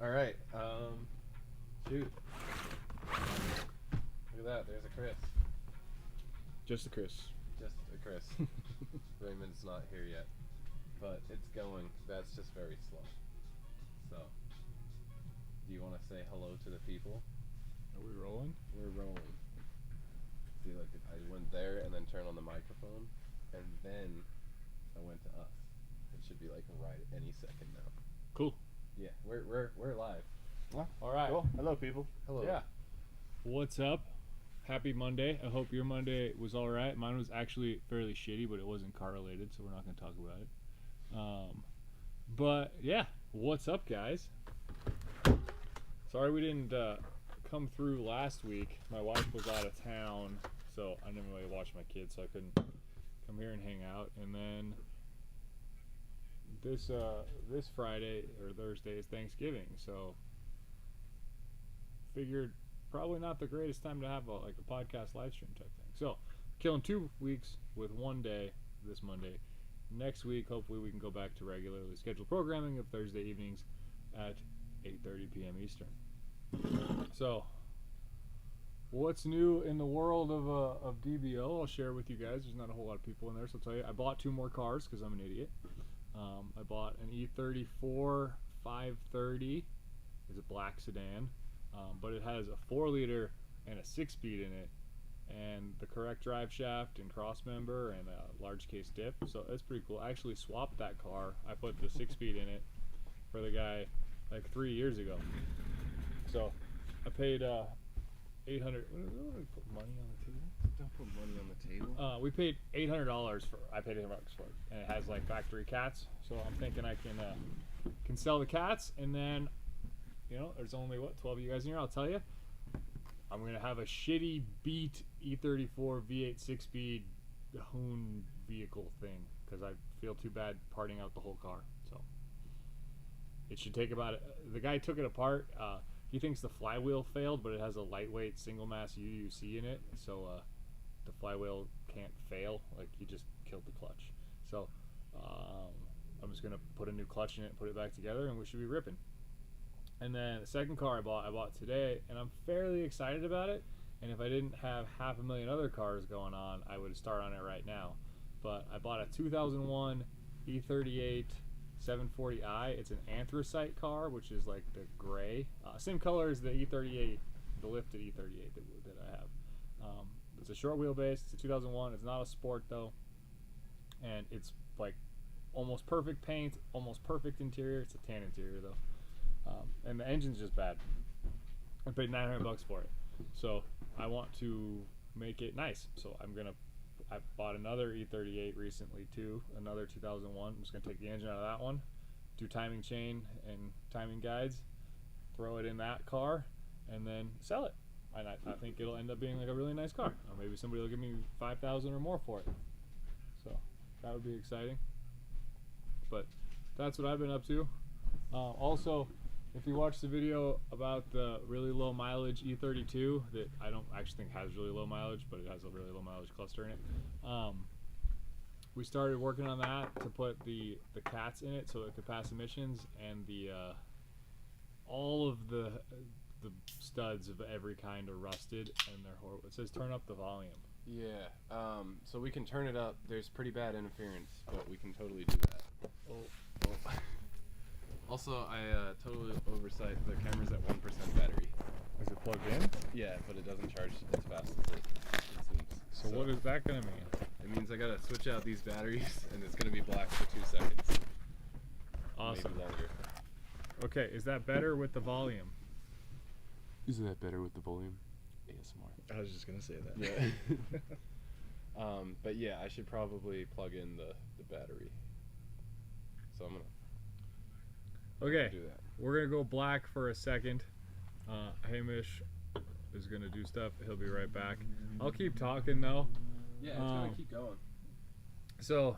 All right. Shoot. Look at that. There's a Chris. Just a Chris. Just a Chris. Raymond's not here yet, but it's going. That's just very slow. So, do you want to say hello to the people? Are we rolling? We're rolling. See, like I went there and then turned on the microphone, and then I went to us. It should be like right any second now. Cool. Yeah, we're live. Well, all right. Cool. Hello, people. Hello. Yeah. What's up? Happy Monday. I hope your Monday was all right. Mine was actually fairly shitty, but it wasn't car related, so we're not going to talk about it. But yeah, what's up, guys? Sorry we didn't come through last week. My wife was out of town, so I didn't really watch my kids, so I couldn't come here and hang out. And then this Friday or Thursday is Thanksgiving, so figured probably not the greatest time to have a podcast live stream type thing. So killing 2 weeks with 1 day this Monday. Next week, hopefully we can go back to regularly scheduled programming of Thursday evenings at 8:30 p.m. Eastern. So, what's new in the world of DBO? I'll share with you guys. There's not a whole lot of people in there, so I'll tell you. I bought 2 more cars because I'm an idiot. I bought an E34 530. It's a black sedan, but it has a 4-liter and a 6-speed in it, and the correct drive shaft and cross member and a large case diff. So that's pretty cool. I actually swapped that car. I put the 6-speed in it for the guy like 3 years ago. So I paid $800. What do we put money on the table? Don't put money on the table. We paid $800 for. I paid $800 for it, and it has like factory cats. So I'm thinking I can sell the cats, and then, you know, there's only 12 of you guys in here. I'll tell you, I'm gonna have a shitty beat E34 V8 6-speed Hoon vehicle thing because I feel too bad parting out the whole car. So it should take about. The guy took it apart. He thinks the flywheel failed, but it has a lightweight single mass UUC in it, so the flywheel can't fail. Like, he just killed the clutch. So I'm just gonna put a new clutch in it and put it back together, and we should be ripping. And then the second car I bought today, and I'm fairly excited about it. And if I didn't have 500,000 other cars going on, I would start on it right now. But I bought a 2001 E38 740i. It's an anthracite car, which is like the gray, same color as the E38, the lifted E38 that I have. It's a short wheelbase. It's a 2001. It's not a sport though, and it's like almost perfect paint, almost perfect interior. It's a tan interior though, and the engine's just bad. I paid $900 for it, so I want to make it nice. So I bought another E38 recently too, another 2001. I'm just going to take the engine out of that one, do timing chain and timing guides, throw it in that car, and then sell it. And I think it'll end up being like a really nice car. Or maybe somebody will give me $5,000 or more for it. So that would be exciting. But that's what I've been up to. Also, if you watch the video about the really low mileage E32 that I don't actually think has really low mileage, but it has a really low mileage cluster in it, we started working on that to put the cats in it so it could pass emissions, and the all of the studs of every kind are rusted and they're horrible. It says turn up the volume. Yeah. So we can turn it up. There's pretty bad interference, but we can totally do that. Oh. Also, I totally oversight. The camera's at 1% battery. Is it plugged in? Yeah, but it doesn't charge as fast as it seems. So what is that going to mean? It means I gotta switch out these batteries, and it's gonna be black for 2 seconds. Awesome. Maybe longer. Okay, is that better with the volume? Isn't that better with the volume? ASMR. I was just gonna say that. Yeah. But yeah, I should probably plug in the battery. So I'm gonna. Okay, Do that. we're gonna go black for a second. Hamish is gonna do stuff. He'll be right back. I'll keep talking though. Yeah, it's gonna keep going. So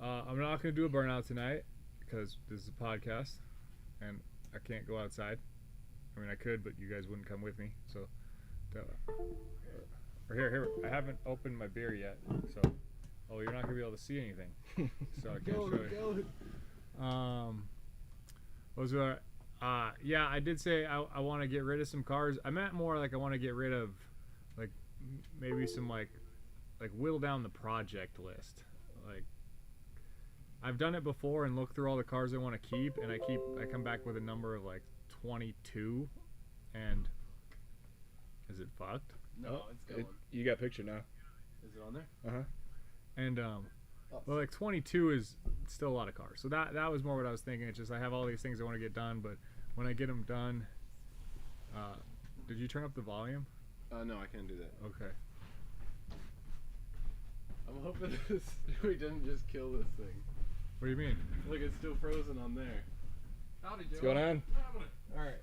I'm not gonna do a burnout tonight because this is a podcast and I can't go outside. I mean, I could, but you guys wouldn't come with me. So, or here. I haven't opened my beer yet. So, you're not gonna be able to see anything. So I can't show you. Yeah, I did say I want to get rid of some cars. I meant more like I want to get rid of, like, maybe some like whittle down the project list. Like, I've done it before and looked through all the cars I want to keep, and I come back with a number of like 22, and is it fucked? No, it's going. You got a picture now. Is it on there? Uh-huh. And well, like 22 is still a lot of cars. So that was more what I was thinking. It's just I have all these things I want to get done, but when I get them done, did you turn up the volume? No, I can't do that. Okay. I'm hoping we didn't just kill this thing. What do you mean? Look, it's still frozen on there. Howdy, Joe. What's going on? All right,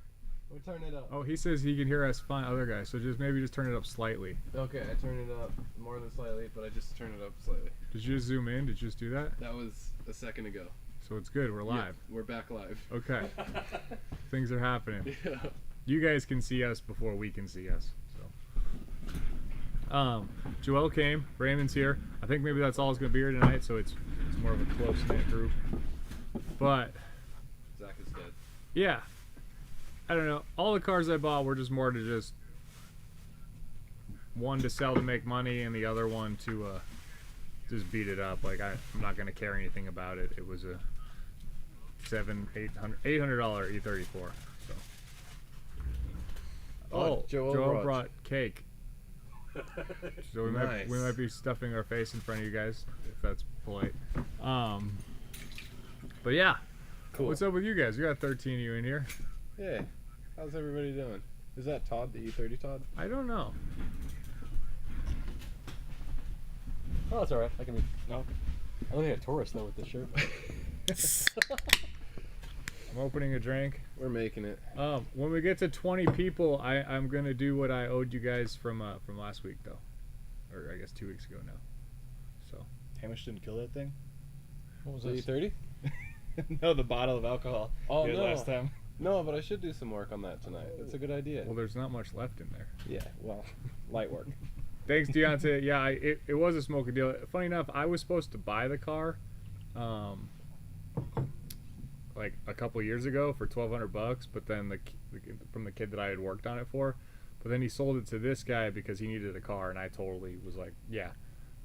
we'll turn it up. Oh, he says he can hear us fine, other guys. So maybe just turn it up slightly. Okay, I turned it up more than slightly, but I just turned it up slightly. Did you just zoom in? Did you just do that? That was a second ago. So it's good. We're live. Yeah, we're back live. Okay. Things are happening. Yeah. You guys can see us before we can see us. So, Joel came. Raymond's here. I think maybe that's all is going to be here tonight. So it's more of a close knit group. But Zach is dead. yeah, I don't know. All the cars I bought were just more to just one to sell to make money, and the other one to just beat it up. Like I'm not going to care anything about it. It was a $800 E34. So. Oh, Joel brought cake. So we might be stuffing our face in front of you guys, if that's polite. But yeah, Cool. What's up with you guys? We got 13 of you in here. Hey, how's everybody doing? Is that Todd, the E30 Todd? I don't know. Oh, that's alright. I can be. No. I look like a tourist though with this shirt. I'm opening a drink. We're making it. When we get to 20 people, I'm gonna do what I owed you guys from last week though, or I guess 2 weeks ago now. So Hamish didn't kill that thing? What was The this? E30? No, the bottle of alcohol. Oh, you did no. last time. No, but I should do some work on that tonight. That's a good idea. well, there's not much left in there. Yeah, well, light work. Thanks, Deontay. Yeah, it was a smoking deal. Funny enough, I was supposed to buy the car, like a couple years ago for $1,200, but then from the kid that I had worked on it for, but then he sold it to this guy because he needed a car, and I totally was like, yeah,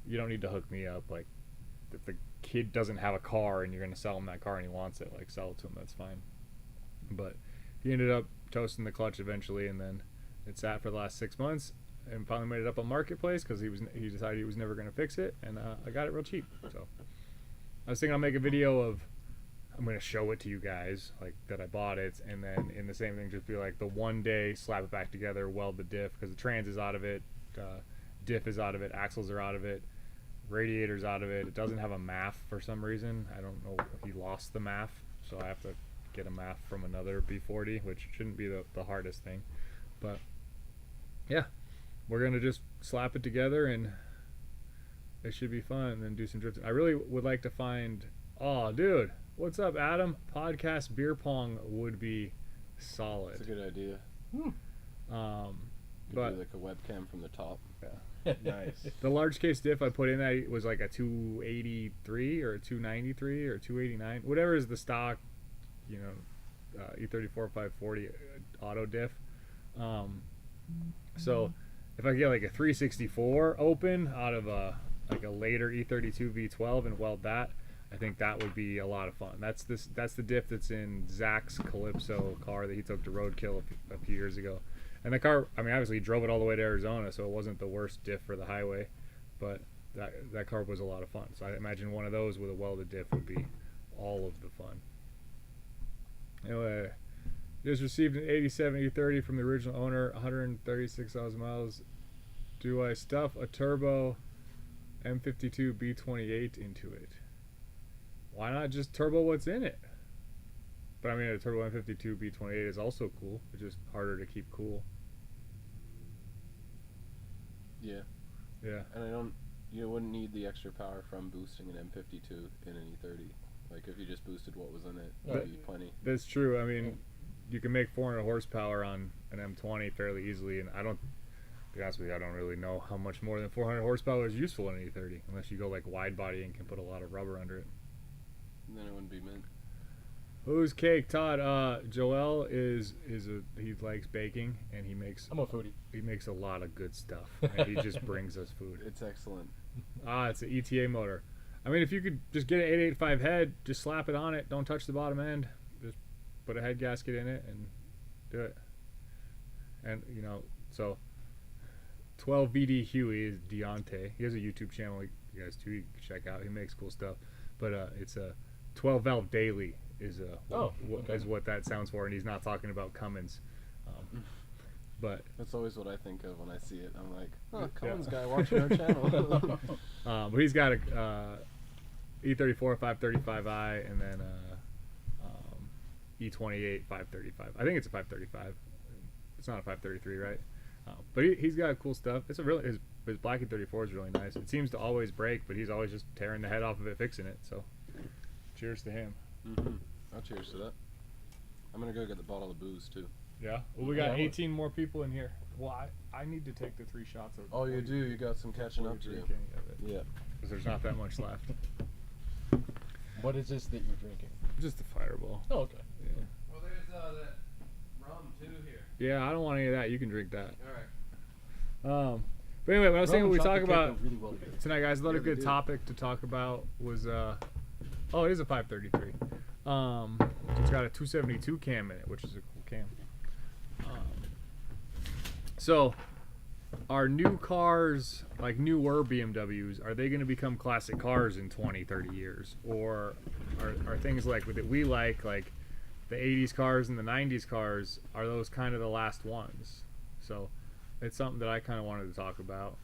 you don't need to hook me up. Like, if the kid doesn't have a car and you're gonna sell him that car and he wants it, like sell it to him. That's fine. But he ended up toasting the clutch eventually, and then it sat for the last 6 months. And finally made it up on Marketplace because he decided he was never going to fix it, and I got it real cheap. So I was thinking I'll make a video of, I'm going to show it to you guys, like that I bought it, and then in the same thing just be like the one day, slap it back together, weld the diff, because the trans is out of it, diff is out of it, axles are out of it, radiator's out of it. It doesn't have a MAF for some reason. I don't know if he lost the MAF, so I have to get a MAF from another B40, which shouldn't be the hardest thing. But yeah, we're going to just slap it together and it should be fun, and then do some drifting. I really would like to find, oh dude, what's up Adam? Podcast beer pong would be solid. That's a good idea. But do like a webcam from the top. Nice. the large case diff I put in that was like a 283 or a 293 or 289, whatever is the stock, E34 540 auto diff. So if I get like a 364 open out of a later E32 V12 and weld that, I think that would be a lot of fun. That's the diff that's in Zach's Calypso car that he took to Roadkill a few years ago. And the car, I mean, obviously he drove it all the way to Arizona, so it wasn't the worst diff for the highway, but that car was a lot of fun. So I imagine one of those with a welded diff would be all of the fun. Anyway, just received an 87 E30 from the original owner, 136,000 miles. Do I stuff a turbo M52 B28 into it? Why not just turbo what's in it? But I mean, a turbo M52 B28 is also cool. It's just harder to keep cool. Yeah. Yeah. And you wouldn't need the extra power from boosting an M52 in an E30. Like if you just boosted what was in it, that'd be plenty. That's true. I mean, you can make 400 horsepower on an M20 fairly easily, and to be honest with you, I don't really know how much more than 400 horsepower is useful in an E30, unless you go like wide body and can put a lot of rubber under it. And then it wouldn't be mint. Who's cake, Todd? Joel he likes baking and he makes I'm a foodie. a lot of good stuff. And he just brings us food. It's excellent. It's an ETA motor. I mean, if you could just get an 885 head, just slap it on it. Don't touch the bottom end. Just put a head gasket in it and do it. And so 12 VD Huey is Deontay. He has a YouTube channel. You guys too, you can check out. He makes cool stuff. But it's a 12 valve daily is what that sounds for, and he's not talking about Cummins. But that's always what I think of when I see it. I'm like, oh, Cummins guy watching our channel. But he's got a E34 535i and then E28 535. I think it's a 535. It's not a 533, right? But he's got cool stuff. It's his black E34 is really nice. It seems to always break, but he's always just tearing the head off of it, fixing it. So, cheers to him. Mm-hmm. I'll cheers to that. I'm gonna go get the bottle of booze too. Yeah. Well, we got 18 more people in here. Well, I need to take the 3 shots. Oh, you do. You got some catching up to do. Yeah. Because there's not that much left. What is this that you're drinking? Just a Fireball. Oh, okay. Yeah. Well, there's that rum too here. Yeah, I don't want any of that. You can drink that. All right. But anyway, when I was saying what we talk about really well tonight, guys, another Yeah, they good do. topic to talk about was it is a 533. It's got a 272 cam in it, which is a cool cam. So are new cars, like newer BMWs, are they going to become classic cars in 20, 30 years? Or are things like that we like the 80s cars and the 90s cars, are those kind of the last ones? So it's something that I kind of wanted to talk about.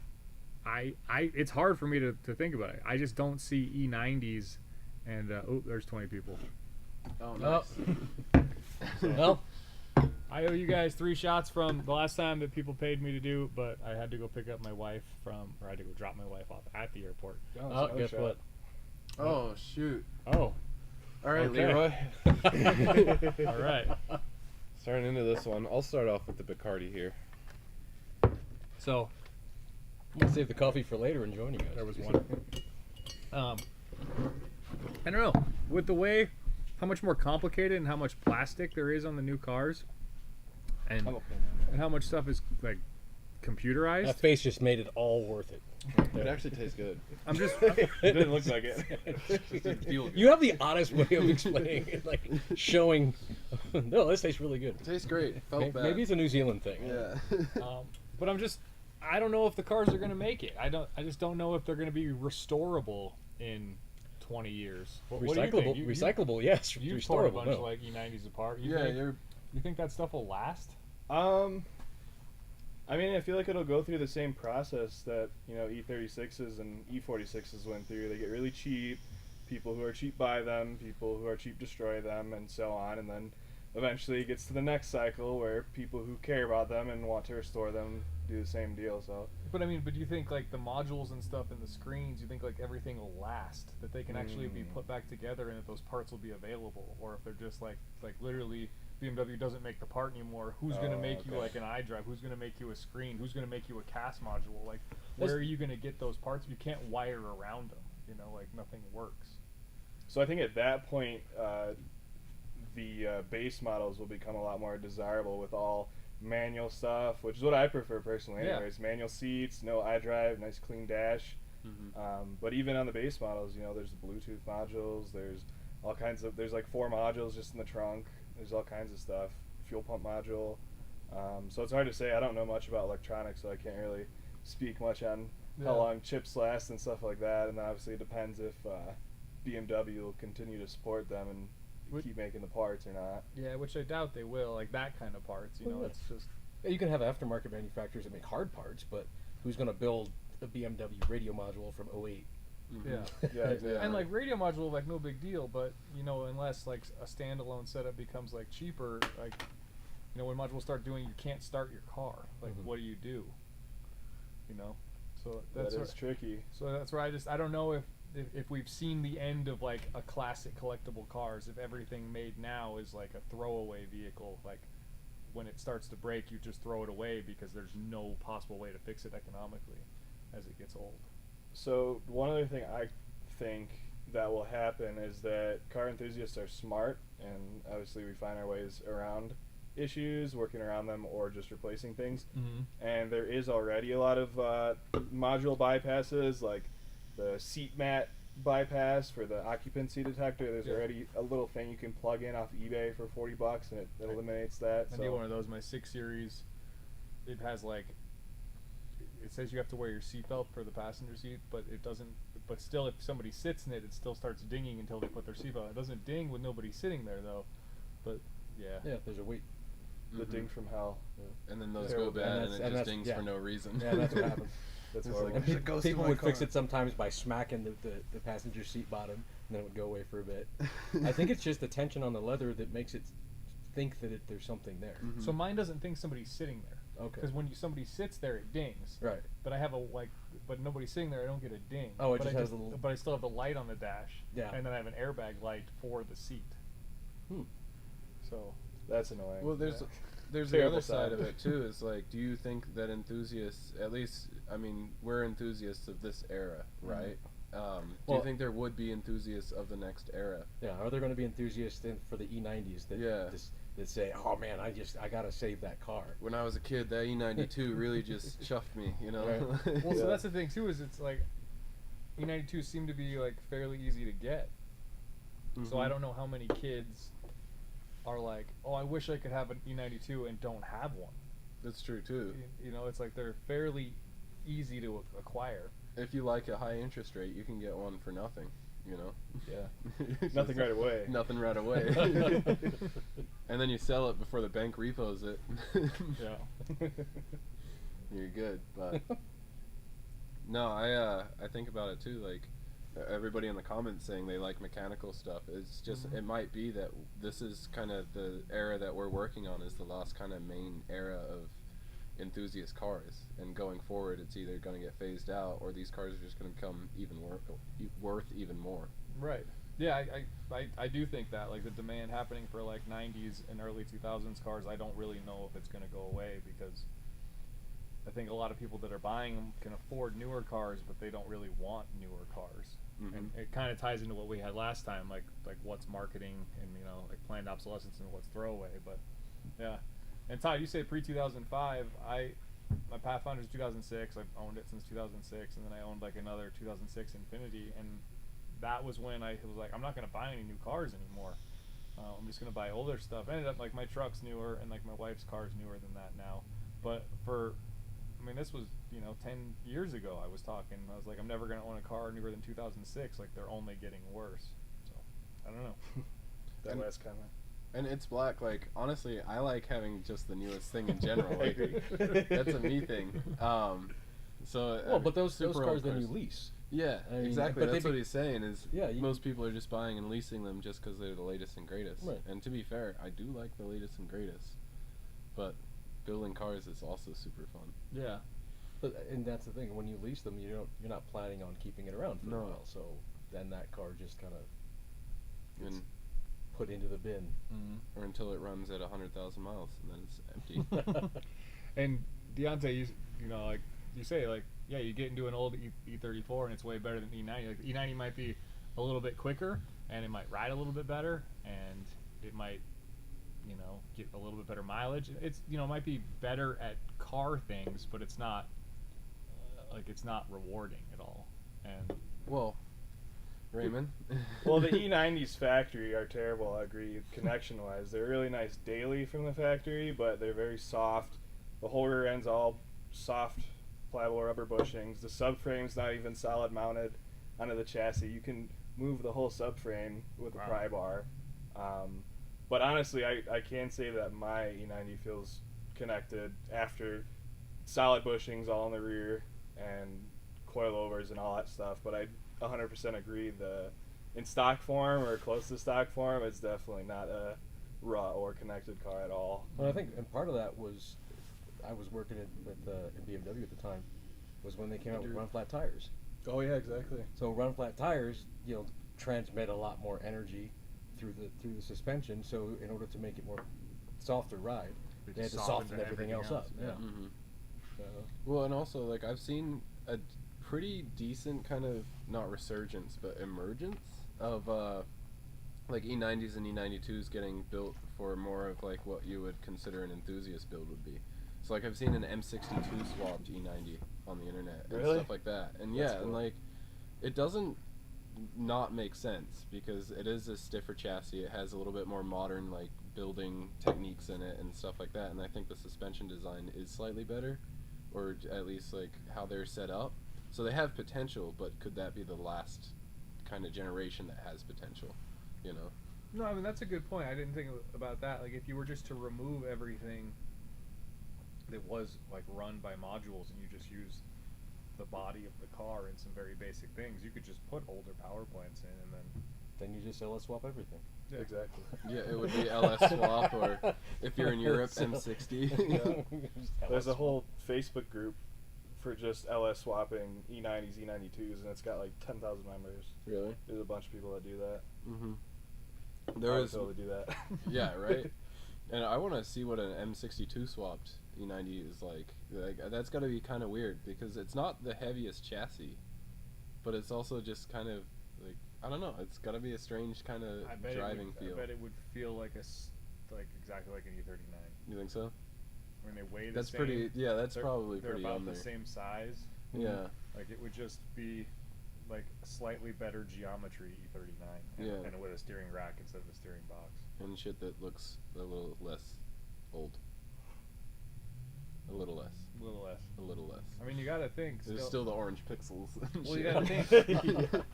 It's hard for me to think about it. I just don't see E90s and there's 20 people. Oh, nice. Well, I owe you guys 3 shots from the last time that people paid me to do, but I had to go pick up my wife I had to go drop my wife off at the airport. oh, guess what? Oh, shoot. Oh, All right, Okay. Leroy. all right. Starting into this one, I'll start off with the Bacardi here. So I'm gonna save the coffee for later and join you guys. there was one. I don't know. With the way how much more complicated and how much plastic there is on the new cars, and how much stuff is like computerized. That face just made it all worth it. It actually tastes good. I'm just It didn't look like it. It didn't feel good. You have the honest way of explaining it, like showing. No, this tastes really good. It tastes great. It felt bad. Maybe it's a New Zealand thing. Yeah. but I don't know if the cars are going to make it. I just don't know if they're going to be restorable in 20 years. What do you Recyclable, think? recyclable, yes. You tore a Restorable, bunch no. of like E90s apart. Yeah, You think that stuff will last? I mean, I feel like it'll go through the same process that, E36s and E46s went through. They get really cheap. People who are cheap buy them. People who are cheap destroy them, and so on. And then eventually it gets to the next cycle where people who care about them and want to restore them do the same deal. So, But do you think like the modules and stuff and the screens, you think like everything will last? That they can actually be put back together and that those parts will be available? Or if they're just like literally BMW doesn't make the part anymore, who's going to make you like an iDrive? Who's going to make you a screen? Who's going to make you a CAS module? Like, where are you going to get those parts? You can't wire around them. Like nothing works. so I think at that point, the base models will become a lot more desirable with all manual stuff, which is what I prefer personally. Yeah. Anyways, manual seats, no iDrive, nice clean dash. But even on the base models, there's the Bluetooth modules. There's all kinds of. There's like 4 modules just in the trunk. There's all kinds of stuff. Fuel pump module. So it's hard to say. I don't know much about electronics, so I can't really speak much on how long chips last and stuff like that. And obviously it depends if BMW will continue to support them and keep making the parts or not. Yeah, which I doubt they will. Like that kind of parts, Well, yeah. It's just. Yeah, you can have aftermarket manufacturers that make hard parts, but who's going to build a BMW radio module from 08? Yeah. Yeah, exactly. And like radio module, like no big deal, but unless like a standalone setup becomes like cheaper, like when modules start doing, you can't start your car. Like, what do you do? So that's that is tricky. So that's where I don't know if we've seen the end of like a classic collectible cars. If everything made now is like a throwaway vehicle, like when it starts to break, you just throw it away because there's no possible way to fix it economically as it gets old. So one other thing I think that will happen is that car enthusiasts are smart, and obviously we find our ways around issues, working around them, or just replacing things. And there is already a lot of module bypasses, like the seat mat bypass for the occupancy detector. There's already a little thing you can plug in off eBay for $40, and it eliminates that. I need one of those. My 6 Series, it has like, it says you have to wear your seatbelt for the passenger seat, but it doesn't. But still, if somebody sits in it, it still starts dinging until they put their seatbelt. It doesn't ding with nobody sitting there though. But yeah. Yeah, there's a weight. The ding from hell. Yeah. And then those Terrible. go bad, and it just that's- dings yeah. for no reason. Yeah, that's what happens. That's It's horrible. like, And It goes people through my would fix car. it sometimes by smacking the passenger seat bottom, and then it would go away for a bit. I think it's just the tension on the leather that makes it think that there's something there. So mine doesn't think somebody's sitting there. Okay. Because when somebody sits there, it dings. Right. But I have but nobody's sitting there. I don't get a ding. Oh, it but just I has a little- But I still have the light on the dash. Yeah. And then I have an airbag light for the seat. So. That's annoying. Well, there's Yeah. there's the Terrible other side of side. it too. Is like, do you think that enthusiasts, at least, I mean, we're enthusiasts of this era, right? Do Well- you think there would be enthusiasts of the next era? Yeah. Are there going to be enthusiasts for the E90s that that say, "Oh man, I gotta save that car"? When I was a kid, that E92 really just chuffed me, you know. Right. Well, so that's the thing too. Is it's like E92 seem to be like fairly easy to get. So I don't know how many kids are like, oh, I wish I could have an E92 and don't have one. That's true too. You know, it's like they're fairly easy to acquire. If you like a high interest rate, you can get one for nothing, you know. Yeah. Nothing right away. Nothing right away. And then you sell it before the bank repos it. Yeah. You're good, but no, I think about it too. Like everybody in the comments saying they like mechanical stuff. It's just it might be that this is kind of the era that we're working on is the last kind of main era of enthusiast cars, and going forward, it's either going to get phased out or these cars are just going to become even worth even more. Right. Yeah, I do think that, like, the demand happening for, like, 90s and early 2000s cars, I don't really know if it's going to go away, because I think a lot of people that are buying them can afford newer cars, but they don't really want newer cars. And it kind of ties into what we had last time, like what's marketing and, you know, like planned obsolescence and what's throwaway. But, yeah. And Todd, you say pre-2005. My Pathfinder's 2006. I've owned it since 2006, and then I owned, like, another 2006 Infiniti, and that was when I was like, I'm not going to buy any new cars anymore. I'm just going to buy older stuff. I ended up, like, my truck's newer, and, like, my wife's car's newer than that now. But I mean, this was, you know, 10 years ago I was talking. I was like, I'm never going to own a car newer than 2006. Like, they're only getting worse. So, I don't know. That last comment. And it's black. Like, honestly, I like having just the newest thing in general. I Like, agree. that's a me thing. So Well, but those super cars old then you lease. Yeah, I mean, exactly. but That's they what be- he's saying is Yeah, most people are just buying and leasing them just because they're the latest and greatest. Right. And to be fair, I do like the latest and greatest, but building cars is also super fun. Yeah. And that's the thing. When you lease them, you're not planning on keeping it around for No. a while. So then that car just kind of And put into the bin. or until it runs at 100,000 miles and then it's empty. And Deontay, you know, like you say, like, yeah, you get into an old E34 and it's way better than E90. Like, E90 might be a little bit quicker and it might ride a little bit better and it might, you know, get a little bit better mileage. It's, you know, it might be better at car things, but it's not it's not rewarding at all. And Well, Raymond. Well, the E90s factory are terrible, I agree, connection-wise. They're really nice daily from the factory, but they're very soft. The whole rear end's all soft, pliable rubber bushings. The subframe's not even solid mounted onto the chassis. You can move the whole subframe with a pry bar. But honestly, I can say that my E90 feels connected after solid bushings all in the rear and coilovers and all that stuff. But I 100% agree, in stock form or close to stock form, it's definitely not a raw or connected car at all. Well, I think, and part of that was, I was working in BMW at the time, was when they came out with run flat tires. Oh yeah, exactly. So run flat tires, you know, transmit a lot more energy through the suspension. So in order to make it more softer ride, they had to soften everything else up. Yeah. Mm-hmm. So, Well, and also, like, I've seen a pretty decent kind of, not resurgence, but emergence of like E90s and E92s getting built for more of like what you would consider an enthusiast build would be. So like I've seen an M62 swapped E90 on the internet and Really? stuff like that. And That's yeah, cool. and like it doesn't not make sense because it is a stiffer chassis. It has a little bit more modern like building techniques in it and stuff like that. And I think the suspension design is slightly better, or at least like how they're set up. So they have potential, but could that be the last kind of generation that has potential? You know? No, I mean that's a good point. I didn't think about that. Like if you were just to remove everything that was like run by modules and you just use the body of the car and some very basic things, you could just put older power plants in and Then you just LS swap everything. Yeah. Exactly. Yeah, it would be LS swap, or if you're in Europe, So- M60. Just LS There's a swap. whole Facebook group for just LS swapping E90s, E92s, and it's got like 10,000 members. Really? There's a bunch of people that do that. Mm-hmm. I There would is, totally do that. yeah, right. And I want to see what an M62 swapped E90 is like. Like that's got to be kind of weird because it's not the heaviest chassis, but it's also just kind of like I don't know. It's got to be a strange kind of I bet driving feel. I bet it would feel like like exactly like an E39. You think so? When they weigh the That's same. pretty. Yeah, that's probably They're pretty about on the there. same size. Yeah. Like it would just be like slightly better geometry E39 and, Yeah. and with a steering rack instead of a steering box. And shit that looks a little less old. A little less. A little less. A little less. I mean, you gotta think. There's still the orange pixels. and Well, you shit. gotta think.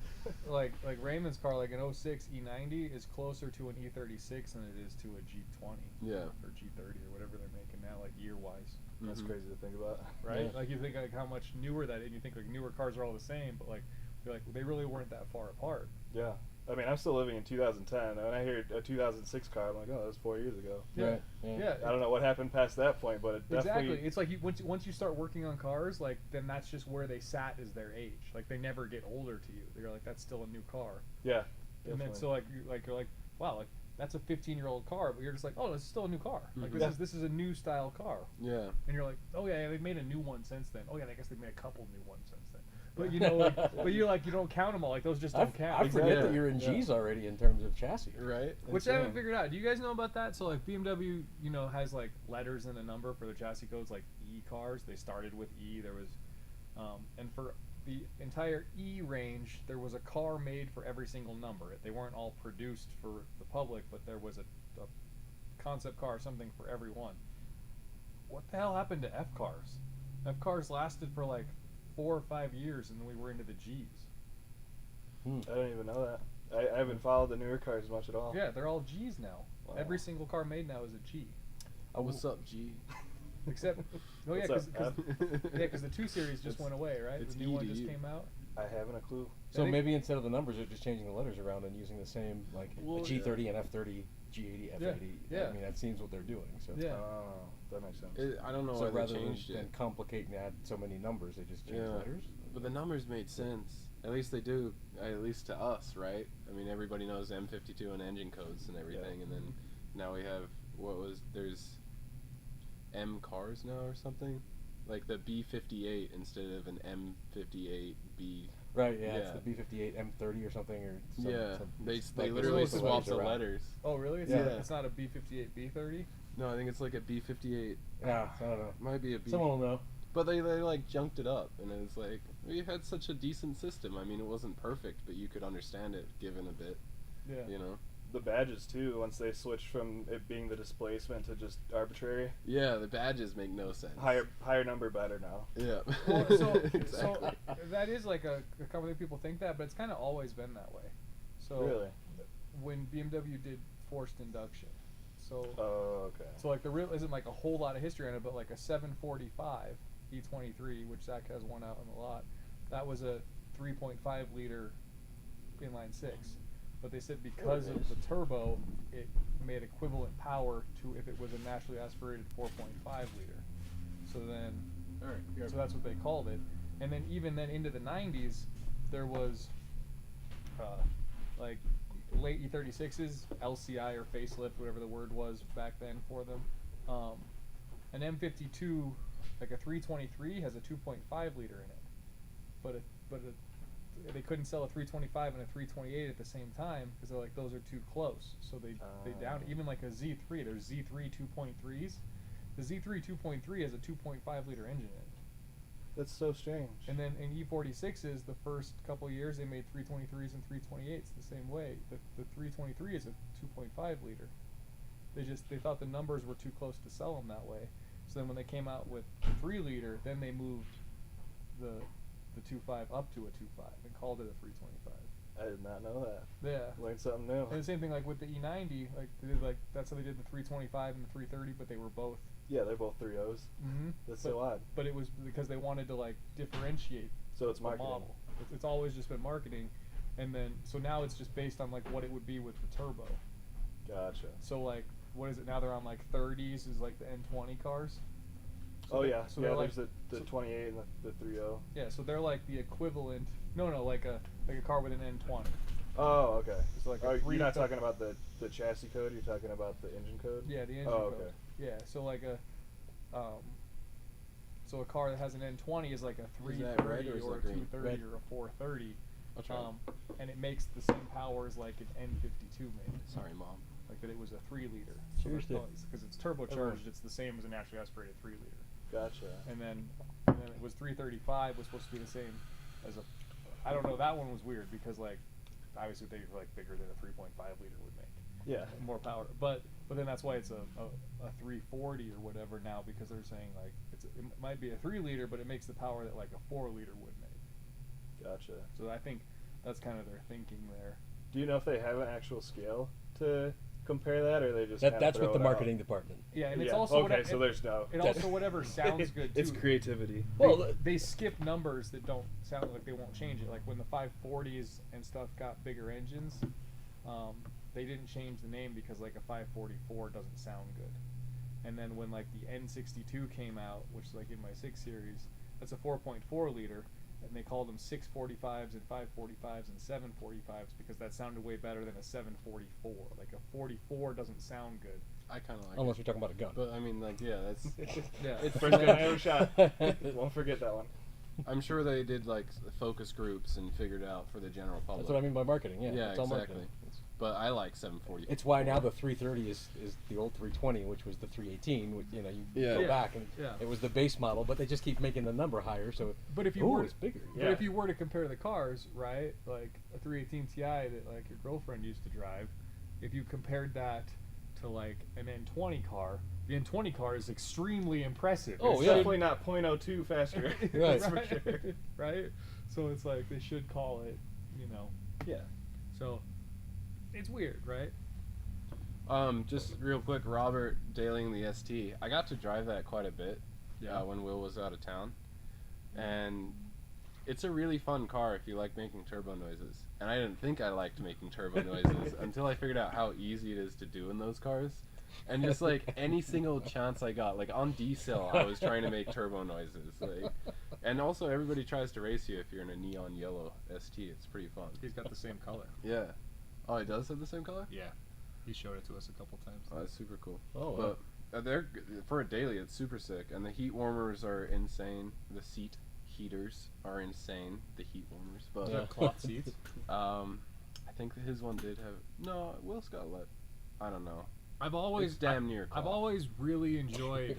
like Raymond's car, like an 06 E90 is closer to an E36 than it is to a G20. Yeah. Or G30 or whatever they're making now, like year wise. That's Mhm. crazy to think about. Right? Yeah. Like you think like how much newer that is, and you think like newer cars are all the same, but like you're like they really weren't that far apart. Yeah. I mean, I'm still living in 2010, and when I hear a 2006 car, I'm like, oh, that was 4 years ago. Yeah. Right, yeah. Yeah. I don't know what happened past that point, but it Exactly. definitely... It's like once you start working on cars, like then that's just where they sat as their age. Like they never get older to you. They're like that's still a new car. Yeah, And then definitely. so you're like wow, like that's a 15-year-old car, but you're just like, oh, it's still a new car. Like Mhm. this is a new style car. Yeah. And you're like, oh yeah, they've made a new one since then. Oh yeah, I guess they've made a couple new ones since then. But you know, like, but you don't count them all. Like those just don't count. I forget Exactly. that you're in Yeah. G's already in terms of chassis. Right. Which I haven't Insane. figured out. Do you guys know about that? So like BMW, has like letters and a number for their chassis codes, like E cars. They started with E. There was, and for the entire E range, there was a car made for every single number. They weren't all produced for the public, but there was a concept car, something for every one. What the hell happened to F cars? F cars lasted for like 4 or 5 years, and then we were into the Gs. I don't even know that. I haven't followed the newer cars much at all. Yeah, they're all Gs now. Wow. Every single car made now is a G. What's up, G? Except, oh yeah, What's because up, the 2 Series just It's- went away, right? it's The new one just EDU. came out. I haven't a clue. So I think- maybe instead of the numbers, they're just changing the letters around and using the same, like Well, a G30 and F30, G80, F80. yeah. I mean, that seems what they're doing. So Yeah. Oh, that makes sense. I don't know So why they rather changed than it. complicate and add so many numbers, they just change Yeah. letters. But the numbers made sense. At least they do. At least to us, right? I mean, everybody knows M52 and engine codes and everything, and then now we have there's M cars now or something, like the B58 instead of an M58B. Right, yeah, Yeah. it's the B58 M30 or something. Or some, Yeah, some, they like, literally switch swapped the around. letters. Oh really? It's, Yeah. not, it's not a B58 B30. No, I think it's like a B58. Yeah, I don't know. Might be a B. Someone will know. But they like junked it up, and it's like we had such a decent system. I mean, it wasn't perfect, but you could understand it given a bit. Yeah. You know. The badges, too, once they switched from it being the displacement to just arbitrary. Yeah, the badges make no sense. Higher number, better now. Yeah. Well, Exactly. so that is like a common thing people think that, but it's kind of always been that way. So Really? when BMW did forced induction, so Oh, okay. so like there really isn't like a whole lot of history on it, but like a 745 E23, which Zach has one out on the lot, that was a 3.5 liter inline six. But they said because of the turbo, it made equivalent power to if it was a naturally aspirated 4.5 liter. So then, so that's what they called it. And then even then into the 90s, there was like late E36s, LCI or facelift, whatever the word was back then for them. An M52, like a 323, has a 2.5 liter in it, but a they couldn't sell a 325 and a 328 at the same time because they're like those are too close. So they down even like a Z3. There's Z3 2.3s. The Z3 2.3 has a 2.5 liter engine in it. That's so strange. And then in E46s, the first couple years they made 323s and 328s the same way. The 323 is a 2.5 liter. They thought the numbers were too close to sell them that way. So then when they came out with the 3 liter, then they moved the 2.5 up to a 2.5 and called it a 325. I did not know that. Yeah. Learned something new. And the same thing like with the E90, like they did like that's how they did the 325 and the 330, but they were both. Yeah, they're both 3.0s. Mm-hmm. That's so odd. But it was because they wanted to like differentiate. So it's the marketing. model. It's always just been marketing, and then so now it's just based on like what it would be with the turbo. Gotcha. So like what is it now? They're on like 30s is like the N20 cars. So Oh they- yeah, so yeah. they're There's like, the 28 and the 3.0. Yeah, so they're like the equivalent. No, like a car with an N20. Oh, okay. So like a Oh, you're not 330 talking about the chassis code. You're talking about the engine code. Yeah, the engine Oh, code. okay. Yeah, so like so a car that has an N20 is like a Is that 330 red or is or a that green? 230 Red. or a 430. I'll try. And it makes the same power as like an N52 made. Sorry, Mom. Like that it was a 3 liter. Cheers to- Because it's turbocharged, it's the same as a naturally aspirated 3 liter. Gotcha. And then it was 335 was supposed to be the same as a. I don't know. That one was weird because like obviously they were like bigger than a 3.5 liter would make. Yeah. More power, but then that's why it's a 340 or whatever now because they're saying like it might be a 3 liter, but it makes the power that like a 4 liter would make. Gotcha. So I think that's kind of their thinking there. Do you know if they have an actual scale to compare that, or they just That's throw with the it out? marketing department. Yeah, and it's Yeah, also okay. So there's no. it also whatever sounds good too. It's creativity. Well, They skip numbers that don't sound like they won't change it. Like when the 540s and stuff got bigger engines, they didn't change the name because like a 544 doesn't sound good. And then when like the N62 came out, which is like in my 6 series, that's a 4.4 liter, and they called them 645s and 545s and 745s because that sounded way better than a 744. Like a 44 doesn't sound good. I kind of like unless it. you're talking about a gun. But I mean, like, yeah, that's. Yeah. It's First gun I ever shot. Won't forget that one. I'm sure they did like focus groups and figured out for the general public. That's what I mean by marketing. Yeah, Yeah, it's all exactly. marketing. But I like 740. It's why now the 330 is the old 320, which was the 318. Which, you know, you Yeah. go Yeah. back and Yeah. it was the base model, but they just keep making the number higher. So, But if you ooh, were it's bigger. But if you were to compare the cars, right, like a 318 Ti that like your girlfriend used to drive, if you compared that to like an N20 car, the N20 car is extremely impressive. Oh, It's yeah. definitely not .02 faster. Right. That's for sure. Right? So it's like they should call it, you know. Yeah. So it's weird, right? Just real quick, Robert Daling the ST. I got to drive that quite a bit when Will was out of town. And it's a really fun car if you like making turbo noises. And I didn't think I liked making turbo noises until I figured out how easy it is to do in those cars. And just like any single chance I got, like on D-Cell, I was trying to make turbo noises. Like, and also everybody tries to race you if you're in a neon yellow ST. It's pretty fun. He's got the same color. Yeah. Oh, it does have the same color? Yeah. He showed it to us a couple times. Oh, that's super cool. Oh, wow. But they're for a daily. It's super sick, and the heat warmers are insane. The seat heaters are insane. The heat warmers, but Does it have cloth seats? I think that his one did have. No, Will's got let. I don't know. I've always It's damn near I've cloth. always really enjoyed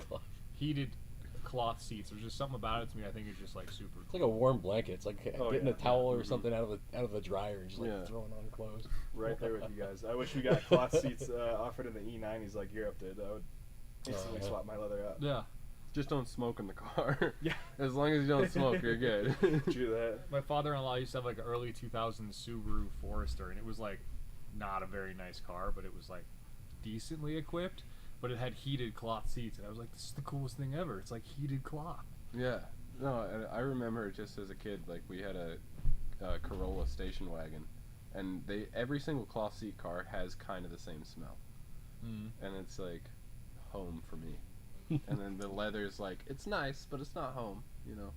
heated cloth seats. There's just something about it to me. I think it's just like super. It's like a warm blanket. It's like Oh, getting yeah. a towel or Mhm. something out of the dryer and just like Yeah. throwing on clothes. Right there with you guys. I wish we got cloth seats offered in the E90s like Europe did. I would instantly yeah. swap my leather out. Yeah. Just don't smoke in the car. Yeah. As long as you don't smoke, you're good. True that. My father-in-law used to have like an early 2000s Subaru Forester, and it was like not a very nice car, but it was like decently equipped. But it had heated cloth seats, and I was like, "This is the coolest thing ever! It's like heated cloth." Yeah. No, and I remember just as a kid, like we had a Corolla station wagon, and every single cloth seat car has kind of the same smell, and it's like home for me. And then the leather's like, it's nice, but it's not home, you know.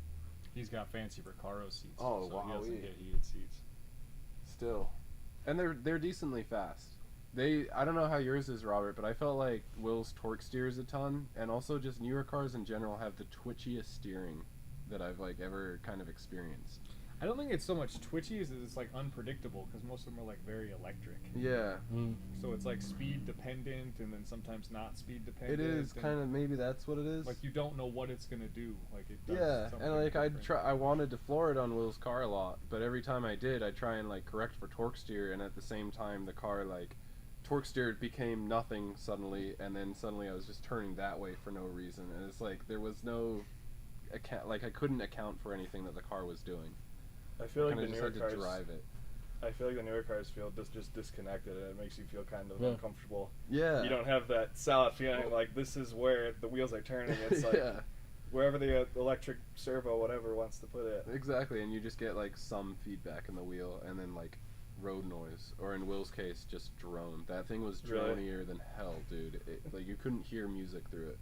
He's got fancy Recaro seats, Oh, so he doesn't wowee. get heated seats. Still, and they're decently fast. I don't know how yours is, Robert, but I felt like Will's torque steers a ton, and also just newer cars in general have the twitchiest steering that I've like ever kind of experienced. I don't think it's so much twitchy as it's like unpredictable because most of them are like very electric. Yeah. So it's like speed dependent and then sometimes not speed dependent. It is kind of, maybe that's what it is. Like you don't know what it's gonna do. Like it does. Yeah, something and like different. I wanted to floor it on Will's car a lot, but every time I did, I try and like correct for torque steer, and at the same time the car like torque steer became nothing suddenly, and then suddenly I was just turning that way for no reason, and it's like there was no like I couldn't account for anything that the car was doing. I feel like I the just newer had to cars. drive it. I feel like the newer cars feel just disconnected, and it makes you feel kind of Yeah. uncomfortable. Yeah. You don't have that solid feeling like this is where the wheels are turning. It's like Yeah. wherever the electric servo, whatever, wants to put it. Exactly, and you just get like some feedback in the wheel, and then like road noise, or in Will's case, just drone. That thing was Really? dronier than hell, dude. Like you couldn't hear music through it.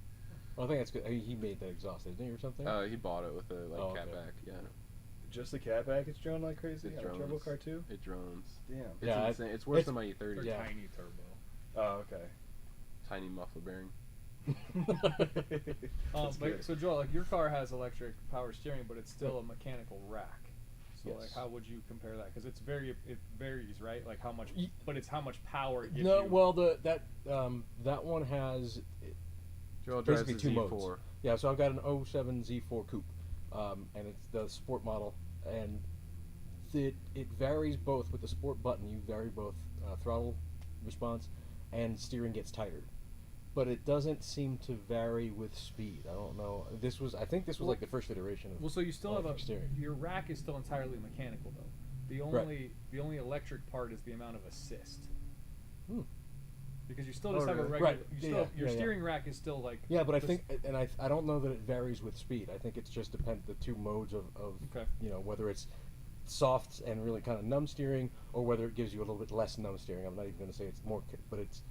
Well, I think that's good. He made that exhaust, didn't he, or something? He bought it with a Oh, okay. catback. Yeah, Just the catback is drone like crazy. It On a turbo drones. car too. it drones. Damn. It's Yeah, insane. It's worse it's- than my E30. They're Yeah. tiny turbo. Oh, okay. Tiny muffler bearing. That's Like, good. so Joel, like your car has electric power steering, but it's still a mechanical rack. So like, Yes. how would you compare that? Because it varies, right? Like how much, but it's how much power it gives No, you. well, that one has Joel drives basically a two Z4. modes. Yeah, so I've got an '07 Z4 Coupe, and it's the sport model, and it varies both with the sport button. You vary both throttle response, and steering gets tighter, but it doesn't seem to vary with speed. I don't know. I think this was like the first iteration of. Well, so you still have electric steering. your rack is still entirely mechanical though. The only electric part is the amount of assist. Hmm. Because you still just have a really? regular. Right. You still, Yeah, your yeah. steering rack is still like. Yeah, but I this- think, and I don't know that it varies with speed. I think it's just the two modes of Okay. whether it's soft and really kind of numb steering, or whether it gives you a little bit less numb steering. I'm not even going to say it's more, but it's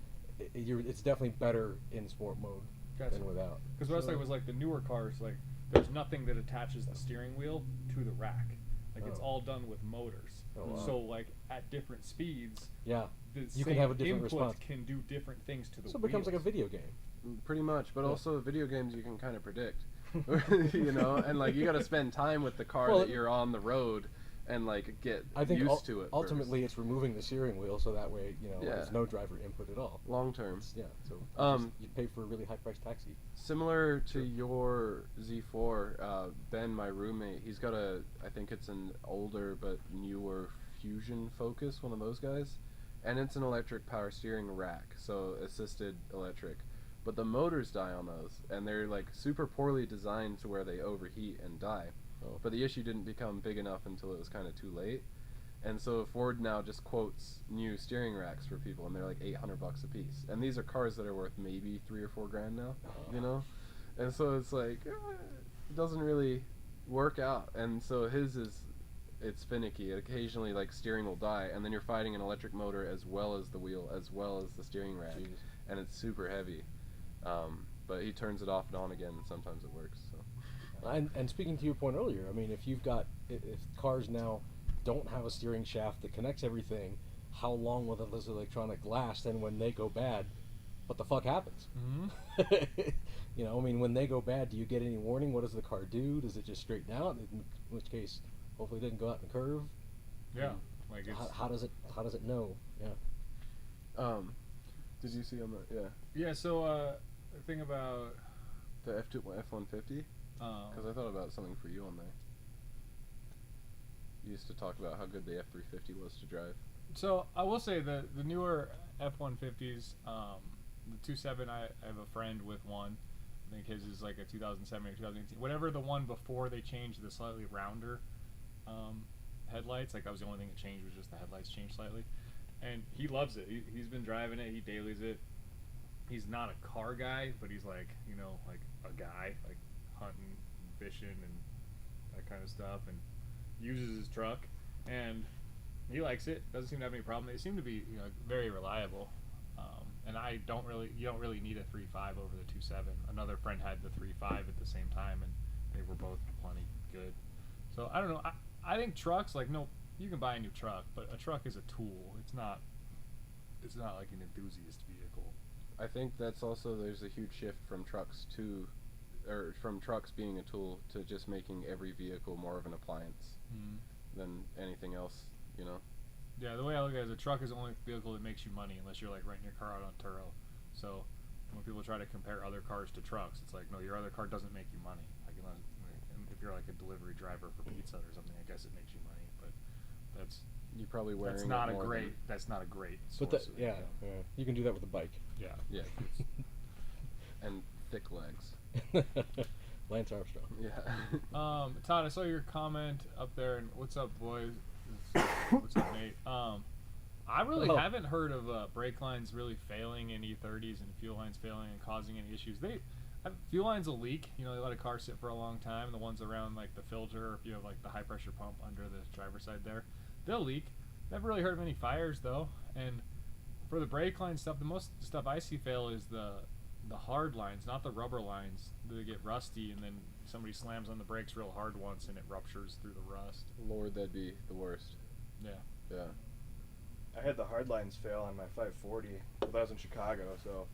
definitely better in sport mode Gotcha. than without. Because what I was saying was like the newer cars, like there's nothing that attaches the steering wheel to the rack. Like it's Oh. all done with motors. Oh, wow. So like at different speeds, Yeah, the you same can have a different input response. can do different things to the So it becomes like a wheels. video game. Pretty much, but Yeah. also video games you can kind of predict, and like you got to spend time with the car Well, that you're on the road, and like get I think used to it. ultimately it's removing the steering wheel, so that way Yeah. there's no driver input at all. long term. Yeah, so you pay for a really high priced taxi. Similar to your Z4, Ben, my roommate, he's got I think it's an older but newer Fusion Focus, one of those guys, and it's an electric power steering rack, so assisted electric. But the motors die on those, and they're like super poorly designed to where they overheat and die. Oh. But the issue didn't become big enough until it was kind of too late. And so Ford now just quotes new steering racks for people, and they're like $800 a piece. And these are cars that are worth maybe $3 or $4 grand now, you know. And so it's like it doesn't really work out. And so it's finicky. Occasionally, like steering will die, and then you're fighting an electric motor as well as the wheel, as well as the steering rack, Jeez. and it's super heavy. But he turns it off and on again, and sometimes it works. So. And speaking to your point earlier, I mean, if cars now don't have a steering shaft that connects everything, how long will those electronic last? And when they go bad, what the fuck happens? Mm-hmm. I mean, when they go bad, do you get any warning? What does the car do? Does it just straighten out? In which case, hopefully, it doesn't go out in a curve. Yeah. Like it's, How does it know? Yeah. Did you see on the yeah. So the thing about the F150? Because I thought about something for you on there. You used to talk about how good the F350 was to drive. So I will say the newer F-150s, the 2.7, I have a friend with one. I think his is like a 2007 or 2018. Whatever the one before they changed the slightly rounder headlights. Like that was the only thing that changed, was just the headlights changed slightly. And he loves it. He's been driving it. He dailies it. He's not a car guy, but he's like, like a guy, like hunting, fishing, and that kind of stuff, and uses his truck, and he likes it. Doesn't seem to have any problem. They seem to be, very reliable. And you don't really need a 3.5 over the 2.7. Another friend had the 3.5 at the same time, and they were both plenty good. So I don't know. I think trucks, like, no, you can buy a new truck, but a truck is a tool. It's not like an enthusiast vehicle. I think that's also, there's a huge shift from trucks from trucks being a tool to just making every vehicle more of an appliance. Mm. than anything else, you know. Yeah, the way I look at it is a truck is the only vehicle that makes you money unless you're like renting your car out on Turo. So when people try to compare other cars to trucks, it's like, no, your other car doesn't make you money. Like unless, if you're like a delivery driver for pizza or something, I guess it makes you money. But that's You're probably wearing that's not it a more great. That's not a great. But Source that, of, you can do that with a bike. yeah. Yeah. And thick legs. Lance Armstrong. Yeah. Todd, I saw your comment up there, and what's up, boys? What's up, Nate? I really haven't heard of brake lines really failing in E30s and fuel lines failing and causing any issues. Fuel lines will leak. You know, they let a car sit for a long time. The ones around like the filter, or if you have like the high pressure pump under the driver's side there, they'll leak. Never really heard of any fires though. And for the brake line stuff, the most stuff I see fail is the hard lines, not the rubber lines. They get rusty, and then somebody slams on the brakes real hard once, and it ruptures through the rust. Lord, that'd be the worst. Yeah. Yeah. I had the hard lines fail on my 540. Well, that was in Chicago, so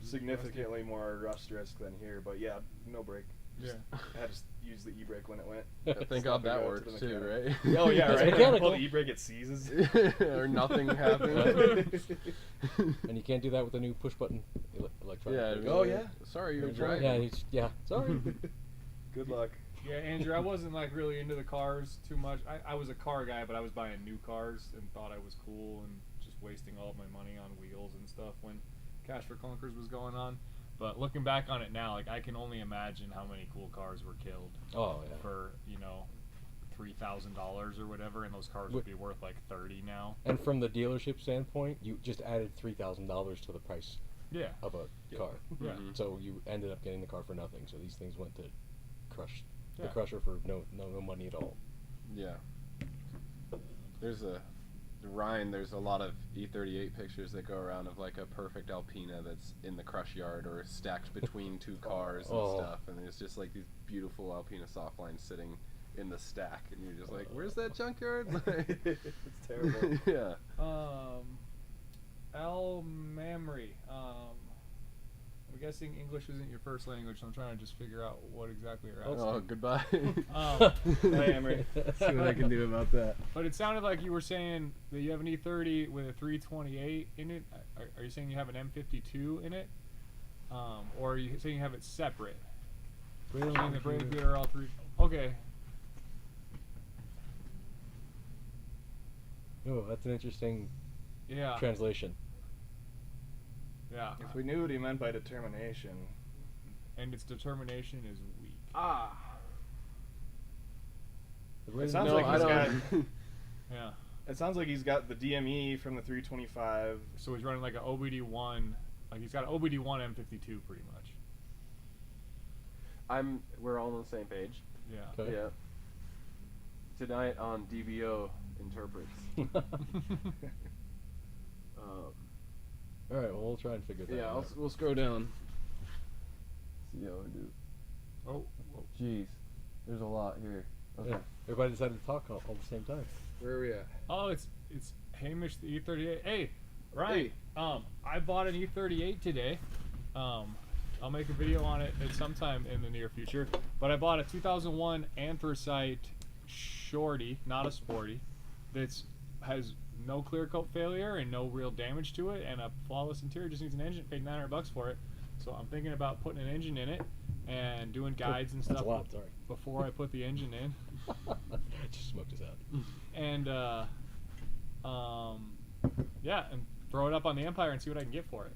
significantly more rust risk than here. But yeah, no brake. Yeah. I had to use the e-brake when it went. Thank God that works too, right? Oh yeah, That's right. mechanical. Pull the e-brake, it seizes. Or nothing happens. And you can't do that with the new push button electronic. Yeah. brakes. Oh, yeah. Sorry, you're Yeah, driving. sorry. Good luck. Yeah, Andrew, I wasn't like really into the cars too much. I was a car guy, but I was buying new cars and thought I was cool and just wasting all of my money on wheels and stuff when Cash for Clunkers was going on. But looking back on it now, like I can only imagine how many cool cars were killed for, you know, $3,000 or whatever, and those cars would be worth like $30 now. And from the dealership standpoint, you just added $3,000 to the price of a car. Yeah. Mm-hmm. So you ended up getting the car for nothing. So these things went to the Yeah. crusher for no money at all. Yeah. There's a lot of E38 pictures that go around of like a perfect Alpina that's in the crush yard or stacked between two cars and stuff, and there's just like these beautiful Alpina soft lines sitting in the stack, and you're just like, where's that junkyard? Like, It's terrible. yeah. Al Mamry. I'm guessing English isn't your first language, so I'm trying to just figure out what exactly you're asking. Oh, goodbye. Hi, Emery. See what I can do about that. But it sounded like you were saying that you have an E30 with a 328 in it. Are you saying you have an M52 in it? Or are you saying you have it separate? Saying the brake gear are all three. Okay. Oh, that's an interesting Yeah. translation. Yeah. If we knew what he meant by determination. And its determination is weak. It sounds No, like I he's don't. got. Yeah. It sounds like he's got the DME from the 325. So he's running like an OBD1. Like he's got an OBD1 M52 pretty much. We're all on the same page. Yeah. Okay. Yeah. Tonight on DBO interprets. All right, well, we'll try and figure that Yeah, out. we'll scroll down. See how we do. Oh. Jeez, there's a lot here. Okay. Yeah. Everybody decided to talk all the same time. Where are we at? Oh, it's Hamish the E38. Hey, Ryan. I bought an E38 today. I'll make a video on it at some time in the near future. But I bought a 2001 Anthracite Shorty, not a Sporty, that's has no clear coat failure and no real damage to it, and a flawless interior. Just needs an engine. Paid $900 for it. So I'm thinking about putting an engine in it and doing guides and That's stuff a lot, sorry. before I put the engine in. Just smoked us out. And yeah, and throw it up on the Empire and see what I can get for it.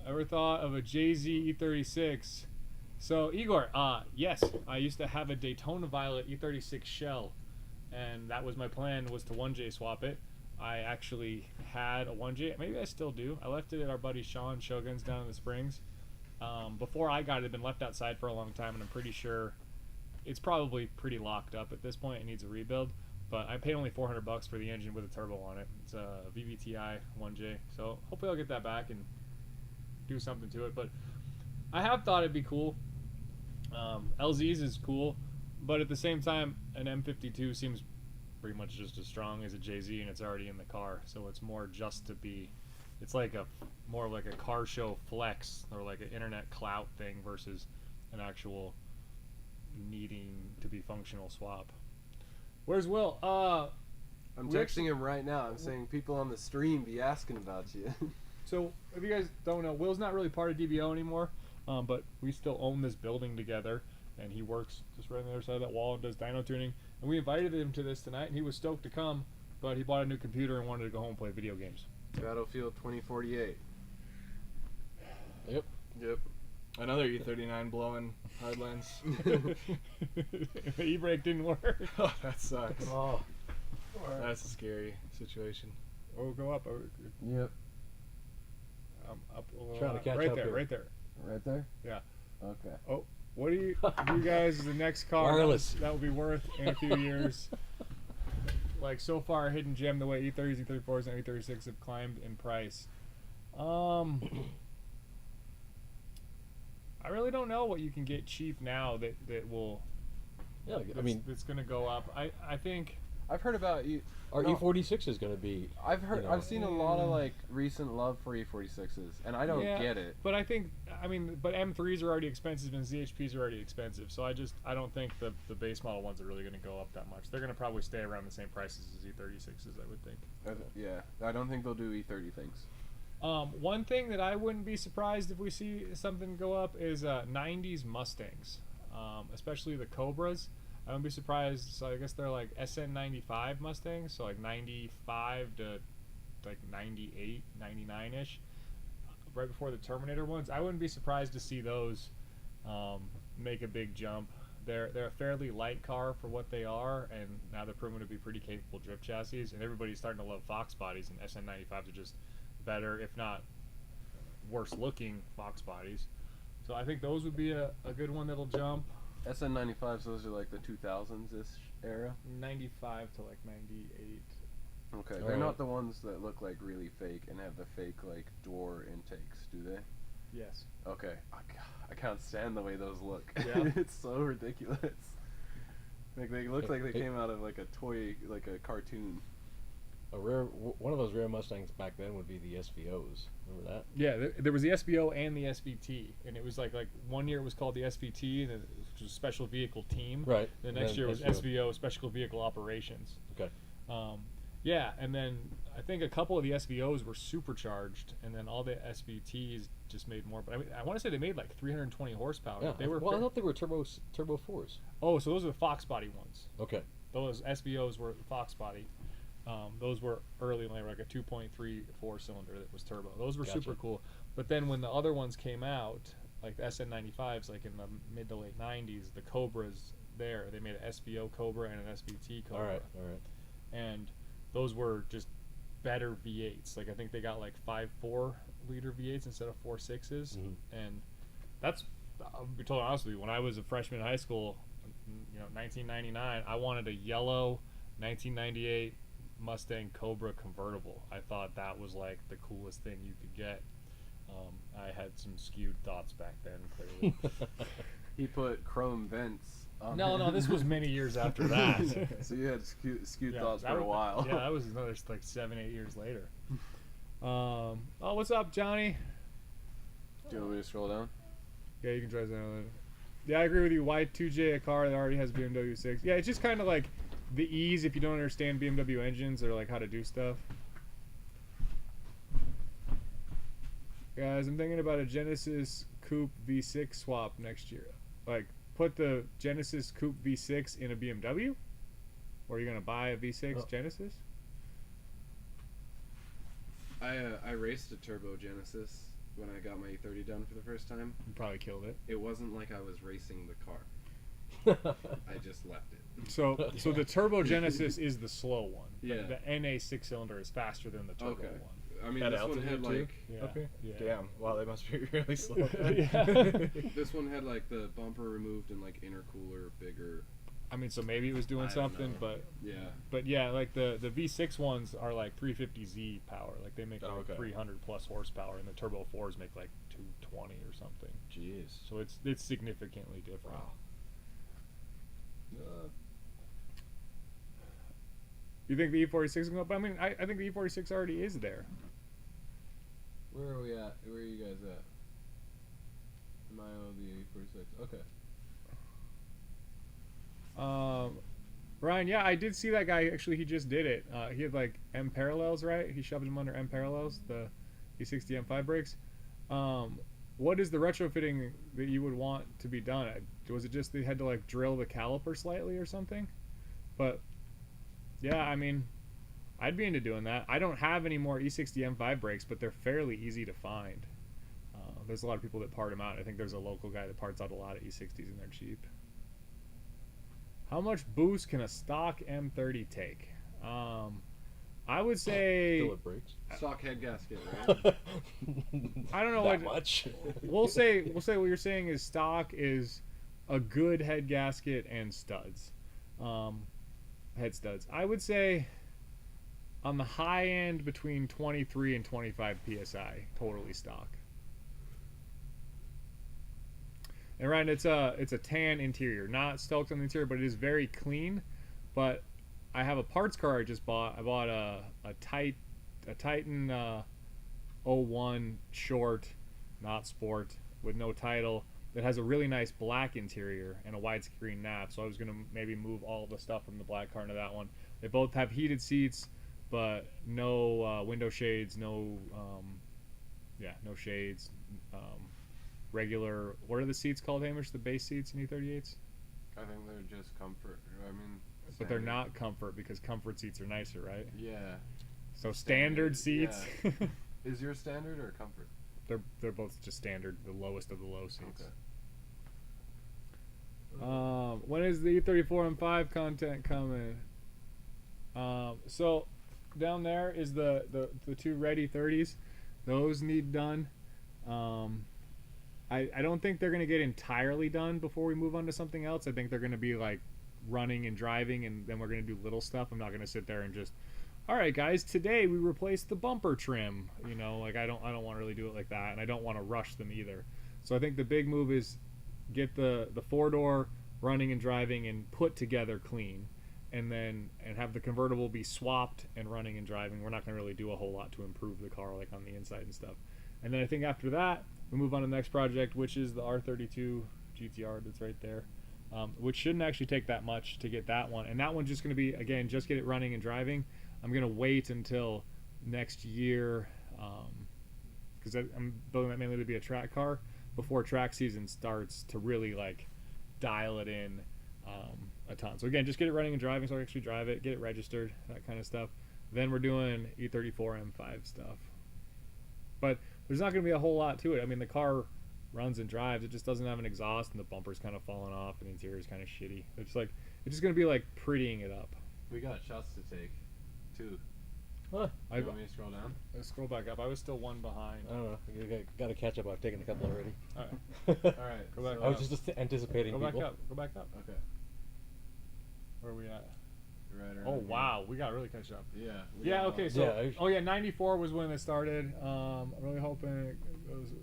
Ever thought of a JZ E36? So Igor, yes, I used to have a Daytona Violet E36 shell, and that was my plan, was to 1J swap it. I actually had a 1J, maybe I still do. I left it at our buddy Sean Shogun's down in the Springs. Before I got it, it had been left outside for a long time, and I'm pretty sure it's probably pretty locked up at this point. It needs a rebuild, but I paid only $400 for the engine with a turbo on it. It's a VVTi 1J, so hopefully I'll get that back and do something to it. But I have thought it'd be cool. LZ's is cool, but at the same time, an M52 seems pretty much just as strong as a JZ, and it's already in the car, so it's more just to be. It's like more like a car show flex or like an internet clout thing versus an actual needing to be functional swap. Where's Will? I'm We texting actually- him right now. I'm saying people on the stream be asking about you. So if you guys don't know, Will's not really part of DBO anymore, but we still own this building together, and he works just right on the other side of that wall and does dyno tuning. And we invited him to this tonight, and he was stoked to come, but he bought a new computer and wanted to go home and play video games. Battlefield 2048. Yep. Yep. Another E39 blowing hardlines. The e-brake didn't work. Oh, that sucks. Oh. That's a scary situation. Oh, go up. Yep. Up a little. Trying to catch right up there, here. right there. Right there? Yeah. Okay. Oh, what do you guys, the next car Wireless. that will be worth in a few years? Like, so far, hidden gem the way E30s, E34s, and E36 have climbed in price. I really don't know what you can get cheap now that will. Yeah, I mean, it's going to go up. I think. I've heard about you. our no. E46 is going to be. I've heard. You know. I've seen a lot of like recent love for E46s, and I don't Yeah, get it. But I think, but M3s are already expensive and ZHPs are already expensive. So I don't think the base model ones are really going to go up that much. They're going to probably stay around the same prices as E36s, I would think. Yeah, I don't think they'll do E30 things. One thing that I wouldn't be surprised if we see something go up is 90s Mustangs, especially the Cobras. I wouldn't be surprised. So I guess they're like SN95 Mustangs, so like 95 to like 98, 99-ish, right before the Terminator ones. I wouldn't be surprised to see those make a big jump. They're a fairly light car for what they are, and now they're proven to be pretty capable drift chassis, and everybody's starting to love Fox bodies, and SN95s are just better, if not worse looking Fox bodies. So I think those would be a good one that'll jump. SN95s, those are like the 2000s-ish era. 95 to like 98. Okay, All they're right. not the ones that look like really fake and have the fake like door intakes, do they? Yes. Okay, I can't stand the way those look. Yeah. It's so ridiculous. Like they look like they came out of like a toy, like a cartoon. One of those rare Mustangs back then would be the SVOs. Remember that? Yeah, there was the SBO and the SVT, and it was like 1 year it was called the SVT, which was Special Vehicle Team. Right. The And next then year was SVO. SVO, Special Vehicle Operations. Okay. Yeah, and then I think a couple of the SVOs were supercharged, and then all the SVTs just made more. But I mean, I want to say they made like 320 horsepower. Yeah. They were. Well, I thought they were turbo 4s. Oh, so those are the Fox body ones. Okay. Those SVOs were Fox body. Those were early, like a 2.34 cylinder that was turbo. Those were Gotcha. super cool. But then when the other ones came out, like the SN95s, like in the mid to late 90s, the Cobras there, they made an SVO Cobra and an SVT Cobra. All right. And those were just better V8s. Like I think they got like 5.4 liter V8s instead of 4.6s. Mhm. And that's, I'll be totally honest with you, when I was a freshman in high school, 1999, I wanted a yellow 1998 Mustang Cobra convertible. I thought that was like the coolest thing you could get. I had some skewed thoughts back then, clearly. He put chrome vents on No, this was many years after that. So you had skewed Yeah, thoughts that for a was- while. Yeah, that was another like 7-8 years later. Oh, what's up, Johnny? Do you want me to scroll down? Yeah, you can try that. Yeah, I agree with you. Y2J, a car that already has BMW 6. Yeah, it's just kind of like the ease if you don't understand BMW engines or like how to do stuff. Guys, I'm thinking about a Genesis Coupe V6 swap next year. Like, put the Genesis Coupe V6 in a BMW? Or are you going to buy a V6 Oh. Genesis? I raced a turbo Genesis when I got my E30 done for the first time. You probably killed it. It wasn't like I was racing the car. I just left it. So the Turbo Genesis is the slow one. Yeah. The NA 6-cylinder is faster than the turbo Okay. one. I mean, At this one altitude, had too? like Yeah. Okay. Yeah. Damn. Wow, they must be really slow. Yeah. this one had like the bumper removed and like intercooler bigger. I mean, so maybe it was doing I don't something, know. but Yeah. yeah, like the V6 ones are like 350Z power. Like they make Oh, like okay. 300 plus horsepower, and the Turbo 4s make like 220 or something. Jeez. So it's significantly different. Wow. You think the E46 is going up? I mean, I think the E46 already is there. Where are we at? Where are you guys at? Am I on the E46? Okay. Ryan, yeah, I did see that guy. Actually, he just did it. He had like M parallels, right? He shoved them under M parallels, the E60 M5 brakes. What is the retrofitting that you would want to be done? Was it just they had to like drill the caliper slightly or something? But yeah, I mean, I'd be into doing that. I don't have any more E60 M5 brakes, but they're fairly easy to find. There's a lot of people that part them out. I think there's a local guy that parts out a lot of E60s and they're cheap. How much boost can a stock M30 take? I would say Till it breaks. Stock head gasket, right? I don't know That what much. we'll say what you're saying is stock is a good head gasket and studs. Head studs. I would say on the high end between 23 and 25 psi totally stock. And Ryan, it's a tan interior, not stoked on the interior, but it is very clean. But I have a parts car I just bought. I bought a Titan 01 short, not sport, with no title, that has a really nice black interior and a widescreen nav. So I was gonna maybe move all the stuff from the black car into that one. They both have heated seats, but no window shades, no shades. Regular, what are the seats called, Hamish? The base seats in E38s? I think they're just comfort. I mean, But they're standard. not comfort because comfort seats are nicer, right? Yeah. So standard seats, Is yours standard or comfort? they're both just standard, the lowest of the low seats. Okay. When is the E34 M5 content coming? So down there is the two red E30s. Those need done. I don't think they're going to get entirely done before we move on to something else. I think they're going to be like running and driving, and then we're going to do little stuff. I'm not going to sit there and just, all right, guys, today we replaced the bumper trim. You know, like I don't want to really do it like that, and I don't want to rush them either. So I think the big move is get the 4-door running and driving and put together clean, and have the convertible be swapped and running and driving. We're not going to really do a whole lot to improve the car, like on the inside and stuff. And then I think after that, we move on to the next project, which is the R32 GTR that's right there, which shouldn't actually take that much to get that one. And that one's just going to be, again, just get it running and driving. I'm going to wait until next year because I'm building that mainly to be a track car before track season starts to really like dial it in a ton. So again, just get it running and driving so I can actually drive it, get it registered, that kind of stuff. Then we're doing E34 M5 stuff. But there's not going to be a whole lot to it. I mean, the car runs and drives. It just doesn't have an exhaust, and the bumper's kind of falling off, and the interior's kind of shitty. It's just going to be like prettying it up. We got shots to take, too. Huh. You want me to scroll down? Let's scroll back up. I was still one behind. I don't know. You got to catch up. I've taken a couple already. All right. All right. Go back I was up. just anticipating Go back people. up. Go back up. Okay. Where are we at? Right around Oh, here. wow. We got to really catch up. Yeah. Yeah, okay, so, Yeah, 94 was when it started. I'm really hoping it goes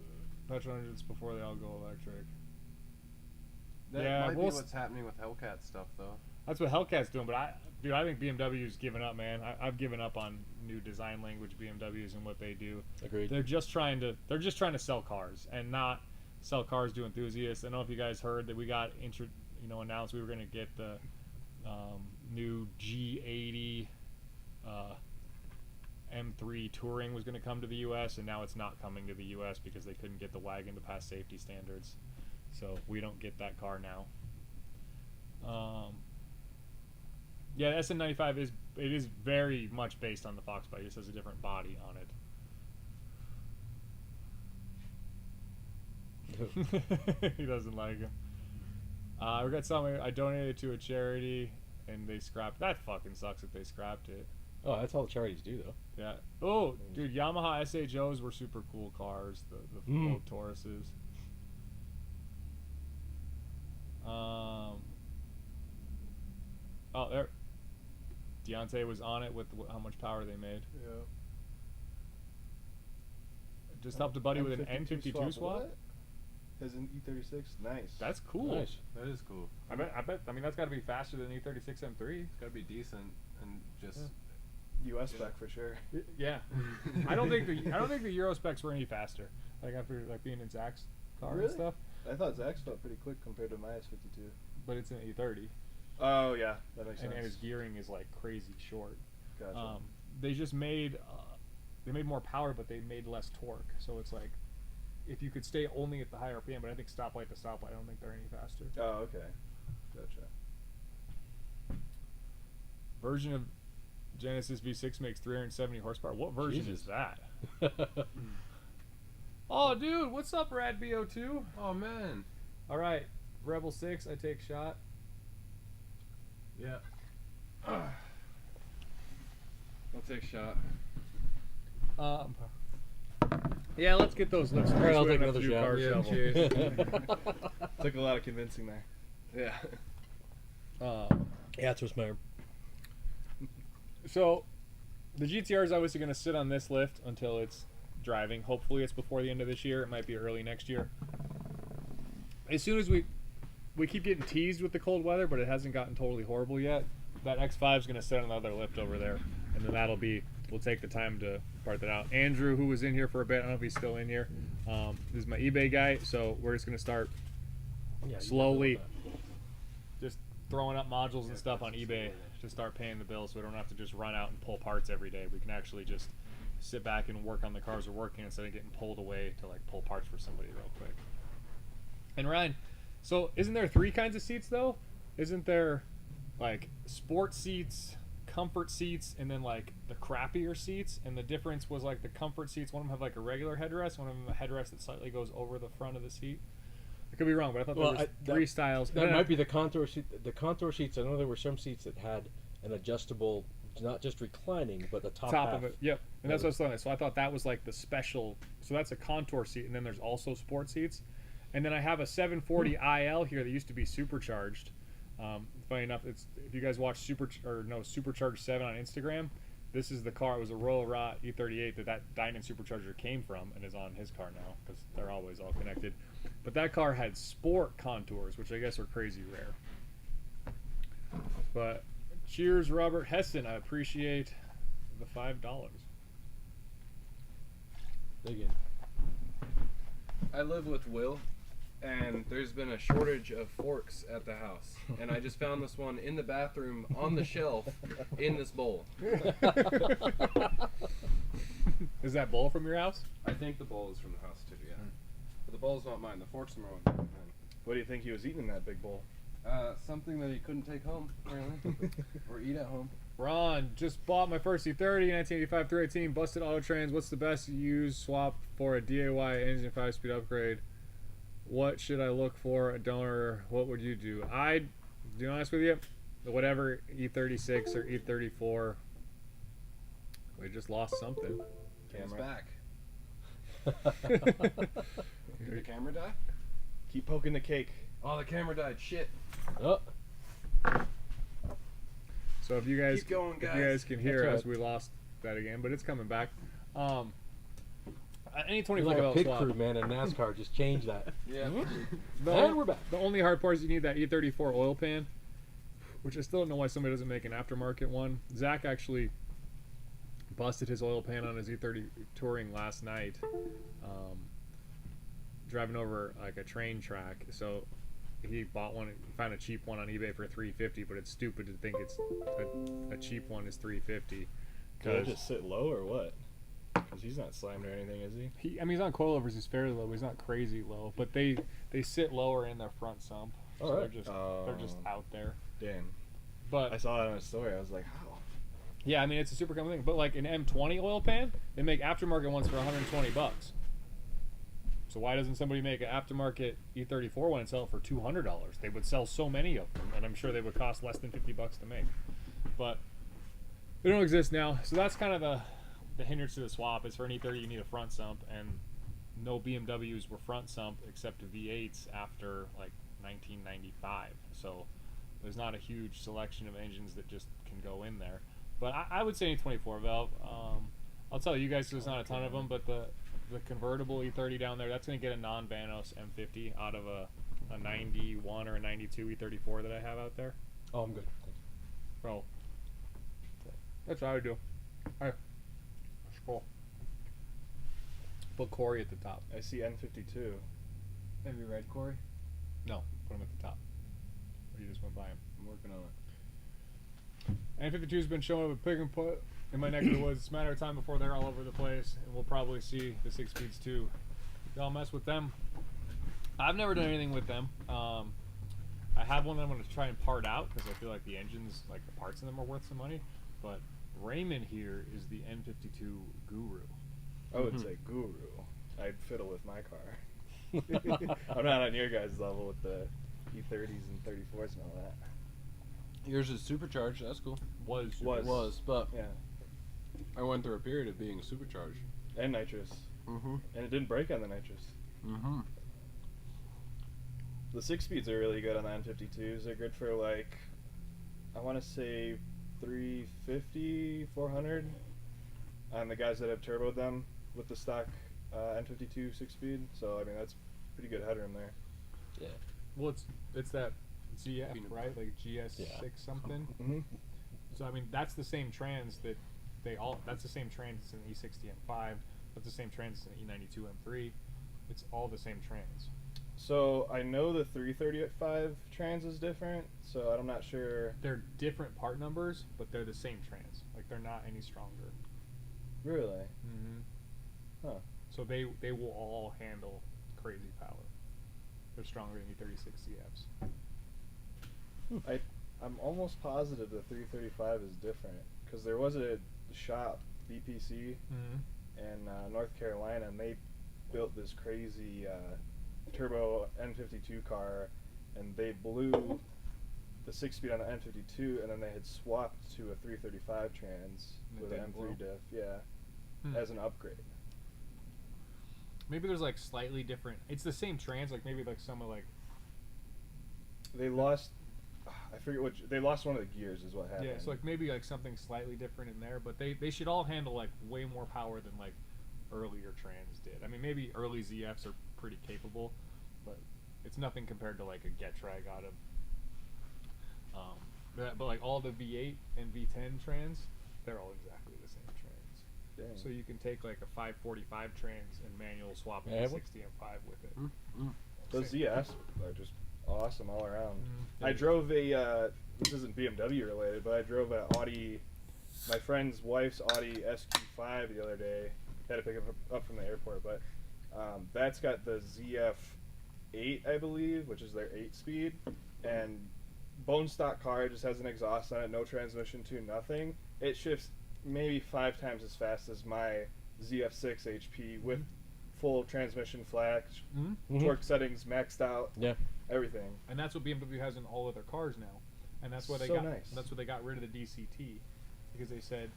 petrol engines before they all go electric. That Yeah, might we'll be what's happening with Hellcat stuff, though. That's what Hellcat's doing, but I think BMW's given up, man. I've given up on new design language BMWs and what they do. Agreed. They're just trying to sell cars and not sell cars to enthusiasts. I don't know if you guys heard that we got announced we were going to get the new G80 M3 Touring was going to come to the U.S. and now it's not coming to the U.S. because they couldn't get the wagon to pass safety standards. So we don't get that car now. Yeah, the SN95 is very much based on the Fox body. It just has a different body on it. He doesn't like him. We got something I donated to a charity and they scrapped. That fucking sucks that they scrapped it. Oh, that's all the charities do, though. Yeah. Oh, dude, Yamaha SHOs were super cool cars. The old Tauruses. Oh, there. Deontay was on it with how much power they made. Yeah. Just helped a buddy with an N52 swap. What? Has an E36. Nice. That's cool. Nice. That is cool. I bet. I mean, that's got to be faster than E36 M3. It's got to be decent and just. US spec for sure. Yeah. I don't think the Euro specs were any faster. Like after being in Zach's car Really? and stuff. I thought Zach's felt pretty quick compared to my S52. But it's an E30. Oh yeah, that makes sense. and his gearing is like crazy short. Gotcha. They just made they made more power, but they made less torque. So it's like if you could stay only at the higher RPM, but I think stoplight to stoplight, I don't think they're any faster. Oh, okay. Gotcha. Version of Genesis V6 makes 370 horsepower. What version Jesus. is that? Oh, dude, what's up, Rad BO2? Oh man. All right, Rebel 6, I take shot. Yeah. I'll take a shot. Yeah, let's get those lips. All right, I'll We take don't have another to do shot. car Yeah, shovel. cheers. Took a lot of convincing there. Yeah. Yeah, that's what's my. So, the GTR is obviously going to sit on this lift until it's driving. Hopefully, it's before the end of this year. It might be early next year. As soon as we keep getting teased with the cold weather, but it hasn't gotten totally horrible yet. That X5 is going to sit on another lift over there, and then we'll take the time to part that out. Andrew, who was in here for a bit, I don't know if he's still in here. This is my eBay guy, so we're just going to start Yeah, slowly just throwing up modules and stuff on eBay to start paying the bills, so we don't have to just run out and pull parts every day. We can actually just sit back and work on the cars we're working instead of getting pulled away to like pull parts for somebody real quick. And Ryan, so isn't there 3 kinds of seats though? Isn't there like sport seats, comfort seats, and then like the crappier seats? And the difference was like the comfort seats, one of them have like a regular headrest, one of them a headrest that slightly goes over the front of the seat. I could be wrong, but I thought there was 3 styles. That might be the contour seat. The contour seats. I know there were some seats that had an adjustable, not just reclining, but the top half. of it. Yep, and that's what I was saying. So I thought that was like the special. So that's a contour seat, and then there's also sport seats. And then I have a 740 IL here that used to be supercharged. Funny enough, it's if you guys watch Supercharged 7 on Instagram, this is the car. It was a Royal Rot E38 that Dynan supercharger came from and is on his car now because they're always all connected. But that car had sport contours, which I guess are crazy rare. But cheers, Robert Heston. I appreciate the $5. Dig in. I live with Will, and there's been a shortage of forks at the house. And I just found this one in the bathroom on the shelf in this bowl. Is that bowl from your house? I think the bowl is from the house too, yeah. But the bowl's not mine. The forks are mine. What do you think he was eating in that big bowl? Something that he couldn't take home, apparently. Or eat at home. Ron, just bought my first E30, 1985 318, busted auto trains. What's the best used swap for a DIY engine 5-speed upgrade? What should I look for? A donor, what would you do? I'd be honest with you, whatever E36 or E34, we just lost something. It's Camera. back. Did the camera die? Keep poking the cake. Oh, the camera died. Shit. Oh, So if you guys, Keep going, if you guys. guys can hear That's us, right. we lost that again, but it's coming back. Any you're 24 like a volt pit swap. crew, man, in NASCAR. Just change that. Yeah. And we're back. The only hard part is you need that E34 oil pan, which I still don't know why somebody doesn't make an aftermarket one. Zach actually busted his oil pan on his E30 Touring last night, driving over like a train track. So he bought one, found a cheap one on eBay for $350, but it's stupid to think it's a cheap one is $350. Did it just sit low or what? Because he's not slammed or anything, is he? I mean, he's on coilovers. He's fairly low. But he's not crazy low, but they sit lower in their front sump. So All right. they're just out there. Damn. But I saw that on a story. I was like, how? yeah, I mean it's a super common thing. But like an M20 oil pan, they make aftermarket ones for $120. So why doesn't somebody make an aftermarket E34 one and sell it for $200? They would sell so many of them, and I'm sure they would cost less than $50 to make. But they don't exist now. So that's kind of the hindrance to the swap. Is for an E30 you need a front sump, and no BMWs were front sump except V8s after like 1995. So there's not a huge selection of engines that just can go in there. But I would say any 24 valve. I'll tell you guys, there's not a ton of them, but the convertible E30 down there, that's going to get a non-Vanos M50 out of a 91 or a 92 E34 that I have out there. Oh, I'm good. Thanks. Bro, that's what I would do. Alright, that's cool. Put Corey at the top. I see N52. Have you read Corey? No, put him at the top. Or you just went by him. I'm working on it. N52's been showing up at Pick and Put in my neck of the woods. It's a matter of time before they're all over the place, and we'll probably see the 6-speeds too. Y'all mess with them. I've never done anything with them. I have one that I'm going to try and part out because I feel like the engines, like the parts in them, are worth some money. But Raymond here is the N52 guru. I would say guru. I'd fiddle with my car. I'm not on your guys' level with the E30s and 34s and all that. Yours is supercharged. That's cool. Was. But Yeah. I went through a period of being supercharged. And nitrous. Mm-hmm. And it didn't break on the nitrous. Mm-hmm. The 6-speeds are really good on the N52s. They're good for like, I want to say 350, 400 on the guys that have turboed them with the stock N52 6-speed. So, I mean, that's pretty good headroom there. Yeah. Well, it's that ZF, right? Like GS6 something. Mm-hmm. So, I mean, that's the same trans that that's the same trans as an E60 M5. That's the same trans as an E92 M3. It's all the same trans. So I know the 335 trans is different, so I'm not sure. They're different part numbers, but they're the same trans. Like, they're not any stronger. Really? Mm-hmm. Huh. So they will all handle crazy power. They're stronger than E36 CFs. I'm almost positive the 335 is different because there was a shop, BPC, in North Carolina, and they built this crazy turbo N52 car, and they blew the 6-speed on the N52, and then they had swapped to a 335 trans with an M3 diff, as an upgrade. Maybe there's like slightly different. It's the same trans, like maybe like some of like. They lost. I forget which. They lost one of the gears, is what happened. Yeah, so like maybe like something slightly different in there, but they should all handle like way more power than like earlier trans did. I mean, maybe early ZFs are pretty capable, but it's nothing compared to like a Getrag out of. But like all the V8 and V10 trans, they're all exactly the same trans. Dang. So you can take like a 545 trans and manual swap a 60 M5 with it. Mm-hmm. Those ZFs are just awesome all around. Mm-hmm. I drove a. This isn't BMW related, but I drove an Audi. My friend's wife's Audi SQ5 the other day. Had to pick it up from the airport, but that's got the ZF8, I believe, which is their 8-speed, and bone stock car. It just has an exhaust on it, no transmission tune, nothing. It shifts maybe 5 times as fast as my ZF6 HP with full transmission flash, torque settings maxed out, everything. And that's what BMW has in all of their cars now, and that's why they that's why they got rid of the DCT, because they said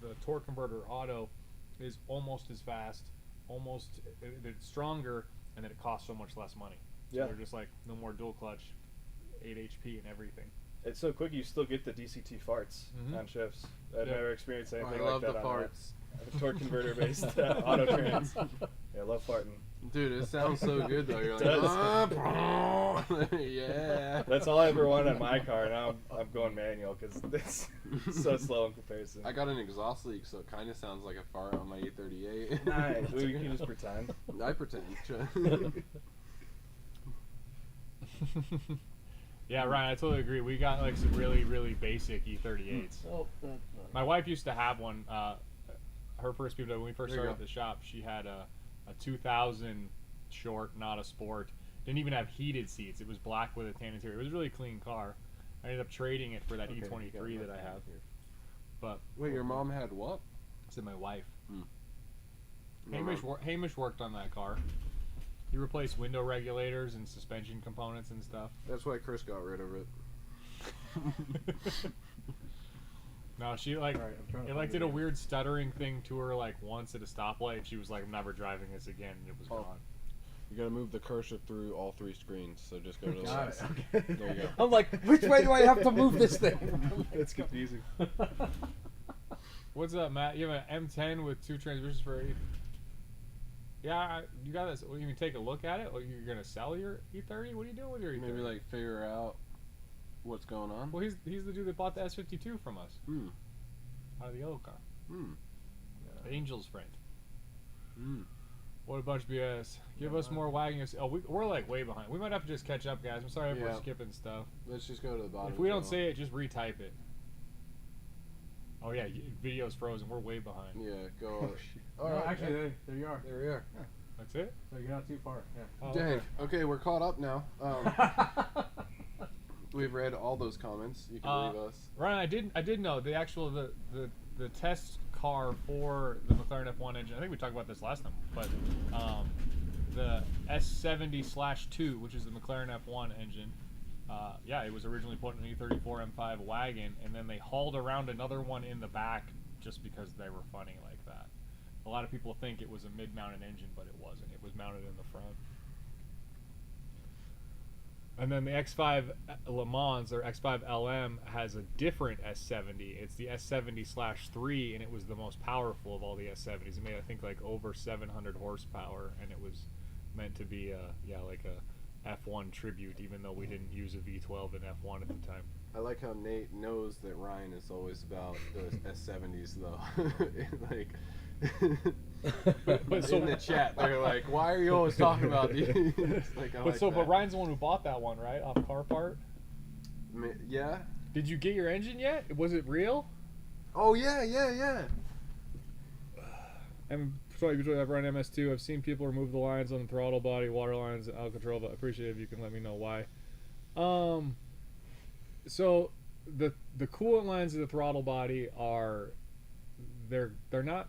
the torque converter auto is almost as fast, it's stronger, and then it costs so much less money. So they're just like, no more dual clutch, 8 HP and everything. It's so quick, you still get the DCT farts on shifts. I've never experienced anything like that. I love the farts. A torque converter based auto trans. Yeah, I love farting. Dude, it sounds so good though. You're like, yeah. That's all I ever wanted on my car. Now I'm going manual because it's so slow in comparison. I got an exhaust leak, so it kind of sounds like a fart on my E38. Nice. We can just pretend. I pretend. Yeah, Ryan, I totally agree. We got like some really, really basic E38s. My wife used to have one. Her first BMW, when we first started at the shop, she had a 2000 short, not a sport. Didn't even have heated seats. It was black with a tan interior. It was a really clean car. I ended up trading it for that E23 that I have here. But wait, your mom had what? I said my wife. No, Hamish worked on that car. He replaced window regulators and suspension components and stuff. That's why Chris got rid of it. No, she like did a weird stuttering thing to her like once at a stoplight. She was like, "I'm never driving this again," and it was gone. You gotta move the cursor through all 3 screens, so just go to the left. Okay. There you go. I'm like, which way do I have to move this thing? It's confusing. What's up, Matt? You have an M10 with 2 transmissions for 8. Yeah, you got this. Well, you can take a look at it. Or you're gonna sell your E30? What are you doing with your E30? Maybe like figure out what's going on. Well, he's the dude that bought the S52 from us. Out of the yellow car. The Angel's friend. What a bunch of BS. Give us more wagging. Oh, we're like way behind. We might have to just catch up, guys. I'm sorry if we're skipping stuff. Let's just go to the bottom. If we don't say it, just retype it. Oh yeah, video's frozen. We're way behind. Yeah, go. All right, actually, there you are. There we are. That's it? So you're not too far. Yeah. Oh, Dang. Okay, we're caught up now. We've read all those comments. You can leave us. Ryan, I did know the test car for the McLaren F1 engine. I think we talked about this last time, but the S70/2, which is the McLaren F1 engine. It was originally put in an E34 M5 wagon, and then they hauled around another one in the back just because they were funny like that. A lot of people think it was a mid-mounted engine, but it wasn't. It was mounted in the front. And then the X5 Le Mans, or X5 LM, has a different S70. It's the S70/3, and it was the most powerful of all the S70s. It made, I think, like over 700 horsepower, and it was meant to be like a F1 tribute, even though we didn't use a V12 in F1 at the time. I like how Nate knows that Ryan is always about those S70s, though. Like, but so in the chat, they're like, "Why are you always talking about these?" Like, but Ryan's the one who bought that one, right? Off Carpart. Yeah. Did you get your engine yet? Was it real? Oh yeah. I'm sorry, between I've run MS2. I've seen people remove the lines on the throttle body, water lines, and out of control. But I appreciate it if you can let me know why. So the coolant lines of the throttle body are they're not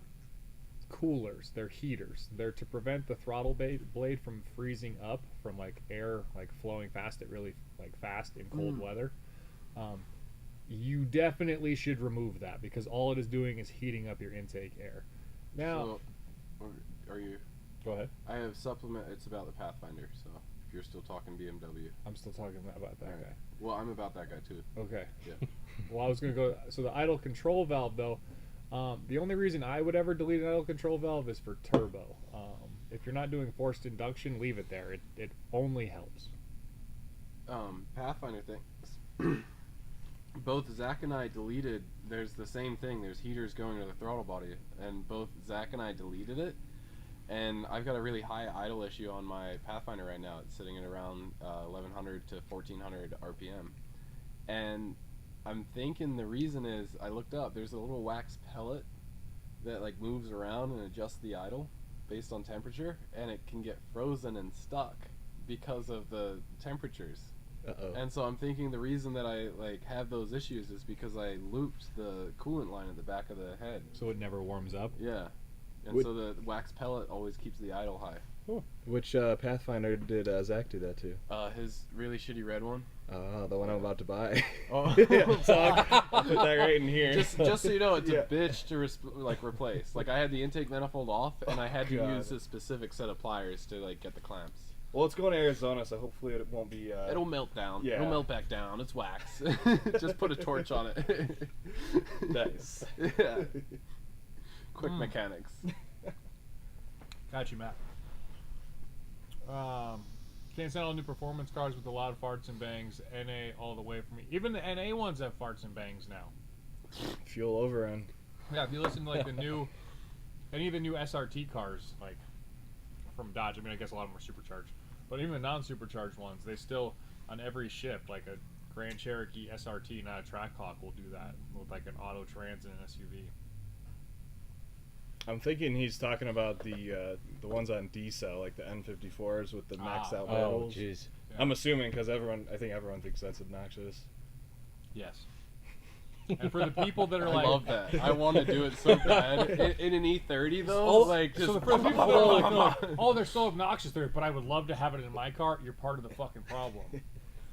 coolers, they're heaters. They're to prevent the throttle blade from freezing up from like air like flowing fast fast in cold weather. You definitely should remove that because all it is doing is heating up your intake air. Now, so, are you? Go ahead. I have supplement. It's about the Pathfinder. So if you're still talking BMW, I'm still talking about that guy. Well, I'm about that guy too. Okay. Yeah. Well, I was gonna go. So the idle control valve, though, the only reason I would ever delete an idle control valve is for turbo. If you're not doing forced induction, leave it there. It only helps. Pathfinder thing. Both Zach and I deleted. There's the same thing. There's heaters going to the throttle body, and both Zach and I deleted it. And I've got a really high idle issue on my Pathfinder right now. It's sitting at around 1100 to 1400 RPM. And I'm thinking the reason is I looked up. There's a little wax pellet that like moves around and adjusts the idle based on temperature, and it can get frozen and stuck because of the temperatures. Uh-oh. And so I'm thinking the reason that I like have those issues is because I looped the coolant line at the back of the head. So it never warms up. Yeah. And so the wax pellet always keeps the idle high. Cool. Which Pathfinder did Zach do that to? His really shitty red one. The one I'm about to buy. Oh. So I'll put that right in here. Just so you know, it's a bitch to replace. Like I had the intake manifold off, and I had to use a specific set of pliers to like get the clamps. Well, it's going to Arizona, so hopefully it won't be... It'll melt down. Yeah. It'll melt back down. It's wax. Just put a torch on it. Nice. Yeah. Quick mechanics. Got you, Matt. Can't send all new performance cars with a lot of farts and bangs. NA all the way for me. Even the NA ones have farts and bangs now. Fuel overrun. Yeah, if you listen to like any of the new SRT cars, like from Dodge. I mean, I guess a lot of them are supercharged, but even the non-supercharged ones, they still on every shift, like a Grand Cherokee SRT, not a Trackhawk, will do that with like an auto trans and an SUV. I'm thinking he's talking about the ones on D-cell, like the N54s with the maxed out models. Oh, jeez. Yeah. I'm assuming because I think everyone thinks that's obnoxious. Yes. And for the people that are I like, love that. I want to do it so bad. In an E30 though, like just. so for the people that are like, oh, they're so obnoxious there, but I would love to have it in my car. You're part of the fucking problem.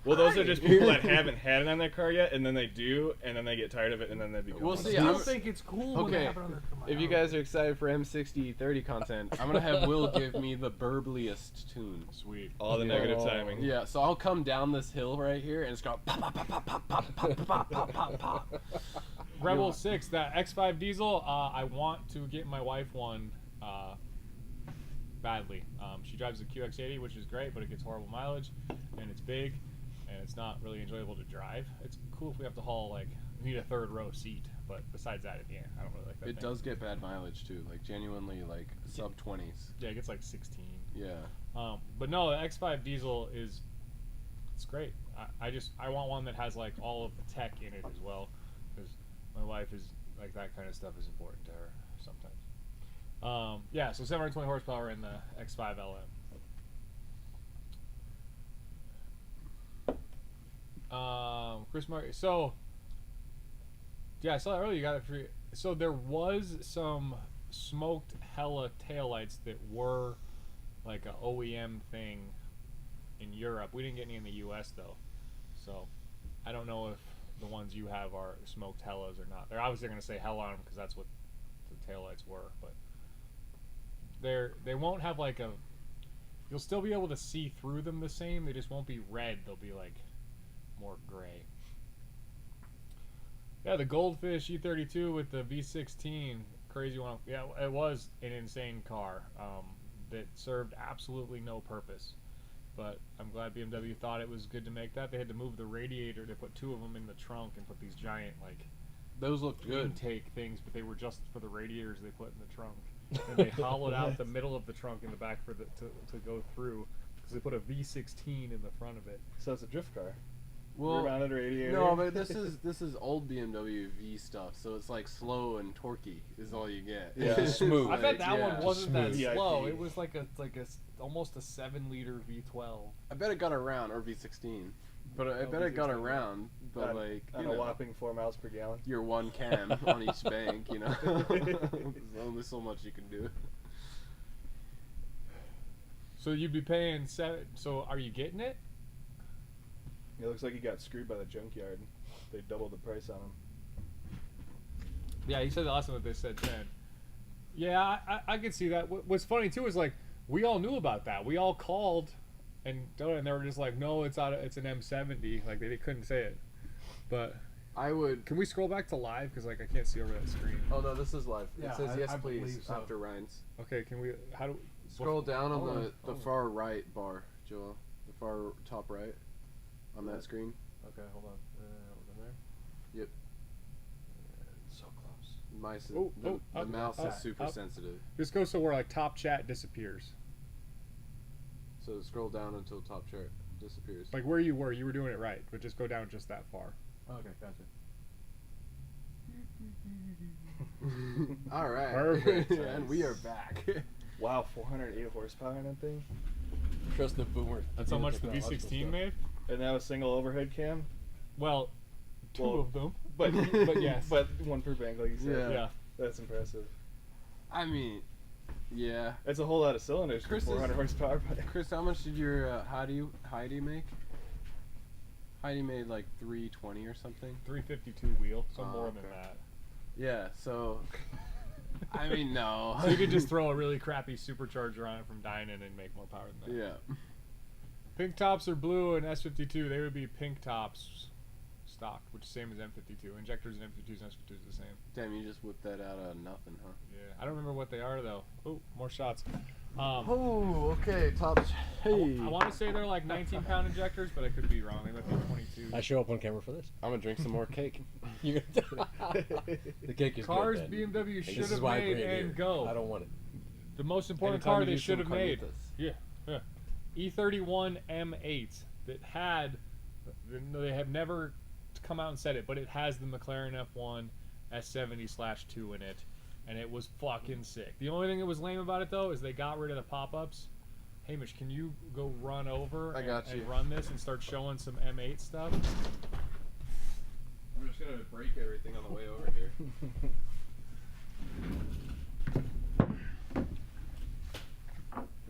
Well, those are just people that haven't had it on their car yet, and then they do, and then they get tired of it, and then they become. We'll I see. still think it's cool when they Okay, have it on their car. if you guys are excited for M60 E30 content, I'm gonna have Will give me the burbliest tune. Sweet. all the negative timing. Yeah, so I'll come down this hill right here, and it's going pop, pop, pop, pop, pop, pop, pop, pop, pop, pop, pop. Rebel 6, that X5 diesel, I want to get my wife one badly. She drives the QX80, which is great, but it gets horrible mileage, and it's big, and it's not really enjoyable to drive. It's cool if we have to haul, like, we need a third row seat, But besides that, yeah, I don't really like that. It does get bad mileage too, like genuinely like sub 20s. Yeah, it gets like 16. Yeah. But no, the X5 diesel it's great. I want one that has like all of the tech in it as well, because my wife is like that kind of stuff is important to her sometimes. Yeah, so 720 horsepower in the X5 LM. Chris Mark. So yeah, I saw that earlier. You got it free. So there was some smoked Hella taillights that were like a OEM thing in Europe. We didn't get any in the US though, so I don't know if the ones you have are smoked Hellas or not. They're obviously going to say Hella on them because that's what the taillights were, but they won't have like a. You'll still be able to see through them the same. They just won't be red. They'll be like more gray. Yeah, the Goldfish E32 with the V16, crazy one. Yeah, it was an insane car that served absolutely no purpose. But I'm glad BMW thought it was good to make that. They had to move the radiator to put 2 of them in the trunk and put these giant like Those looked good. intake things, but they were just for the radiators they put in the trunk. And they hollowed out the middle of the trunk in the back for to go through because they put a V16 in the front of it. So it's a drift car. Well, Rear-mounted radiator. no, but this is old BMW V stuff, so it's like slow and torquey is all you get. Yeah. It's Smooth. I bet that yeah. one wasn't that Smooth. slow. VIP. It was like a almost a 7-liter V12. I bet it got around, or V16, but I bet it got V16. around. But like, on you a know, whopping 4 miles per gallon. you're one cam on each bank, you know. There's only so much you can do. So you'd be paying So are you getting it? It looks like he got screwed by the junkyard. They doubled the price on him. Yeah, you said the last one that they said 10. Yeah, I could see that. What's funny too is like we all knew about that. We all called, and they were just like, no, it's an M70. Like they couldn't say it. But I would. can we scroll back to live because like I can't see over that screen. Oh no, this is live. Yeah, it says yes, I please believe so. after Ryan's. Okay, can we? How do? Scroll down on hold the on. far right bar, Joel. The far top right on that screen. Okay, hold on. Over there. Yep. So close. The mouse up, is super up. sensitive. Just go so where like top chat disappears. So scroll down until top chart disappears. Like where you were doing it right, but just go down just that far. Okay, gotcha. All right. Perfect. And we are back. Wow, 408 horsepower in that thing. Trust the boomer. That's how much the technological V16 stuff. made. And that was single overhead cam. Well, two Well, of them. But But yes. but one per bank, like you said. Yeah. Yeah. That's impressive. I mean, yeah. That's a whole lot of cylinders for Chris is- 400 horsepower. But Chris, how much did your Heidi make? Heidi made like 320 or something. 352 wheel, so Oh, more than okay. that. Yeah. So, I mean, no. So you could just throw a really crappy supercharger on it from Dynan and make more power than that. Yeah. Pink tops are blue and S52. They would be pink tops stock, which is same as M52. Injectors and M52s and S52s are the same. Damn, you just whipped that out of nothing, huh? Yeah, I don't remember what they are though. Oh, more shots. Oh, okay. Tops. I want to say they're like 19-pound injectors, but I could be wrong. They might be 22. I show up on camera for this. I'm gonna drink some more cake. You're the cake is Cars good, Ben. BMW And should this is have why I made bring it and here. go. I don't want it. The most important Anytime car you they do should some have made. carnitas. Yeah. E31 M8 that had. They have never come out and said it, but it has the McLaren F1 S70/2 in it, and it was fucking sick. The only thing that was lame about it though is they got rid of the pop-ups. Hamish, can you go run over I got you. and run this and start showing some M8 stuff? I'm just gonna break everything on the way over here.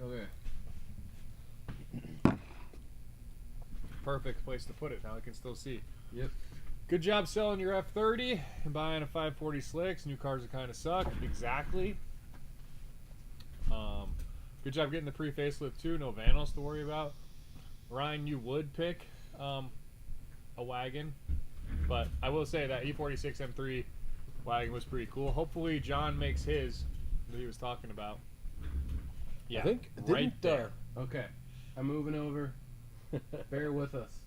Okay. Perfect place to put it. Now I can still see. Yep. Good job selling your F30 and buying a 540 Slicks. New cars that kind of suck. Exactly. Good job getting the pre-facelift too. No Vanos to worry about. Ryan, you would pick a wagon, but I will say that E46 M3 wagon was pretty cool. Hopefully John makes his that he was talking about. Yeah, I think right didn't, there. Okay. I'm moving over. Bear with us.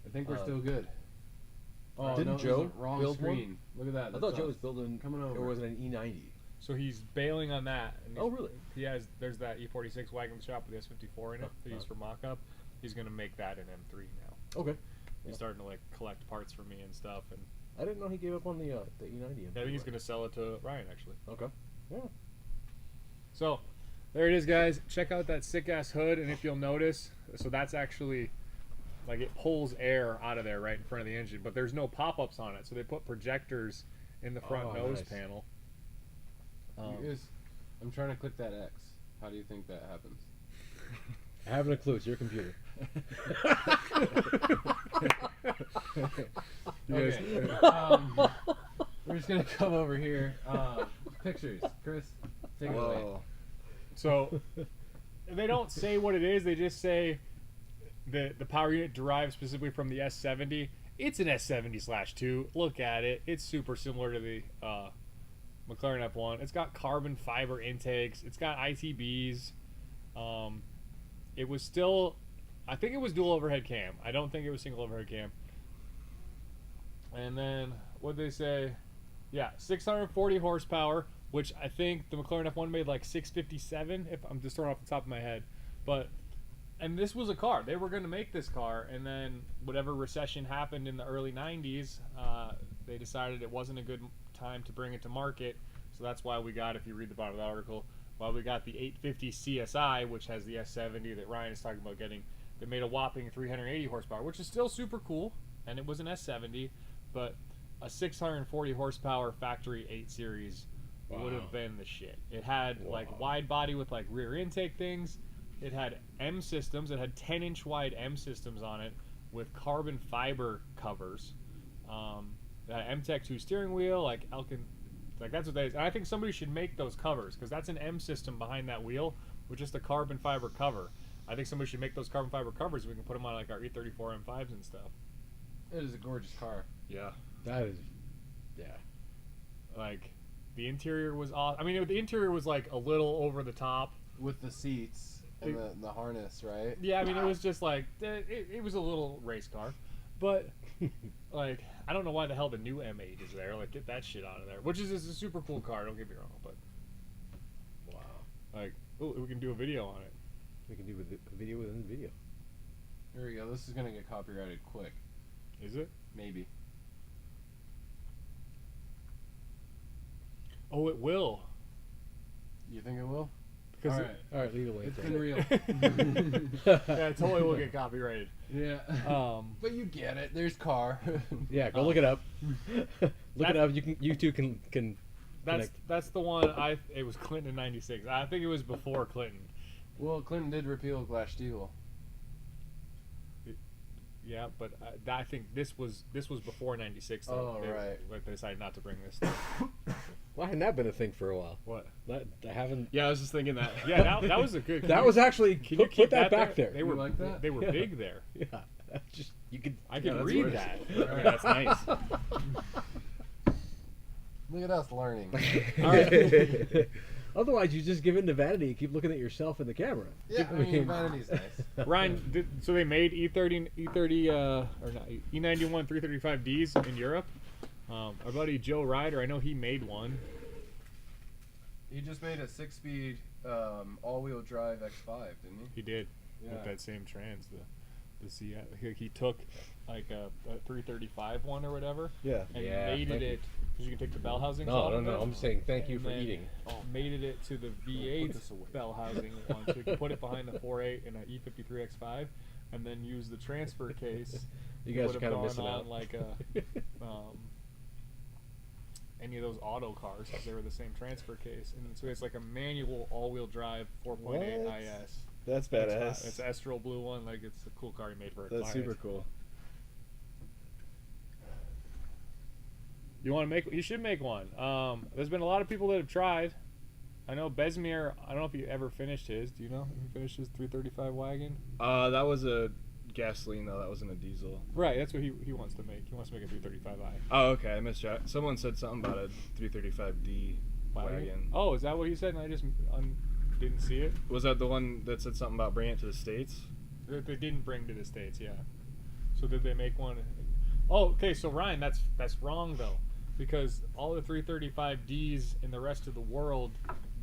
I think we're still good. Oh, Didn't no, Joe wrong build one? screen. Look at that. I That's thought Joe us. was building. Coming over. Or was it an E90? So he's bailing on that. And Oh, really? There's that E46 wagon in the shop with the S54 in it that he's for mock-up. He's gonna make that an M3 now. Okay. He's starting to like collect parts for me and stuff, and I didn't know he gave up on the E90. I think he's gonna sell it to Ryan actually. Okay. Yeah. So there it is, guys. Check out that sick ass hood, and if you'll notice, so that's actually like it pulls air out of there right in front of the engine, but there's no pop-ups on it, so they put projectors in the front nose nice. panel. I'm trying to click that X. How do you think that happens? I haven't a clue. It's your computer. Okay. We're just gonna come over here. Pictures, Chris. Take it away. Whoa. So they don't say what it is. They just say the power unit derives specifically from the S70. It's an S70/2. Look at it. It's super similar to the McLaren F1. It's got carbon fiber intakes. It's got ITBs. It was still, I think it was dual overhead cam. I don't think it was single overhead cam. And then what they say? Yeah, 640 horsepower, which I think the McLaren F1 made like 657. If I'm just throwing off the top of my head, and this was a car. They were going to make this car, and then whatever recession happened in the early 90s, they decided it wasn't a good time to bring it to market. So that's why we got, if you read the bottom of the article, why we got the 850 CSI, which has the S70 that Ryan is talking about getting, that made a whopping 380 horsepower, which is still super cool, and it was an S70, but a 640 horsepower factory 8 series would have been the shit. It had like wide body with like rear intake things. It had M systems. It had 10-inch wide M systems on it with carbon fiber covers. It had MTEC 2 steering wheel, like Elkin, like that's what they. And I think somebody should make those covers because that's an M system behind that wheel with just a carbon fiber cover. I think somebody should make those carbon fiber covers. We can put them on like our E34 M5s and stuff. It is a gorgeous car. Yeah, That is. Yeah. like the interior was awesome. I mean, the interior was like a little over the top With the seats and the harness, right? Yeah, I mean, it was just like it was a little race car, but like I don't know why the hell the new M8 is there. Like, get that shit out of there. Which is a super cool car. Don't get me wrong, but Wow. like, ooh, we can do a video on it. We can do a video within the video. Here we go. This is gonna get copyrighted quick. Is it? Maybe. Oh, it will. You think it will? Because All right. All right, leave a link. It's to been it. real. yeah, it totally will get copyrighted. Yeah. But you get it. There's car. Yeah, go look it up. Look it up. You two can. That's the one. It was Clinton in '96. I think it was before Clinton. Well, Clinton did repeal Glass-Steagall. Yeah, but I think this was before '96. Oh, right. Like they decided not to bring this stuff. Why hadn't that been a thing for a while? What? I haven't. Yeah, I was just thinking that. Yeah, that was a good. That was actually. Can you Put keep that back there. They were You like that? They were Yeah. big there. Yeah, that's just you could. I could that's read worse. that. Yeah, that's nice. Look at us learning. All right. Otherwise, you just give in to vanity and keep looking at yourself in the camera. Yeah, I mean, vanity's nice. Ryan, so they made E30 or not E91 335Ds in Europe. Our buddy Joe Ryder, I know he made one. He just made a 6-speed all-wheel drive X5, didn't he? He did with Yeah. that same trans. The C. He took like a 335 one or whatever. Yeah. And Yeah, mated thank you. it because you can take the bell housings No, off no, of no. it. I'm saying thank you And for then eating. Mated it to the V8 this away. bell housing one, so you can put it behind the 4.8 and an E53 X5, and then use the transfer case. You guys would are have kind of gone missing on out. like any of those auto cars because they were the same transfer case, and so it's like a manual all-wheel drive 4.8 What? IS. That's badass. It's an Estral blue one. Like, it's a cool car he made for a That's client. super cool. You want to make? You should make one. There's been a lot of people that have tried. I know Besmir. I don't know if he ever finished his. Do you know if he finished his 335 wagon? That was a gasoline though. That wasn't a diesel. Right. That's what he wants to make. He wants to make a 335i Oh, okay. I missed that. Someone said something about a 335D wagon. Oh, is that what he said? And I just didn't see it. Was that the one that said something about bringing it to the States? That they didn't bring to the States. Yeah. So did they make one? Oh, okay. So Ryan, that's wrong though, because all the 335Ds in the rest of the world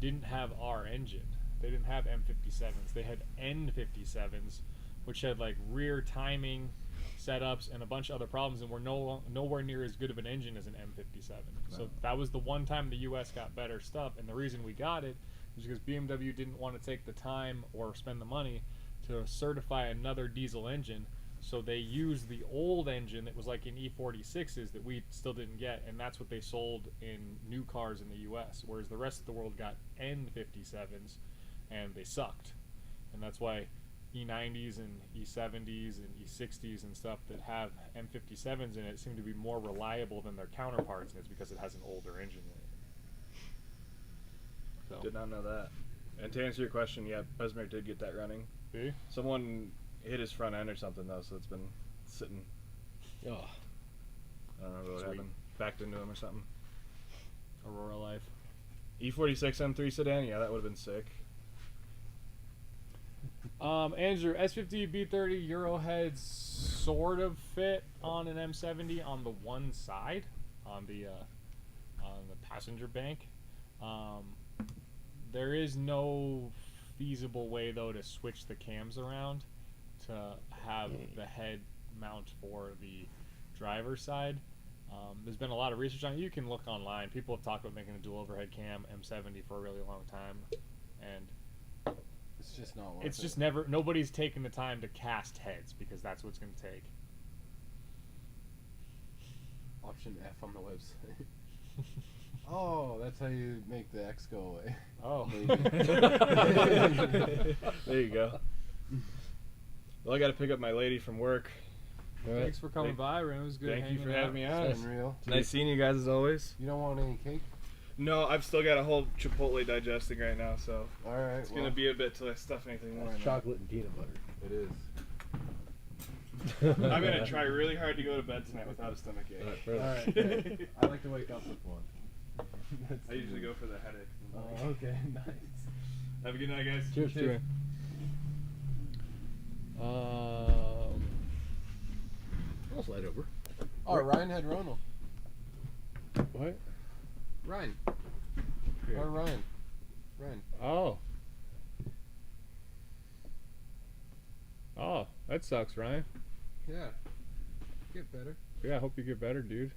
didn't have our engine. They didn't have M57s. They had N57s, which had like rear timing setups and a bunch of other problems, and were nowhere near as good of an engine as an M57. So that was the one time the U.S. got better stuff, and the reason we got it is because BMW didn't want to take the time or spend the money to certify another diesel engine. So they used the old engine that was like in E46s that we still didn't get, and that's what they sold in new cars in the U.S., whereas the rest of the world got N57s, and they sucked. And that's why E90s and E70s and E60s and stuff that have M57s in it seem to be more reliable than their counterparts, and it's because it has an older engine in it. So. Did not know that. And to answer your question, yeah, Besmer did get that running. See? Someone hit his front end or something though, so it's been sitting. Oh, I don't know what happened. Backed into him or something. Aurora Life. E46 M3 sedan, yeah, that would have been sick. Andrew, S50 B30 Euro heads sort of fit on an M70 on the one side, on the passenger bank. There is no feasible way though to switch the cams around to have the head mount for the driver's side. There's been a lot of research on it. You can look online. People have talked about making a dual overhead cam M70 for a really long time, and It's just not worth it's it. just never. Nobody's taken the time to cast heads because that's what it's going to take. Option F on the website. Oh, that's how you make the X go away. Oh. There you go. Well, I got to pick up my lady from work. Thanks for coming by, Ren. It was good Thank you hanging for out. having me on. It's unreal. Nice seeing you guys as always. You don't want any cake? No, I've still got a whole Chipotle digesting right now, so All right. it's gonna be a bit till I stuff anything more. in there. chocolate and peanut butter. It is. I'm gonna try really hard to go to bed tonight without a stomach ache. All right. I like to wake up with one. I usually go for the headache. Oh, okay. Nice. Have a good night, guys. Cheers. Cheers. I'll slide over. Oh, Ryan had Ronald. What? Ryan. Yeah. Or Ryan. Ryan. Oh. Oh, that sucks, Ryan. Yeah. Get better. Yeah, I hope you get better, dude.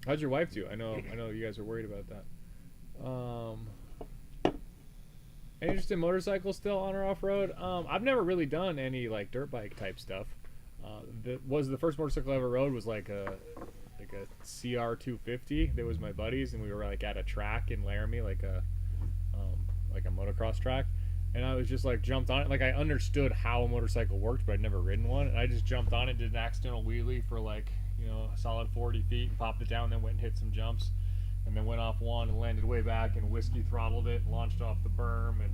How's your wife do? I know you guys are worried about that. Any interest in motorcycles still on or off road? I've never really done any like dirt bike type stuff. The first motorcycle I ever rode was like a CR 250. That was my buddy's, and we were like at a track in Laramie, like a motocross track. And I was just like jumped on it. Like I understood how a motorcycle worked, but I'd never ridden one. And I just jumped on it, did an accidental wheelie for like, a solid 40 feet, and popped it down, then went and hit some jumps, and then went off one and landed way back and whiskey throttled it, launched off the berm, and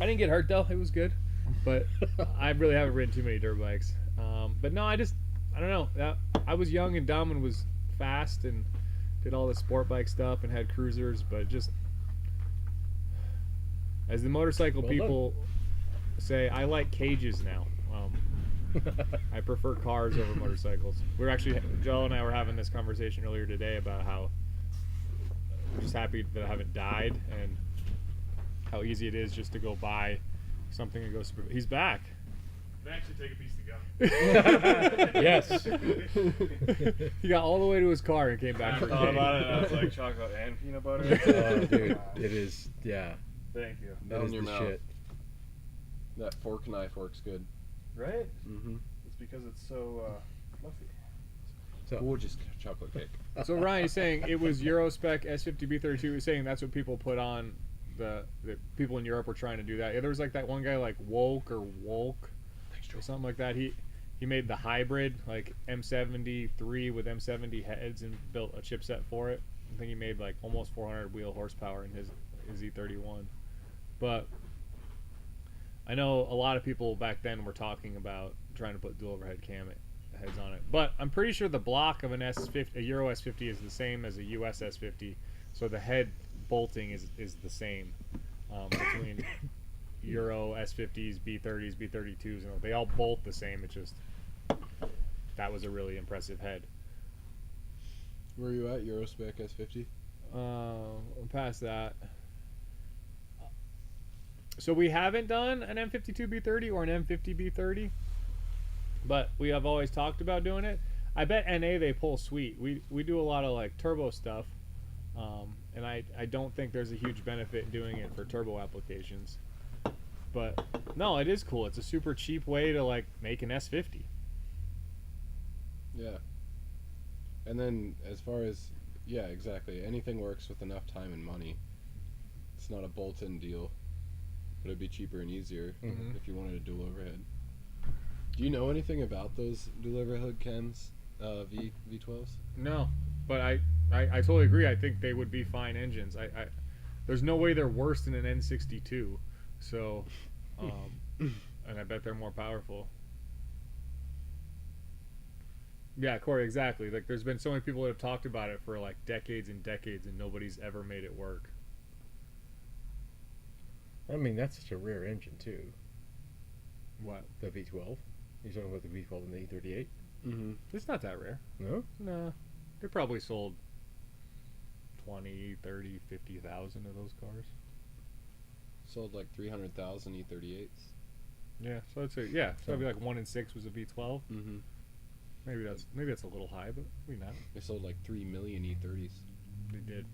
I didn't get hurt though. It was good, but I really haven't ridden too many dirt bikes. But no, I don't know. I was young and dumb and was fast and did all the sport bike stuff and had cruisers, but just as the motorcycle people say, I like cages now. I prefer cars over motorcycles. Joe and I were having this conversation earlier today about how we're just happy that I haven't died and how easy it is just to go buy something and go. He's back. Can I actually take a piece to go? Yes. He got all the way to his car and came back I for a thought cake. about it and I was like, chocolate and peanut butter? Oh, dude, it is. Yeah, Thank you. that in is your the mouth. shit. That fork knife works good. Right? Mm-hmm. It's because it's so fluffy. So Gorgeous chocolate cake. So Ryan, is saying it was Eurospec S50B32. He's saying that's what people put on the people in Europe were trying to do that. Yeah, there was like that one guy like Wolk or something like that. He made the hybrid like M73 with M70 heads and built a chipset for it. I think he made like almost 400 wheel horsepower in his E31. But I know a lot of people back then were talking about trying to put dual overhead cam heads on it. But I'm pretty sure the block of a Euro S50 is the same as a US S50, so the head bolting is the same between Euro S50s, B30s, B32s, you know, they all bolt the same. It's just that was a really impressive head. Where are you at? Eurospec S50? Past that. So we haven't done an M52 B30 or an M50 B30, but we have always talked about doing it. I bet NA they pull sweet. We do a lot of like turbo stuff, and I don't think there's a huge benefit in doing it for turbo applications. But no, it is cool. It's a super cheap way to like make an S50. Yeah. And then as far as, yeah, exactly. Anything works with enough time and money. It's not a bolt-in deal, but it'd be cheaper and easier if you wanted a dual overhead. Do you know anything about those dual overhead cams, V12s? No, but I totally agree. I think they would be fine engines. There's no way they're worse than an N62. So, and I bet they're more powerful. Yeah, Corey, exactly. Like, there's been so many people that have talked about it for like decades and decades, and nobody's ever made it work. I mean, that's such a rare engine too. What? The V12. You're talking about the V12 and the E38? Mm-hmm. It's not that rare. No? No. They probably sold 20, 30, 50,000 of those cars. Sold like 300,000 E38s. Yeah, so I'd say, yeah, so it'd be like 1 in 6 was a V12. Mm-hmm. Maybe that's a little high, but maybe not. They sold like 3 million E30s. They did.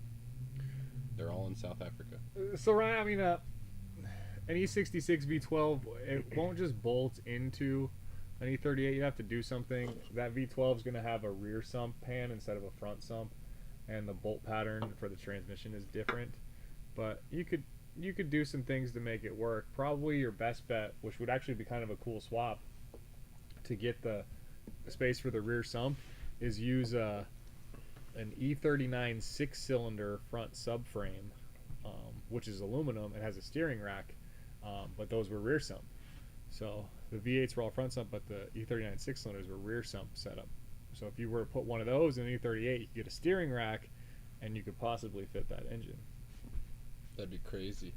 They're all in South Africa. So Ryan, I mean, an E66 V12, it won't just bolt into an E38. You have to do something. That V12 is going to have a rear sump pan instead of a front sump, and the bolt pattern for the transmission is different. But you could do some things to make it work. Probably your best bet, which would actually be kind of a cool swap, to get the space for the rear sump, is use an E39 6-cylinder front subframe, which is aluminum and has a steering rack, but those were rear sump. So the V8s were all front sump, but the E39 6-cylinders were rear sump setup. So if you were to put one of those in an E38, you could get a steering rack, and you could possibly fit that engine. That'd be crazy.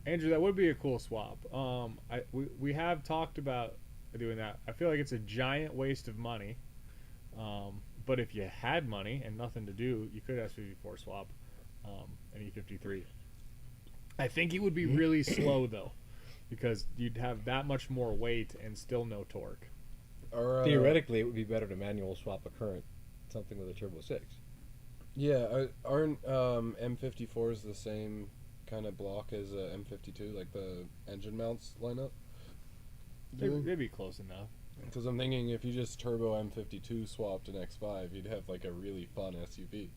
Andrew, that would be a cool swap. We have talked about doing that. I feel like it's a giant waste of money. But if you had money and nothing to do, you could SV4 swap an E53. I think it would be really slow though, because you'd have that much more weight and still no torque. Or, Theoretically, it would be better to manual swap a current, something with a turbo 6. Yeah, aren't M54s the same kind of block as M52, like the engine mounts lineup? They'd be close enough. Because I'm thinking if you just turbo M52 swapped an X5, you'd have like a really fun SUV.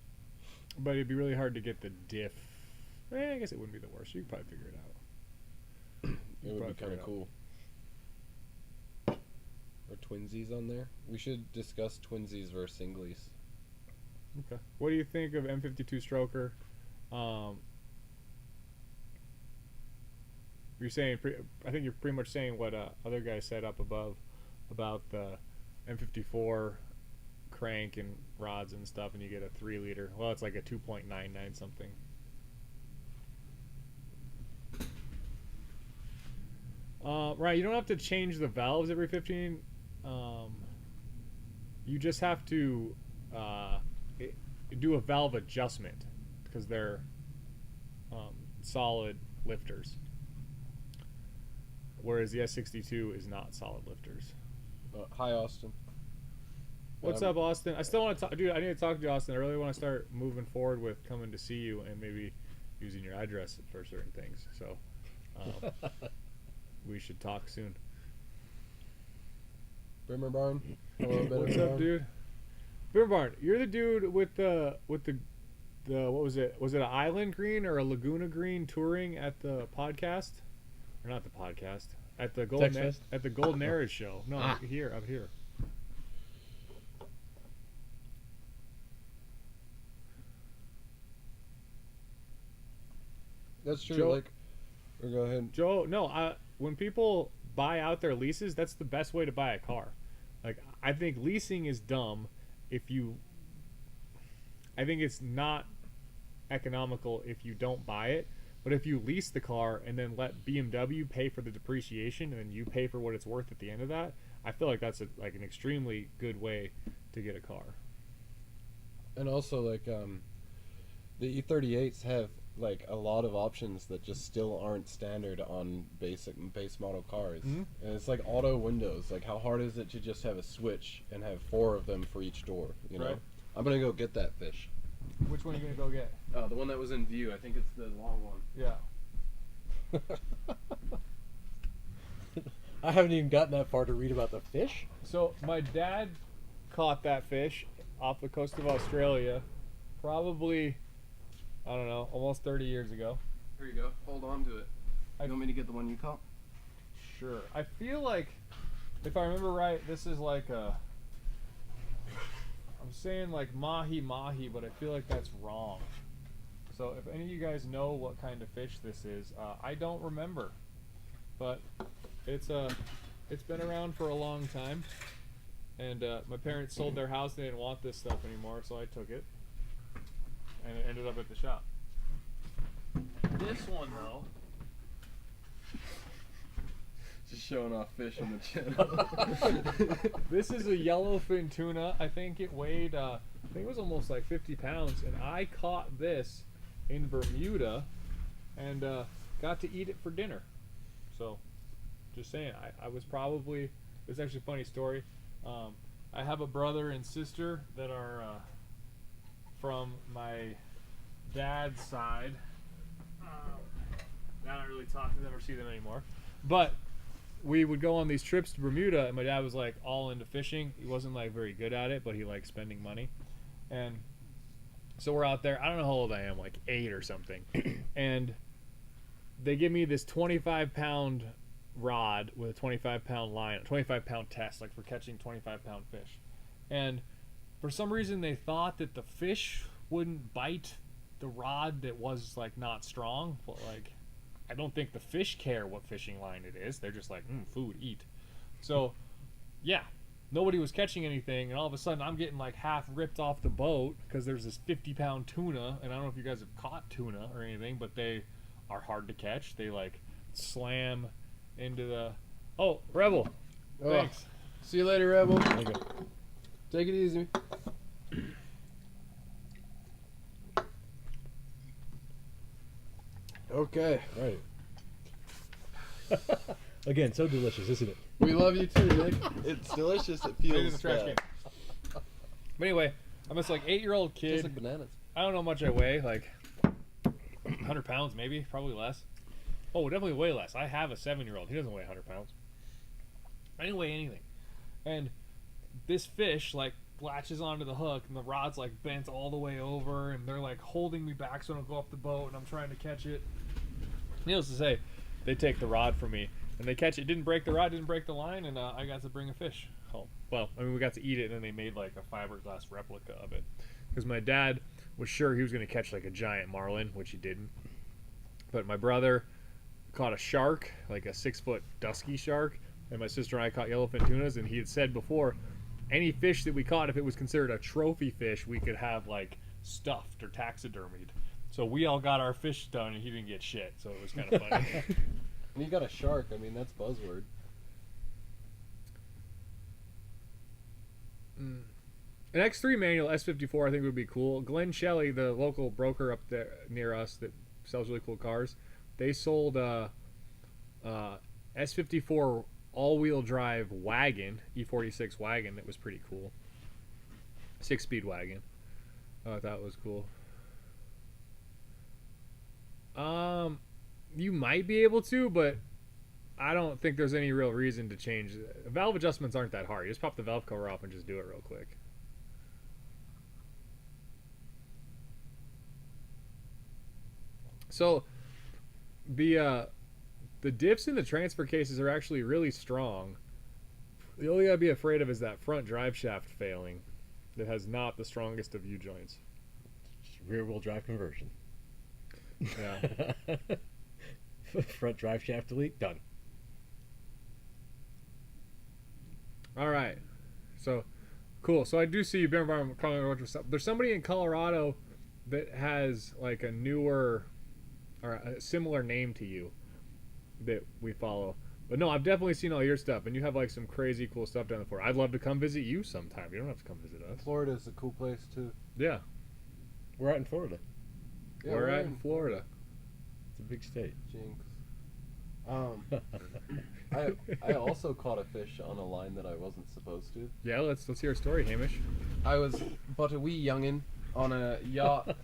But it'd be really hard to get the diff. I guess it wouldn't be the worst. You could probably figure it out. It would be kind of cool. Or twinsies on there. We should discuss twinsies versus singlies. Okay. What do you think of M52 stroker? You're saying, I think you're pretty much saying what other guys said up above about the M54 crank and rods and stuff, and you get a 3-liter. Well, it's like a 2.99 something. Right, you don't have to change the valves every 15. You just have to do a valve adjustment because they're solid lifters, whereas the S62 is not solid lifters. Hi, Austin. What's up, Austin? I still want to talk, dude. I need to talk to you, Austin. I really want to start moving forward with coming to see you and maybe using your address for certain things. So we should talk soon. Brimmer Barn. What's up, dude? Brimmer Barn, you're the dude with the what was it? Was it an Island Green or a Laguna Green touring at the podcast? Or not the podcast. At the Golden Era show. No, up here. That's true. Joe, or go ahead. Joe, no, when people buy out their leases, that's the best way to buy a car. Like, I think leasing is dumb, I think it's not economical if you don't buy it, but if you lease the car and then let BMW pay for the depreciation and then you pay for what it's worth at the end of that, I feel like that's like an extremely good way to get a car. And also, like, the E38s have like a lot of options that just still aren't standard on base model cars. And it's like auto windows. Like, how hard is it to just have a switch and have 4 of them for each door? You know, Right. I'm gonna go get that fish. Which one are you gonna go get? The one that was in view. I think it's the long one. Yeah. I haven't even gotten that far to read about the fish. So my dad caught that fish off the coast of Australia, probably, I don't know, almost 30 years ago. Here you go. Hold on to it. You want me to get the one you caught? Sure. I feel like, if I remember right, this is like a, I'm saying like mahi, but I feel like that's wrong. So if any of you guys know what kind of fish this is, I don't remember, but it's been around for a long time, and my parents sold their house. They didn't want this stuff anymore, so I took it, and it ended up at the shop. This one though, Just showing off fish on the channel. this is a yellowfin tuna. I think it weighed, I think it was almost like 50 pounds, and I caught this in Bermuda, and got to eat it for dinner. So, just saying, I was probably, it's actually a funny story. I have a brother and sister that are from my dad's side. I don't really talk to them or see them anymore. But we would go on these trips to Bermuda, and my dad was like all into fishing. He wasn't like very good at it, but he liked spending money. And so we're out there. I don't know how old I am, like 8 or something. And they give me this 25-pound rod with a 25-pound line, a 25-pound test, like for catching 25-pound fish. And for some reason, they thought that the fish wouldn't bite the rod that was like not strong. But like, I don't think the fish care what fishing line it is. They're just like, food, eat. So, yeah. Nobody was catching anything, and all of a sudden I'm getting like half ripped off the boat because there's this 50-pound tuna, and I don't know if you guys have caught tuna or anything, but they are hard to catch. They like slam into the... Oh, Rebel. Thanks. See you later, Rebel. There you go. Take it easy. Okay. Right. Again, so delicious, isn't it? We love you too, Nick. It's delicious. It Put it in feels the trash bad. can. But anyway, I'm this like 8-year-old kid. Tastes like bananas. I don't know how much I weigh, like 100 pounds maybe, probably less. Oh, definitely way less. I have a 7-year-old. He doesn't weigh 100 pounds. I didn't weigh anything. And this fish like latches onto the hook, and the rod's like bent all the way over, and they're like holding me back so I don't go off the boat, and I'm trying to catch it. Needless to say, they take the rod from me, and they catch it. Didn't break the rod, didn't break the line, and I got to bring a fish home. Well, I mean, we got to eat it, and then they made like a fiberglass replica of it. Because my dad was sure he was going to catch like a giant marlin, which he didn't. But my brother caught a shark, like a 6-foot dusky shark, and my sister and I caught yellowfin tunas, and he had said before, any fish that we caught, if it was considered a trophy fish, we could have like stuffed or taxidermied. So we all got our fish done, and he didn't get shit, so it was kind of funny. And you got a shark. I mean, that's buzzword. An X3 manual S54 I think would be cool. Glenn Shelley, the local broker up there near us that sells really cool cars, they sold S54 all-wheel drive wagon, E46 wagon, that was pretty cool. 6-speed wagon. I thought it was cool. You might be able to, but I don't think there's any real reason to change. Valve adjustments aren't that hard. You just pop the valve cover off and just do it real quick. So the diffs in the transfer cases are actually really strong. The only thing I'd be afraid of is that front drive shaft failing that has not the strongest of U-joints. Rear-wheel drive conversion. Yeah. Front drive shaft delete, done. All right. So Cool. So I do see you've been around Colorado. There's somebody in Colorado that has like a newer or a similar name to you that we follow. But no, I've definitely seen all your stuff, and you have like some crazy cool stuff down the floor. I'd love to come visit you sometime. You don't have to come visit us. Florida's a cool place too. Yeah, We're out in Florida. Yeah, we're at in Florida. It's a big state. Jinx. I also caught a fish on a line that I wasn't supposed to. Yeah, let's hear a story, Hamish. I was but a wee youngin' on a yacht,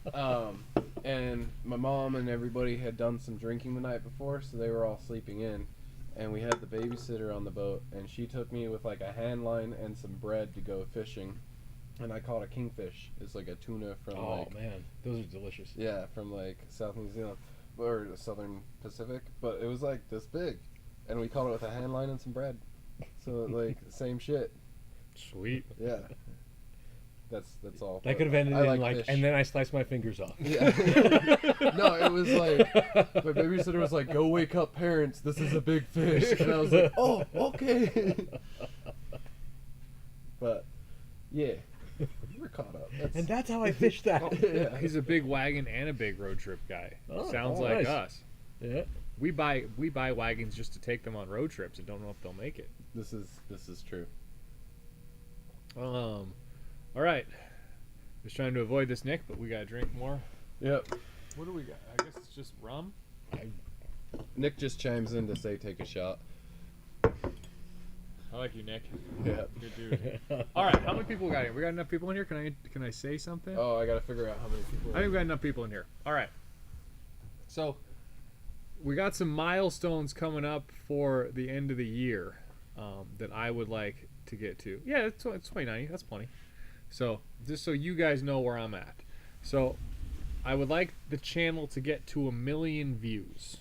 and my mom and everybody had done some drinking the night before, so they were all sleeping in. And we had the babysitter on the boat, and she took me with like a hand line and some bread to go fishing. And I caught a kingfish. It's like a tuna from Man, those are delicious. yeah, from like South New Zealand or the Southern Pacific. But it was like this big, and we caught it with a hand line and some bread. So like same shit. Sweet. Yeah. That's all. That But could have ended I in like, fish. and then I sliced my fingers off. Yeah. No, it was like my babysitter was like, "Go wake up, parents! This is a big fish," and I was like, "Oh, okay." But yeah, we're caught up. And that's how I fished that. Yeah. He's a big wagon and a big road trip guy. Oh, Sounds oh, like nice. us. Yeah. We buy wagons just to take them on road trips and don't know if they'll make it. This is true. All right. Just trying to avoid this, Nick, but we gotta drink more. Yep. What do we got? I guess it's just rum. Nick just chimes in to say, "Take a shot." I like you, Nick. Yeah. Good dude. All right, how many people we got here? We got enough people in here. Can I say something? Oh, I gotta figure out how many people. I think we got enough people in here. All right. So we got some milestones coming up for the end of the year that I would like to get to. Yeah, it's 2090. That's plenty. So just so you guys know where I'm at. So I would like the channel to get to 1 million views.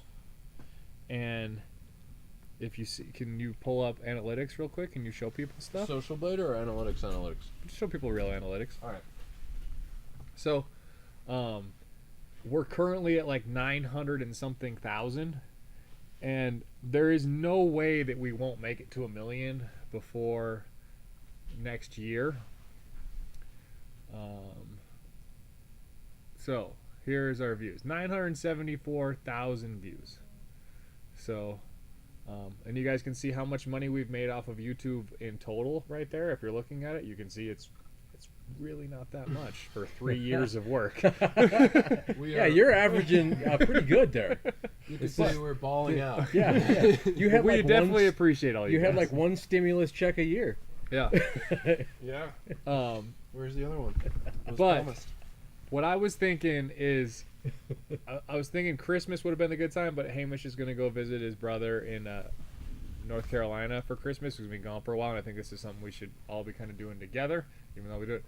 And if you see, can you pull up analytics real quick? Can you show people stuff? Social Blade or analytics? Show people real analytics. All right. So, we're currently at like 900 and something thousand, and there is no way that we won't make it to 1 million before next year. So here's our views: 974,000 views. So, and you guys can see how much money we've made off of YouTube in total right there. If you're looking at it, you can see it's really not that much for 3 years of work. Yeah, you're averaging pretty good there. You could say we're balling out. Yeah. You have We like definitely one, appreciate all you you guys. have like one stimulus check a year. Yeah. Yeah. Where's the other one? It was But- promised. What I was thinking is, I was thinking Christmas would have been a good time, but Hamish is going to go visit his brother in North Carolina for Christmas. He's been gone for a while, and I think this is something we should all be kind of doing together, even though we do it.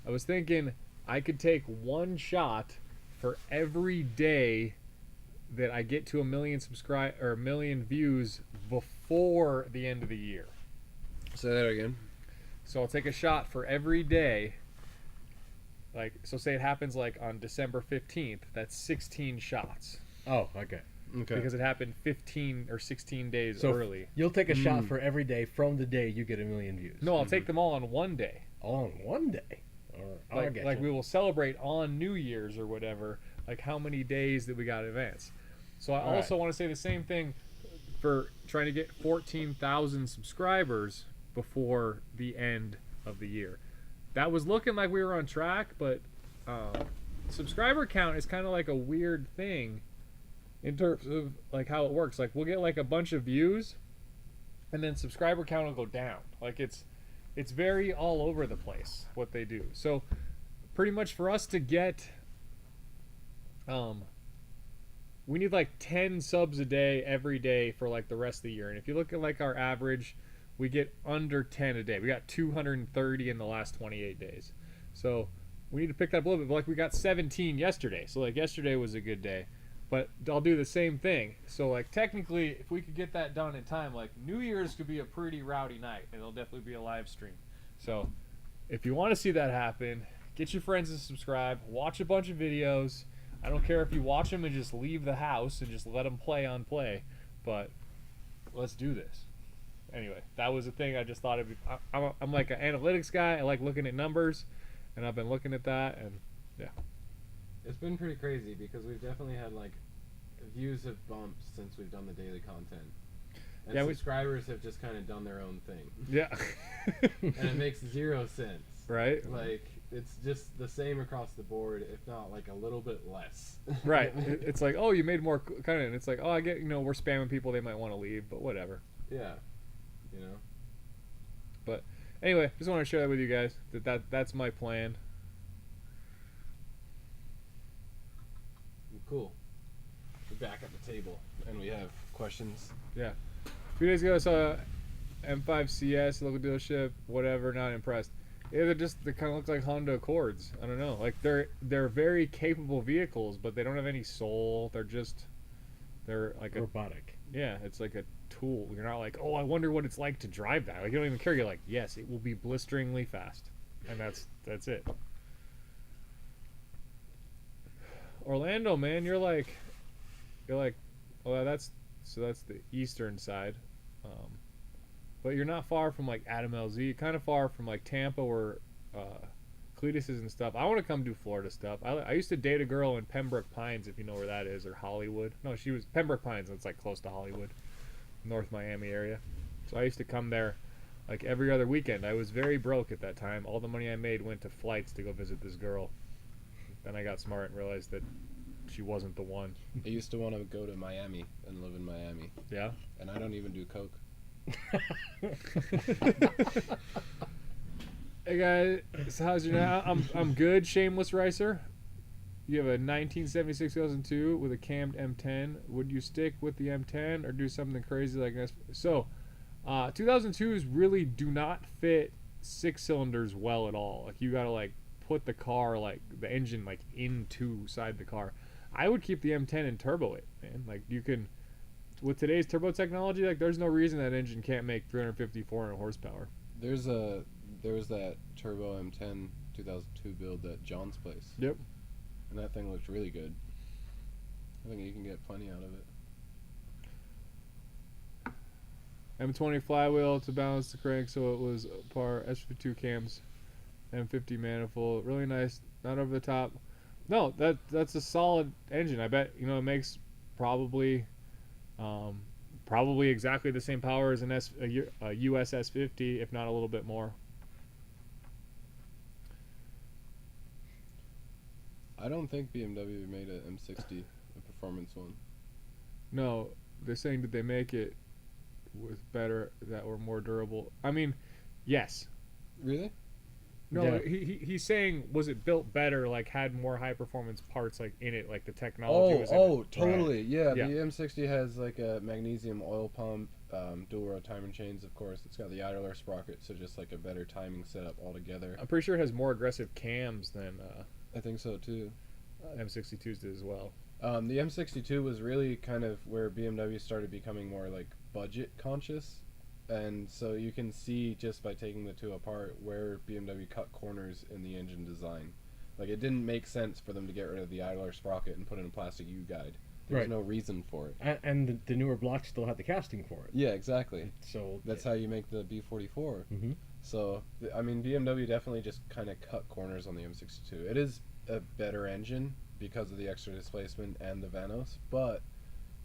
I was thinking I could take one shot for every day that I get to 1 million or 1 million views before the end of the year. Say that again. So I'll take a shot for every day. Like, so say it happens like on December 15th, that's 16 shots. Oh, okay. Okay. Because it happened 15 or 16 days So early. You'll take a shot for every day from the day you get 1 million views. No, I'll take them all on one day. All in one day. I Like, get like you. we will celebrate on New Year's or whatever, like how many days that we got in advance. So I All also want to say the same thing for trying to get 14,000 subscribers before the end of the year. That was looking like we were on track, but subscriber count is kind of like a weird thing in terms of like how it works. Like we'll get like a bunch of views, and then subscriber count will go down. Like it's very all over the place what they do. So pretty much for us to get, we need like 10 subs a day every day for like the rest of the year. And if you look at like our average, we get under 10 a day. We got 230 in the last 28 days. So we need to pick that up a little bit. But like we got 17 yesterday. So like yesterday was a good day. But I'll do the same thing. So like technically, if we could get that done in time, like New Year's could be a pretty rowdy night. It'll definitely be a live stream. So if you want to see that happen, get your friends to subscribe. Watch a bunch of videos. I don't care if you watch them and just leave the house and just let them play on play. But let's do this. anyway, that was a thing. I just thought it'd be, I'm like an analytics guy. I like looking at numbers, and I've been looking at that, and yeah. It's been pretty crazy because we've definitely had like views have bumped since we've done the daily content. And Yeah, subscribers have just kind of done their own thing. Yeah. And it makes 0 sense. Right. Like, it's just the same across the board, if not like a little bit less. Right. It's like, oh, you made more content. And it's like, oh, I get, we're spamming people. They might want to leave, but whatever. Yeah. You know? But anyway, just want to share that with you guys. That's my plan. Cool. We're back at the table, and we have questions. Yeah. A few days ago, I saw M5CS, local dealership, whatever, not impressed. Yeah, they kind of look like Honda Accords. I don't know. Like, they're very capable vehicles, but they don't have any soul. They're like robotic. Yeah, it's like a tool. You're not like, oh, I wonder what it's like to drive that. Like, you don't even care. You're like, yes, it will be blisteringly fast. And that's it. Orlando, man, you're like, well, that's the eastern side, but you're not far from like Adam LZ, kind of far from like Tampa where Cletus is and stuff. I want to come do Florida stuff. I used to date a girl in Pembroke Pines, if you know where that is, or Hollywood. No, she was Pembroke Pines. It's like close to Hollywood, North Miami area. So I used to come there like every other weekend. I was very broke at that time. All the money I made went to flights to go visit this girl. Then I got smart and realized that she wasn't the one. I used to want to go to Miami and live in Miami. Yeah? And I don't even do coke. Hey guys, so how's your now? I'm good, Shameless Ricer. You have a 1976 2002 with a cammed M10. Would you stick with the M10 or do something crazy like this? So, 2002s really do not fit 6 cylinders well at all. Like, you gotta like put the car, like the engine, like inside the car. I would keep the M10 and turbo it, man. Like, you can, with today's turbo technology, like there's no reason that engine can't make 350, 400 horsepower. There was that turbo M10 2002 build at John's place. Yep. And that thing looked really good. I think you can get plenty out of it. M20 flywheel to balance the crank, so it was par S52 cams, M50 manifold, really nice, not over the top. No, that's a solid engine. I bet it makes probably exactly the same power as a US S50, if not a little bit more. I don't think BMW made an M60 a performance one. No, they're saying that they make it with better, that were more durable. I mean, yes. Really? No, Yeah. he's saying, was it built better, like had more high performance parts like in it, like the technology was in it. Totally. Right. Yeah, Yeah. the M60 has like a magnesium oil pump, dual row timing chains, of course. It's got the idler sprocket, so just like a better timing setup altogether. I'm pretty sure it has more aggressive cams than I think so too. M62s did as well. The M62 was really kind of where BMW started becoming more like budget conscious. And so you can see just by taking the two apart where BMW cut corners in the engine design. Like, it didn't make sense for them to get rid of the idler sprocket and put in a plastic U-guide. There's Right. no reason for it. And the newer blocks still have the casting for it. Yeah, exactly. So That's how you make the B44. Mhm. So, I mean, BMW definitely just kind of cut corners on the M62. It is a better engine because of the extra displacement and the Vanos, but,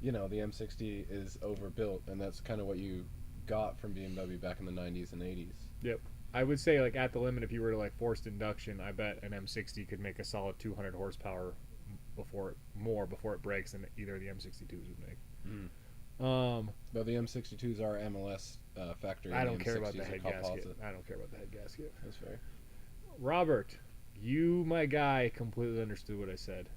the M60 is overbuilt, and that's kind of what you got from BMW back in the 90s and 80s. Yep. I would say, like, at the limit, if you were to like forced induction, I bet an M60 could make a solid 200 horsepower before it breaks than either of the M62s would make. But the M62s are MLS factory. I and don't the care about the M60s are head composite. gasket. I don't care about the head gasket. That's fair. Robert, you, my guy, completely understood what I said.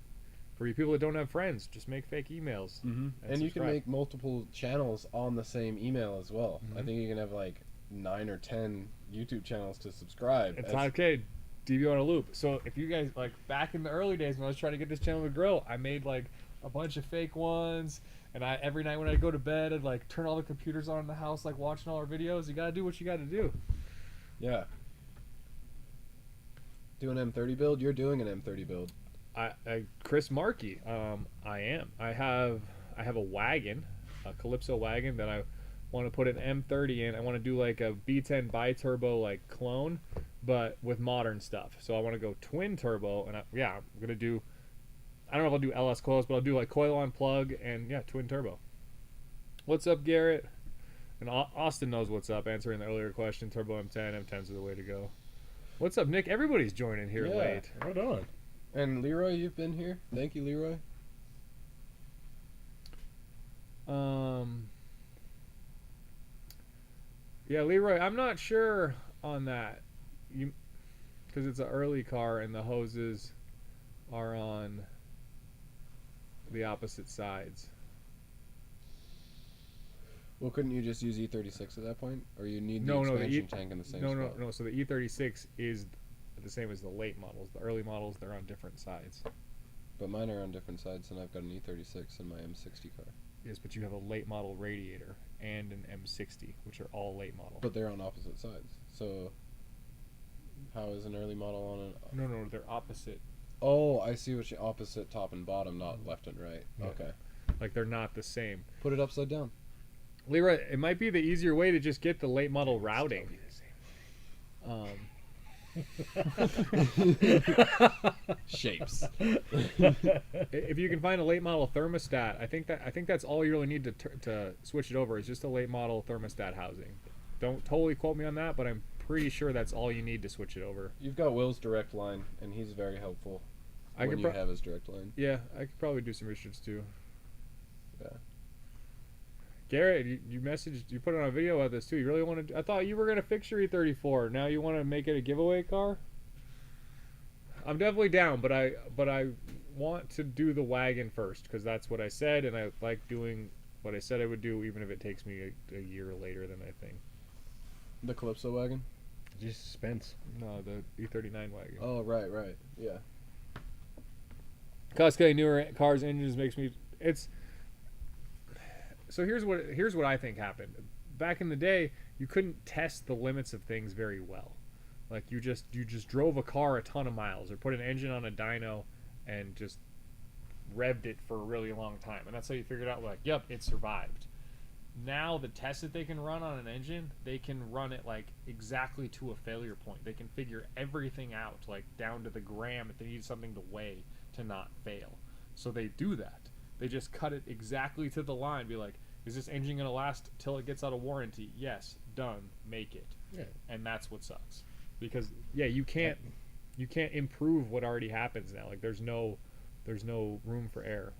For you people that don't have friends, just make fake emails. And you can subscribe. make multiple channels on the same email as well. I Mhm. think you can have like 9 or 10 YouTube channels to subscribe. It's not okay. DBO on a loop. So if you guys, like, back in the early days when I was trying to get this channel to grow, I made like a bunch of fake ones, and every night when I go to bed, I'd like turn all the computers on in the house, like watching all our videos. You gotta do what you gotta do. Yeah. Do an M30 build? You're doing an M30 build. Chris Markey, I am. I have a wagon, a Calypso wagon that want to put an M30 in. I want to do like a V10 bi-turbo like clone, but with modern stuff. So I want to go twin turbo, and I'm gonna do. I don't know if I'll do LS coils, but I'll do like coil on plug and twin turbo. What's up, Garrett? And Austin knows what's up. Answering the earlier question, turbo M10. M10s are the way to go. What's up, Nick? Everybody's joining here late. Right on. And Leroy, you've been here. Thank you, Leroy. Yeah, Leroy, I'm not sure on that. Because it's an early car and the hoses are on the opposite sides. Well, couldn't you just use E36 at that point, or you need the No, expansion tank in the same spot? No. So the E36 is the same as the late models. The early models, they're on different sides. But mine are on different sides, and I've got an E36 in my M60 car. Yes, but you have a late model radiator and an M60, which are all late model. But they're on opposite sides. So how is an early model on an... No, they're opposite. Oh, I see what you... Opposite top and bottom, not left and right. Yeah. Okay. Like, they're not the same. Put it upside down. Leroy, it might be the easier way to just get the late model routing. Shapes. If you can find a late model thermostat, I think that's all you really need to switch it over is just a late model thermostat housing. Don't totally quote me on that, but I'm pretty sure that's all you need to switch it over. You've got Will's direct line, and he's very helpful when you have his direct line. Yeah, I could probably do some Richards too. Yeah. Garrett, you messaged, you put it on a video of this too. You really want to? I thought you were gonna fix your E34. Now you want to make it a giveaway car? I'm definitely down, but I want to do the wagon first because that's what I said, and I like doing what I said I would do, even if it takes me a year later than I think. The Calypso wagon? Just suspense. No, the E39 wagon. Oh, right, yeah. Cosplay newer cars engines makes me. So here's what I think happened. Back in the day, you couldn't test the limits of things very well. Like you just drove a car a ton of miles or put an engine on a dyno and just revved it for a really long time. And that's how you figured out like, yep, it survived. Now the tests that they can run on an engine, they can run it like exactly to a failure point. They can figure everything out, like down to the gram if they need something to weigh to not fail. So they do that. They just cut it exactly to the line. Be like, is this engine going to last till it gets out of warranty? Yes. Done. Make it. Yeah. And that's what sucks. Because, you can't improve what already happens now. Like, there's no room for error.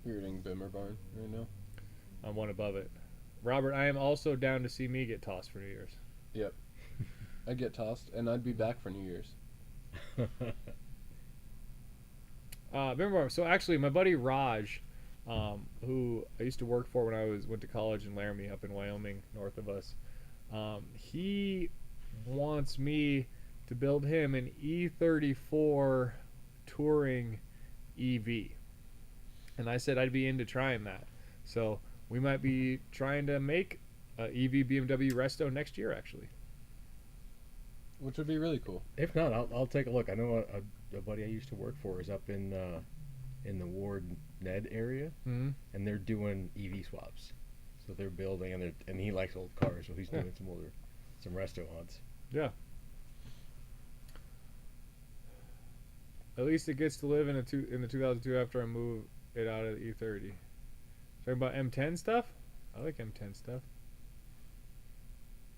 You're eating Bimmer Barn right now? I'm one above it. Robert, I am also down to see me get tossed for New Year's. Yep. I'd get tossed, and I'd be back for New Year's. So actually, my buddy Raj, who I used to work for when I went to college in Laramie up in Wyoming, north of us, he wants me to build him an E34 touring EV. And I said I'd be into trying that. So we might be trying to make a EV BMW Resto next year, actually. Which would be really cool. If not, I'll take a look. I know a buddy I used to work for is up in the Ward Ned area, Mm-hmm. and they're doing EV swaps. So they're building, and he likes old cars, so he's doing some resto hunts. Yeah. At least it gets to live in the 2002 after I move it out of the E30. Talking about M10 stuff? I like M10 stuff.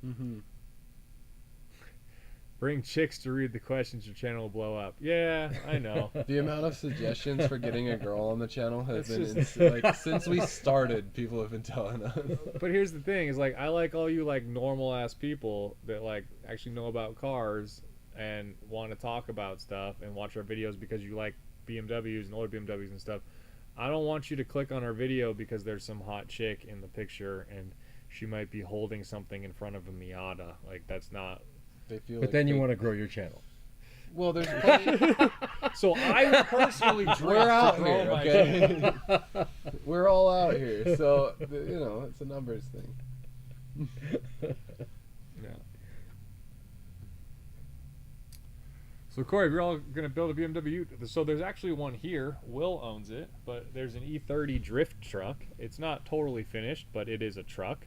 Mm-hmm. Bring chicks to read the questions, your channel will blow up. Yeah, I know. The amount of suggestions for getting a girl on the channel has It's been like since we started, people have been telling us. But here's the thing: is like I like all you like normal ass people that like actually know about cars and want to talk about stuff and watch our videos because you like BMWs and older BMWs and stuff. I don't want you to click on our video because there's some hot chick in the picture and she might be holding something in front of a Miata. Like that's not. They feel. But like then you want to grow your channel. Well, there's plenty. So I personally We're out to grow here, my okay? We're all out here, so it's a numbers thing. Yeah. So Corey, if you're all gonna build a BMW, so there's actually one here. Will owns it, but there's an E30 Drift Truck. It's not totally finished, but it is a truck.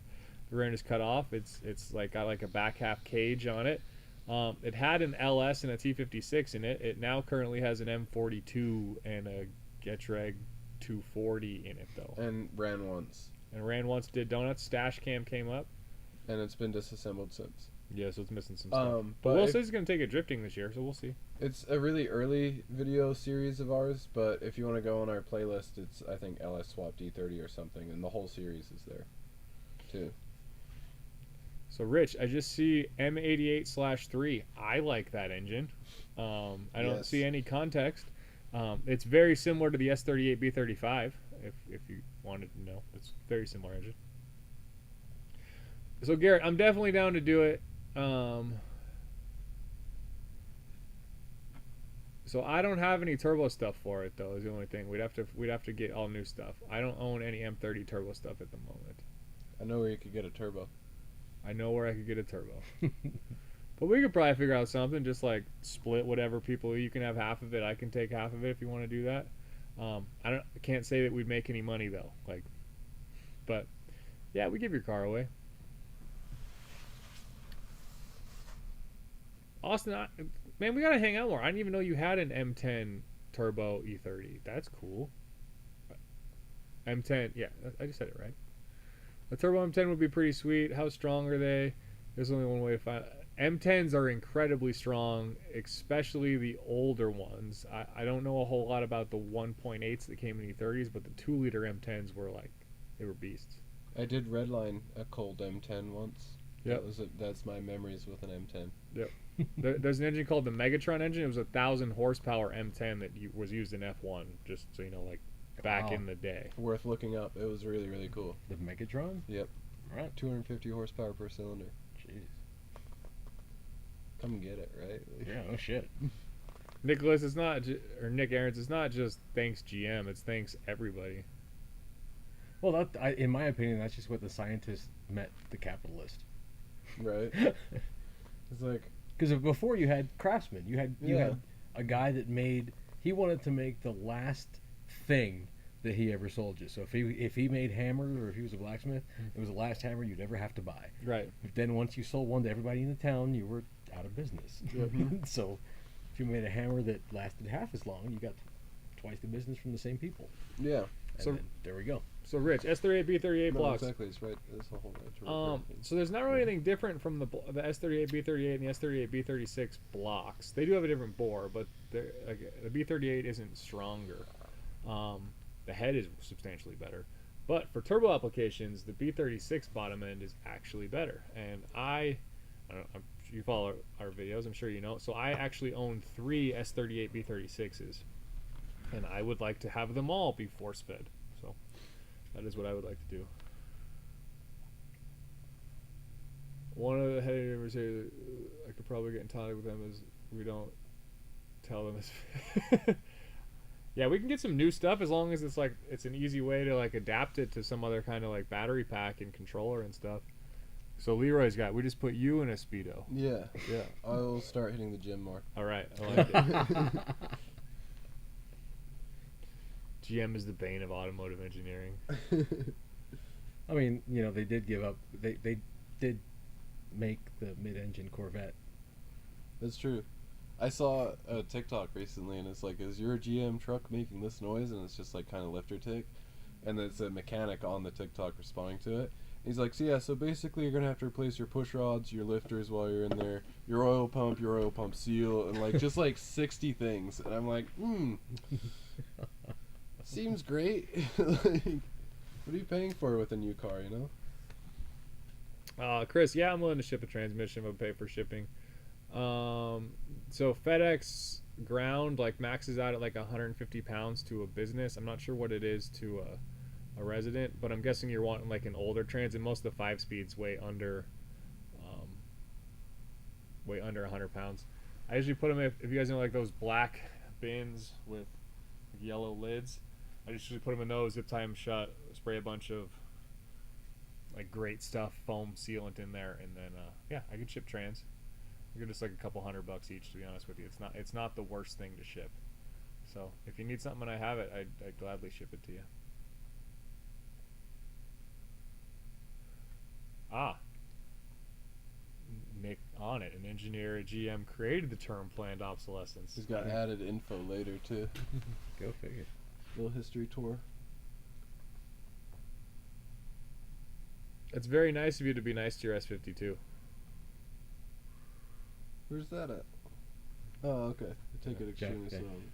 The rear end is cut off. It's like got like a back half cage on it. It had an LS and a T56 in it. It now currently has an M42 and a Getrag 240 in it though. And ran once. And ran once, did donuts. Stash cam came up. And it's been disassembled since. Yeah, so it's missing some stuff. But Will says he's gonna take it drifting this year, so we'll see. It's a really early video series of ours, but if you want to go on our playlist, it's I think LS Swap D30 or something, and the whole series is there, too. So Rich, I just see M88/3. I like that engine. I don't see any context. It's very similar to the S38 B35. If you wanted to know, it's a very similar engine. So Garrett, I'm definitely down to do it. So I don't have any turbo stuff for it though. Is the only thing we'd have to get all new stuff. I don't own any M30 turbo stuff at the moment. I know where you could get a turbo. I know where I could get a turbo. But we could probably figure out something, just like split whatever people. You can have half of it. I can take half of it if you want to do that. I can't say that we'd make any money though. But yeah, we give your car away. Austin, man, we gotta hang out more. I didn't even know you had an M10 turbo E30. That's cool. M10, yeah, I just said it right. A turbo M10 would be pretty sweet. How strong are they? There's only one way to find. M10s are incredibly strong, especially the older ones. I don't know a whole lot about the 1.8s that came in E30s, but the 2-liter M10s were they were beasts. I did redline a cold M10 once. Yep. That's my memories with an M10. Yep. There's an engine called the Megatron engine. It was 1,000 horsepower M10 that was used in F1, just so you know, back in the day. Worth looking up. It was really, really cool. The Megatron? Yep. Right. 250 horsepower per cylinder. Jeez. Come get it, right? Yeah, no shit. Nicholas, it's not, or Nick Aarons, it's not just thanks GM, it's thanks everybody. Well, in my opinion, that's just what the scientists met the capitalist. Right. It's like, because before you had craftsmen, you had a guy that he wanted to make the last thing that he ever sold you. So if he made hammers, or if he was a blacksmith, it was the last hammer you'd ever have to buy. Right. But then once you sold one to everybody in the town, you were out of business. So if you made a hammer that lasted half as long, you got twice the business from the same people. yeah. And So- then there we go. So Rich, S38, B38 No, blocks. exactly. It's right. It's the whole right. So there's not really anything different from the S38, B38, and the S38, B36 blocks. They do have a different bore, but the B38 isn't stronger. The head is substantially better. But for turbo applications, the B36 bottom end is actually better. And I don't know, you follow our videos, I'm sure you know. So I actually own 3 S38 B36s. And I would like to have them all be force fed. So that is what I would like to do. One of the haters here, I could probably get in contact with them, is we don't tell them this. Yeah, we can get some new stuff as long as it's an easy way to adapt it to some other kind of battery pack and controller and stuff. So Leroy's we just put you in a Speedo. Yeah. Yeah. I'll start hitting the gym more. All right, I like it. GM is the bane of automotive engineering. I mean, they did give up. They did make the mid-engine Corvette. That's true. I saw a TikTok recently, and it's like, is your GM truck making this noise? And it's just kind of lifter tick. And it's a mechanic on the TikTok responding to it. He's like, so basically you're going to have to replace your push rods, your lifters while you're in there, your oil pump seal, and just 60 things. And I'm like, seems great. What are you paying for with a new car, Chris, yeah, I'm willing to ship a transmission if I pay for shipping. So FedEx ground maxes out at 150 pounds to a business. I'm not sure what it is to a resident, but I'm guessing you're wanting an older trans, and most of the 5-speeds weigh under 100 pounds. I usually put them, if you guys know those black bins with yellow lids, I just usually put them in those, zip tie them shut, spray a bunch of great stuff, foam sealant in there, and then yeah, I can ship trans. You're just like a couple $100 each, to be honest with you. It's not the worst thing to ship. So if you need something and I have it, I'd gladly ship it to you. Nick on it, an engineer at GM created the term planned obsolescence. He's got added info later too. Go figure. Little history tour. It's very nice of you to be nice to your S52. Where's that at? Oh, okay. I take it extremely okay. slowly.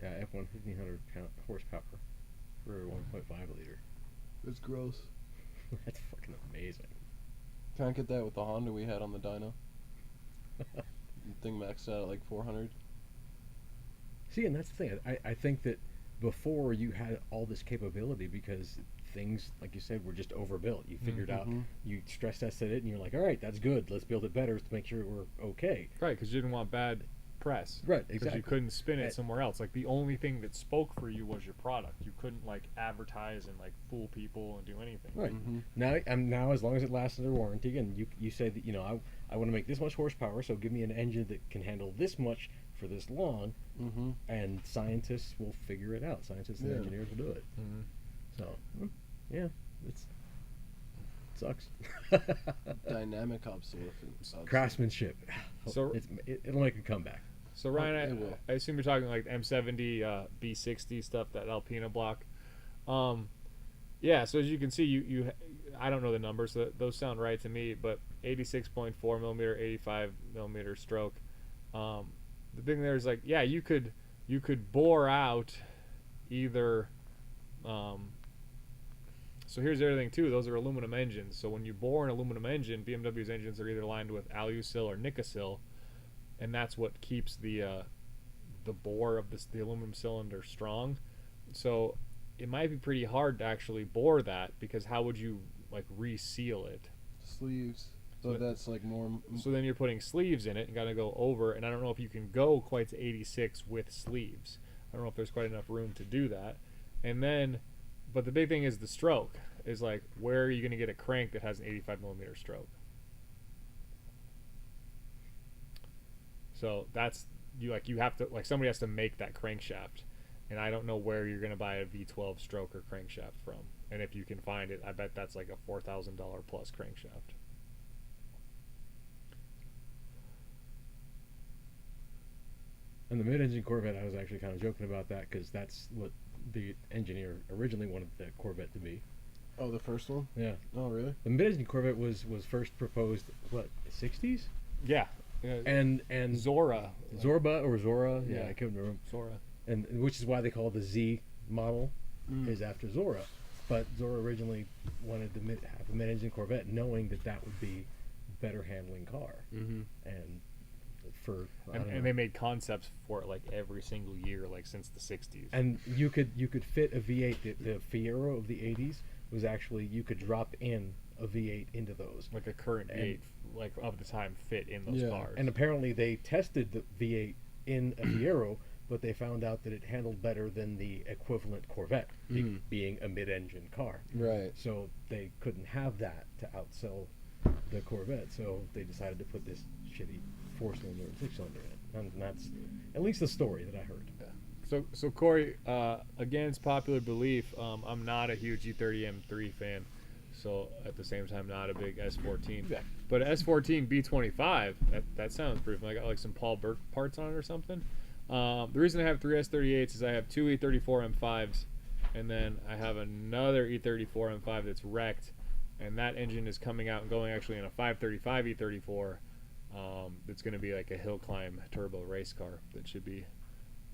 Yeah, F1 1500 horsepower for a 1.5 liter. It's gross. That's fucking amazing. Can't get that with the Honda we had on the dyno. The thing maxed out at like 400. See, and that's the thing. I think that before you had all this capability because things, like you said, were just overbuilt. You figured out, you stress tested it, and you're like, all right, that's good. Let's build it better to make sure we're okay. Right, because you didn't want bad press. Right, Because exactly. you couldn't spin it somewhere else. Like, the only thing that spoke for you was your product. You couldn't, like, advertise and, like, fool people and do anything. Right. Now, as long as it lasts under warranty, and you say that, I want to make this much horsepower, so give me an engine that can handle this much for this long, and scientists will figure it out. Scientists and engineers will do it. So, yeah, it sucks. Dynamic obsolescence. Craftsmanship. So it'll make a comeback. So Ryan, I assume you're talking like M70, B60 stuff, that Alpina block. Yeah. So as you can see, you I don't know the numbers, so those sound right to me. But 86.4 millimeter, 85 millimeter stroke. The thing there is like, yeah, you could bore out either. So here's the other thing too. Those are aluminum engines. So when you bore an aluminum engine, BMW's engines are either lined with Alusil or Nikasil, and that's what keeps the bore of the aluminum cylinder strong. So it might be pretty hard to actually bore that, because how would you like reseal it? Sleeves. So that's like more. So then you're putting sleeves in it and got to go over, and I don't know if you can go quite to 86 with sleeves. I don't know if there's quite enough room to do that. And then, but the big thing is the stroke. Is like, where are you going to get a crank that has an 85 millimeter stroke? So that's you have to, like, somebody has to make that crankshaft, and I don't know where you're going to buy a V12 stroke or crankshaft from. And if you can find it, I bet that's like a $4,000 plus crankshaft. And the mid-engine Corvette, I was actually kind of joking about that because that's what the engineer originally wanted the Corvette to be. Oh, the first one? Yeah. Oh, really? The mid-engine Corvette was first proposed, what, 60s? Yeah. And Zora. Zorba or Zora? Yeah, Yeah. I couldn't remember. Zora. And which is why they call the Z model is after Zora. But Zora originally wanted to have a mid-engine Corvette, knowing that would be better handling car. And and they made concepts for it like every single year, like since the 60s. And you could fit a V8. The Fiero of the 80s was actually, you could drop in a V8 into those. Like a current V8, like of the time, fit in those cars. And apparently they tested the V8 in a Fiero, but they found out that it handled better than the equivalent Corvette, being a mid-engine car. Right. So they couldn't have that to outsell the Corvette, so they decided to put this shitty 4-cylinder and 6-cylinder in. And that's at least the story that I heard. So Corey, against popular belief, I'm not a huge E30 M3 fan. So at the same time, not a big S14. Yeah. But S14 B25, that sounds pretty fun. I got like some Paul Burke parts on it or something. The reason I have 3 S38s is I have 2 E34 M5s, and then I have another E34 M5 that's wrecked, and that engine is coming out and going actually in a 535 E34. That's going to be like a hill climb turbo race car that should be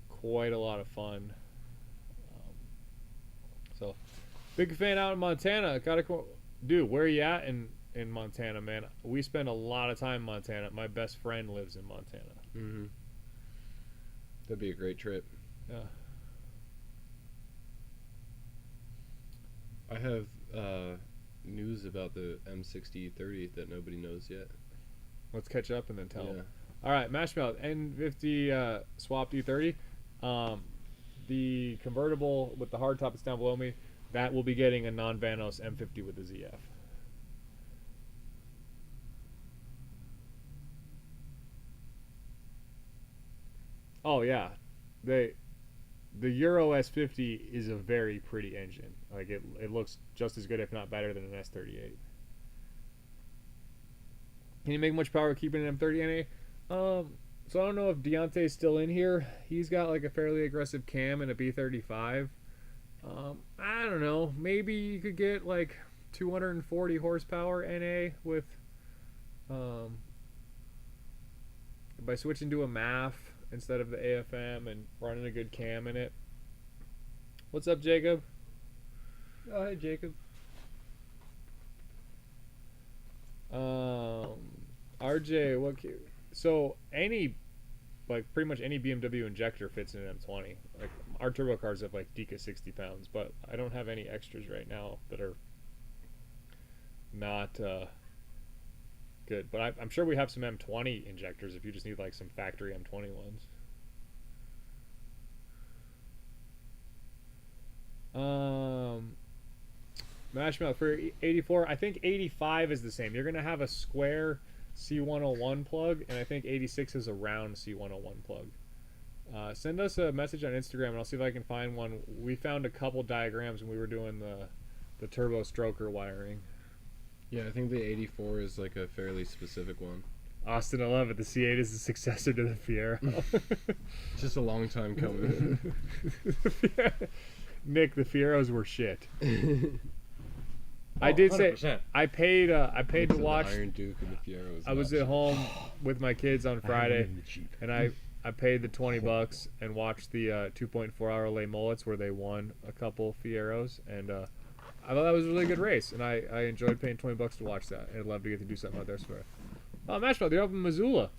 quite a lot of fun. So big fan out in Montana. Dude, where are you at in Montana, man? We spend a lot of time in Montana. My best friend lives in Montana. That'd be a great trip. Yeah. I have news about the M60 E30 that nobody knows yet. Let's catch up and then tell them. Yeah. All right, Mashmouth N50 swapped E30. The convertible with the hardtop that's down below me, that will be getting a non-Vanos M50 with the ZF. Oh yeah, the Euro S50 is a very pretty engine. Like it looks just as good, if not better, than an S38. Can you make much power keeping an M30 NA? So I don't know if Deontay's still in here. He's got like a fairly aggressive cam and a B35. I don't know. Maybe you could get like 240 horsepower NA with by switching to a MAF instead of the AFM and running a good cam in it. What's up, Jacob? Oh, hey, Jacob. RJ, what? So like pretty much any BMW injector fits in an M20. Like our turbo cars have like Deka 60 pounds, but I don't have any extras right now that are not good. But I'm sure we have some M20 injectors if you just need like some factory M20 ones. Mashmouth for 84. I think 85 is the same. You're gonna have a square C101 plug, and I think 86 is a round C101 plug. Send us a message on Instagram, and I'll see if I can find one. We found a couple diagrams when we were doing the turbo stroker wiring. Yeah, I think the 84 is like a fairly specific one. Austin, I love it. The C8 is the successor to the Fiero. It's just a long time coming. Nick, the Fieros were shit. I did 100%. Say I paid to watch the Iron Duke and the Fiero. I was at home with my kids on Friday, and I paid the $20 and watched the 2.4 hour lay mullets where they won a couple Fieros, and I thought that was a really good race, and I enjoyed paying $20 to watch that. I'd love to get to do something out there. Oh, Mashville, they're up in Missoula.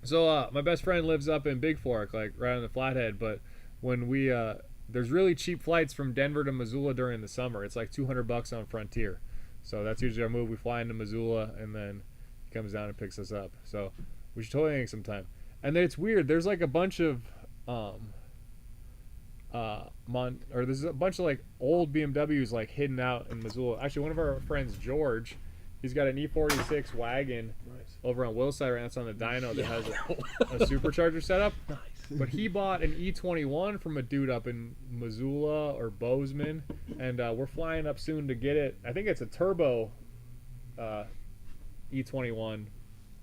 So my best friend lives up in Big Fork, like right on the Flathead. But when we there's really cheap flights from Denver to Missoula during the summer. It's like $200 on Frontier. So that's usually our move. We fly into Missoula, and then he comes down and picks us up. So we should totally hang sometime. And then it's weird. There's like a bunch of there's a bunch of like old BMWs like hidden out in Missoula. Actually, one of our friends, George, he's got an E46 wagon over on Willside right now. It's on the dyno that has a supercharger setup. Nice. But he bought an E21 from a dude up in Missoula or Bozeman, and we're flying up soon to get it. I think it's a turbo E21,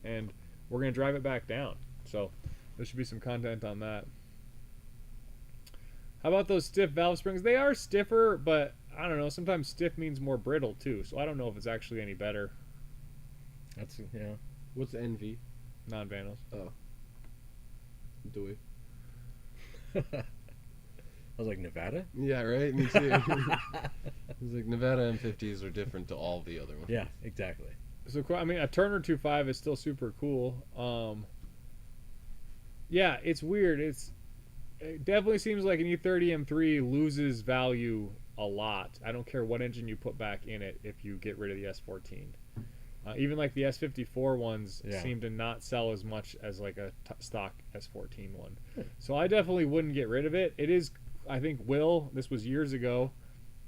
and we're going to drive it back down. So there should be some content on that. How about those stiff valve springs? They are stiffer, but I don't know. Sometimes stiff means more brittle too, so I don't know if it's actually any better. That's, yeah. What's NV? Non-Vanos. Oh. Do we? I was like, Nevada? Yeah, right? Me too. I was like, Nevada M50s are different to all the other ones. Yeah, exactly. So, I mean, a Turner 2.5 is still super cool. Yeah, it's weird. It definitely seems like an E30 M3 loses value a lot. I don't care what engine you put back in it if you get rid of the S14. Even like the S54 ones seem to not sell as much as like a stock S14 one. So I definitely wouldn't get rid of it. It is, I think this was years ago,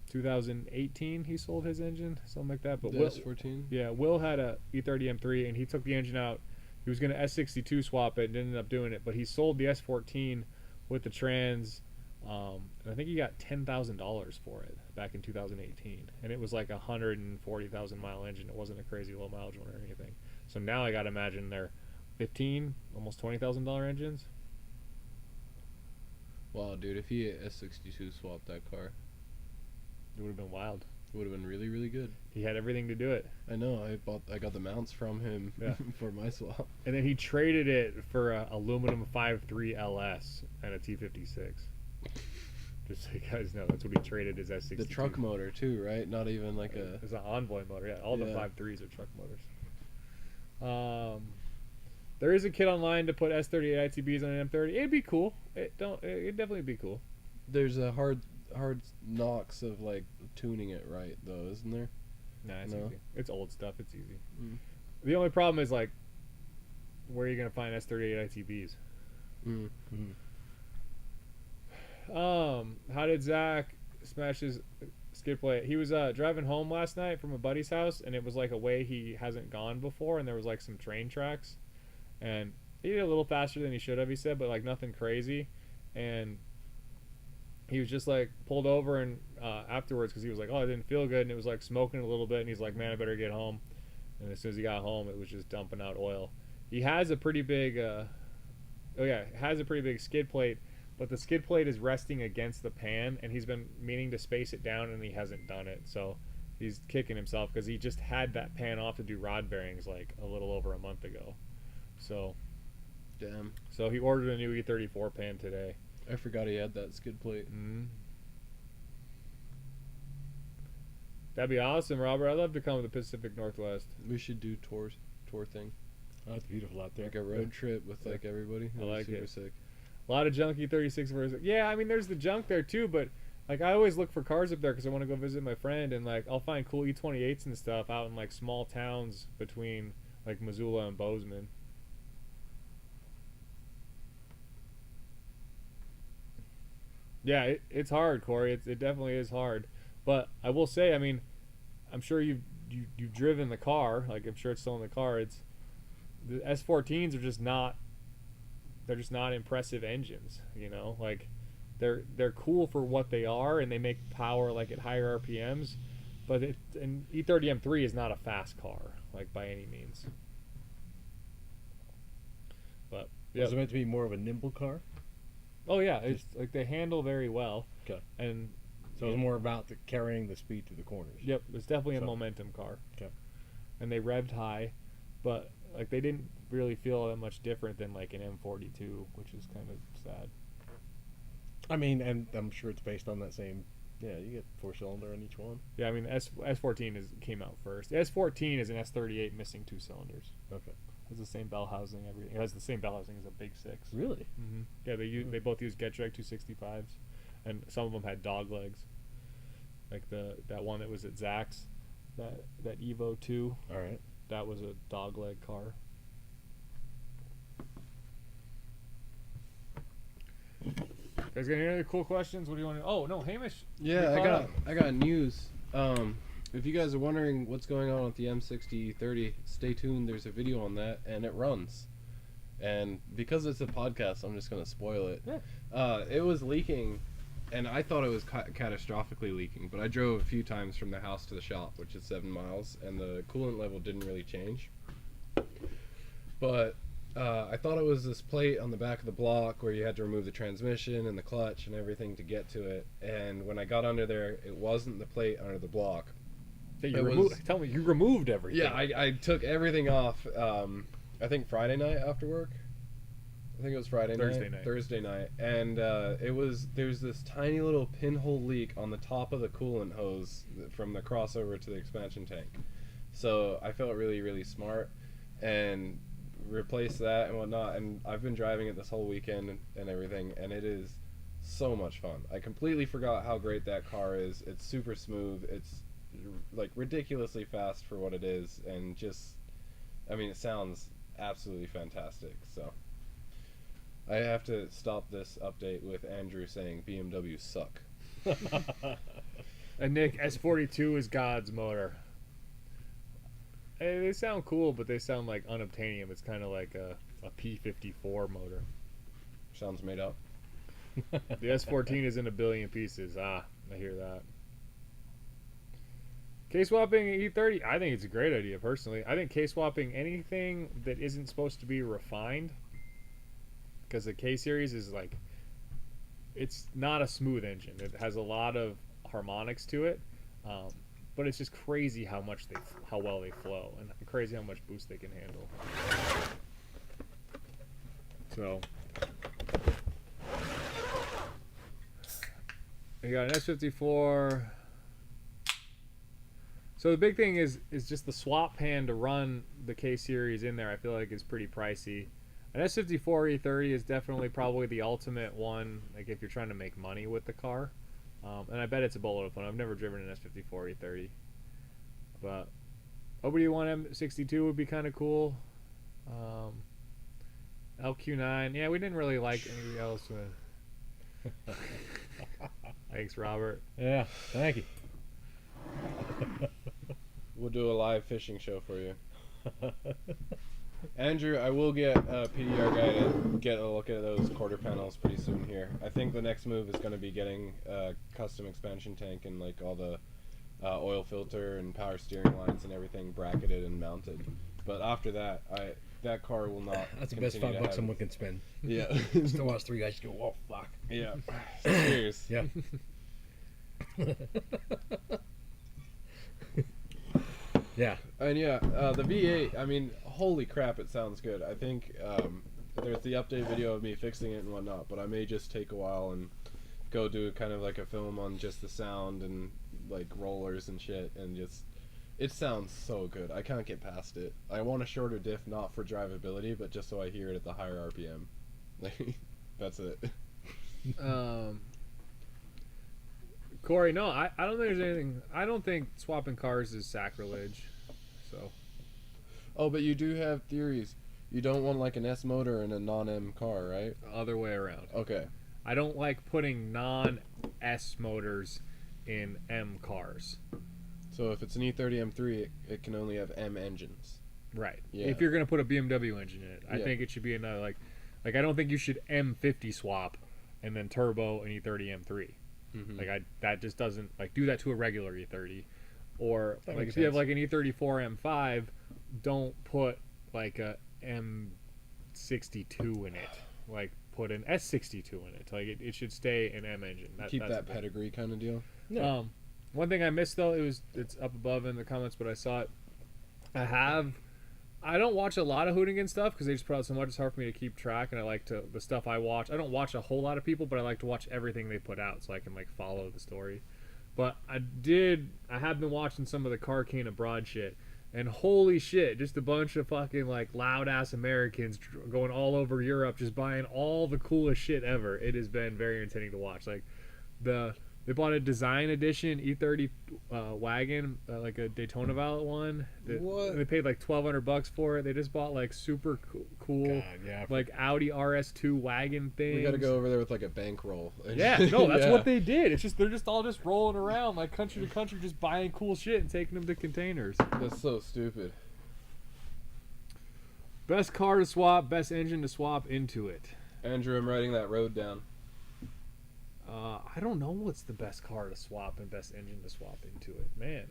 2018 he sold his engine, something like that. But the S14? Yeah, Will had a E30 M3 and he took the engine out. He was going to S62 swap it and ended up doing it. But he sold the S14 with the trans, and I think he got $10,000 for it back in 2018, and it was like 140,000 mile engine. It wasn't a crazy low mileage one or anything. So now I gotta imagine they're almost $20,000 engines. Wow, dude! If he S62 swapped that car, it would have been wild. It would have been really, really good. He had everything to do it. I know. I got the mounts from him for my swap, and then he traded it for a aluminum 5.3 LS and a T56. Just so you guys know, that's what he traded his S62. The truck motor too, right? Not even like It's an Envoy motor. Yeah, all the 5.3s are truck motors. There is a kit online to put S38 ITBs on an M30. It'd be cool. It'd definitely be cool. There's a hard knocks of like tuning it right though, isn't there? Nah, it's easy. It's old stuff. It's easy. The only problem is like, where are you gonna find S38 ITBs? How did Zach smash his skid plate? He was driving home last night from a buddy's house, and it was like a way he hasn't gone before, and there was like some train tracks, and he did a little faster than he should have, he said, but like nothing crazy. And he was just like pulled over and afterwards, because he was like, oh, I didn't feel good, and it was like smoking a little bit, and he's like, man, I better get home. And as soon as he got home, it was just dumping out oil. He has a pretty big skid plate, but the skid plate is resting against the pan, and he's been meaning to space it down, and he hasn't done it. So he's kicking himself because he just had that pan off to do rod bearings like a little over a month ago. So Damn. So he ordered a new E34 pan today. I forgot he had that skid plate. Mm-hmm. That'd be awesome, Robert. I'd love to come to the Pacific Northwest. We should do tour thing. Oh, it's beautiful out there. Like a road trip with like everybody. I like super it. Sick. A lot of junk E36 versions. Yeah, I mean, there's the junk there too, but like I always look for cars up there because I want to go visit my friend, and like I'll find cool E28s and stuff out in like small towns between like Missoula and Bozeman. Yeah, it's hard, Corey. It definitely is hard. But I will say, I mean, I'm sure you've driven the car. Like I'm sure it's still in the car. It's the S14s are just not. They're just not impressive engines. You know, like they're cool for what they are, and they make power like at higher RPMs. But an E30 M3 is not a fast car, like by any means. But yeah, Was it meant to be more of a nimble car? oh yeah, it's like they handle very well. Okay. And So it was more about carrying the speed through the corners. yep, it's definitely a So- momentum car. Okay. And they revved high, but like they didn't really feel that much different than like an M42, which is kind of sad. I mean, and I'm sure it's based on that same. Yeah, you get 4-cylinder on each one. Yeah, I mean S14 came out first. The S14 is an S38 missing 2 cylinders. Okay. It has the same bell housing. Everything. It has the same bell housing as a Big Six. Really? Mm-hmm. Yeah, they both use Getrag 265s, and some of them had dog legs, like that one that was at Zach's, that Evo 2. All right. That was a dog leg car. Guys, got any other cool questions? What do you want to? Oh no, Hamish. Yeah, we caught I got news. If you guys are wondering what's going on with the M6030, stay tuned. There's a video on that, and it runs. And because it's a podcast, I'm just gonna spoil it. Yeah. It was leaking, and I thought it was catastrophically leaking. But I drove a few times from the house to the shop, which is 7 miles, and the coolant level didn't really change. But I thought it was this plate on the back of the block where you had to remove the transmission and the clutch and everything to get to it. And when I got under there, it wasn't the plate under the block. That It you was- tell me you removed everything. Yeah, I took everything off. I think Friday night after work. I think it was Thursday night, and there's this tiny little pinhole leak on the top of the coolant hose from the crossover to the expansion tank. So I felt really, really smart and replaced that and whatnot. And I've been driving it this whole weekend and everything, and it is so much fun. I completely forgot how great that car is. It's super smooth. It's like ridiculously fast for what it is, and just, I mean, it sounds absolutely fantastic. So I have to stop this update with Andrew saying BMW suck. And Nick, S42 is God's motor. They sound cool, but they sound like unobtainium. It's kind of like a P54 motor. Sounds made up. The S14 is in a billion pieces. I hear that. K-swapping E30, I think it's a great idea, personally. I think K-swapping anything that isn't supposed to be refined, because the K-Series is like, it's not a smooth engine. It has a lot of harmonics to it, but it's just crazy how well they flow, and crazy how much boost they can handle. So, you got an S54. So the big thing is just the swap pan to run the K-Series in there. I feel like is pretty pricey. An S54 E30 is definitely probably the ultimate one, like if you're trying to make money with the car. And I bet it's a boatload of fun. I've never driven an S54 E30, but OBD1 M62 would be kind of cool. LQ9, yeah, we didn't really like anything else. Thanks, Robert. Yeah. Thank you. We'll do a live fishing show for you. Andrew, I will get a PDR guy to get a look at those quarter panels pretty soon here. I think the next move is going to be getting a custom expansion tank and like all the oil filter and power steering lines and everything bracketed and mounted. But after that, that car will not. That's the best $5 someone can spend. Yeah. Just to watch three guys go, oh fuck. Yeah. Cheers. Yeah. Yeah. And yeah, the V8, I mean, holy crap, it sounds good. I think there's the update video of me fixing it and whatnot, but I may just take a while and go do kind of like a film on just the sound and like rollers and shit, and just, it sounds so good. I can't get past it. I want a shorter diff, not for drivability, but just so I hear it at the higher RPM. That's it. Corey, no, I don't think there's anything. I don't think swapping cars is sacrilege. So. Oh, but you do have theories. You don't want like an S motor in a non-M car, right? Other way around. Okay. I don't like putting non-S motors in M cars. So if it's an E30 M3, it can only have M engines. Right. Yeah. If you're gonna put a BMW engine in it, I Yeah. think it should be another like I don't think you should M50 swap and then turbo an E30 M3. Mm-hmm. Like that just doesn't like do that to a regular E30, or That like makes if you have sense. like an E34 M5, don't put like a M62 in it. Like put an S62 in it. Like it should stay an M engine. Keep that's that the- pedigree kind of deal. Yeah. One thing I missed though, it's up above in the comments, but I saw it. I don't watch a lot of Hoonigan stuff because they just put out so much. It's hard for me to keep track, and I like to the stuff I watch. I don't watch a whole lot of people, but I like to watch everything they put out so I can like follow the story. But I have been watching some of the Carcane Abroad shit, and holy shit, just a bunch of fucking like loud ass Americans going all over Europe, just buying all the coolest shit ever. It has been very entertaining to watch. Like they bought a design edition E30 wagon, like a Daytona Valet one. What? They paid like $1,200 for it. They just bought like super cool, God, yeah. like Audi RS2 wagon things. We got to go over there with like a bankroll. Yeah, no, that's Yeah. what they did. It's just they're just all just rolling around like country to country, just buying cool shit and taking them to containers. That's so stupid. Best car to swap, best engine to swap into it. Andrew, I'm writing that road down. I don't know what's the best car to swap and best engine to swap into it, man.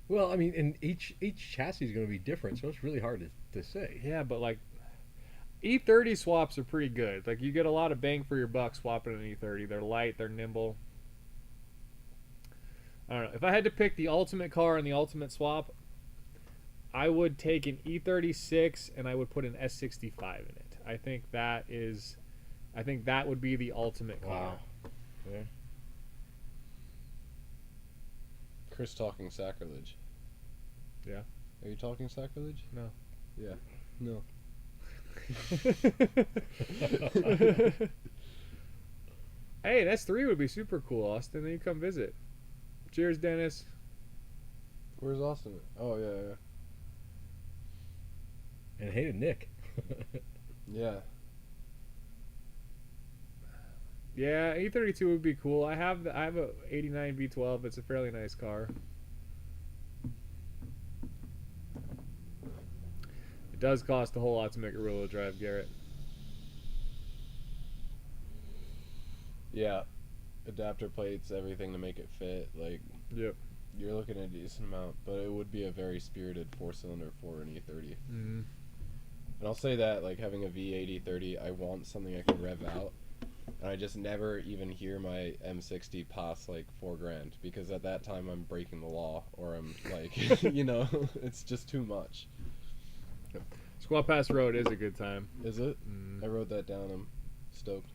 Well, I mean, and each chassis is going to be different, so it's really hard to say. Yeah, but like E30 swaps are pretty good. Like you get a lot of bang for your buck swapping an E30. They're light, they're nimble. I don't know. If I had to pick the ultimate car and the ultimate swap, I would take an E36 and I would put an S65 in it. I think that would be the ultimate car. Wow. Yeah. Chris talking sacrilege. Yeah. Are you talking sacrilege? No. Yeah. No. Hey, an S3 would be super cool, Austin. Then you come visit. Cheers, Dennis. Where's Austin? Oh, yeah, And hey to Nick. yeah. Yeah, E32 would be cool. I have a '89 V12. It's a fairly nice car. It does cost a whole lot to make a rear-wheel drive, Garrett. Yeah. Adapter plates, everything to make it fit. Like, Yep. you're looking at a decent amount, but it would be a very spirited four-cylinder for an E30. Mm-hmm. And I'll say that, like, having a V8 E30, I want something I can rev out. And I just never even hear my M60 pass, like, $4,000. Because at that time, I'm breaking the law. Or I'm, like, you know, it's just too much. Squaw Pass Road is a good time. Is it? Mm. I wrote that down. I'm stoked.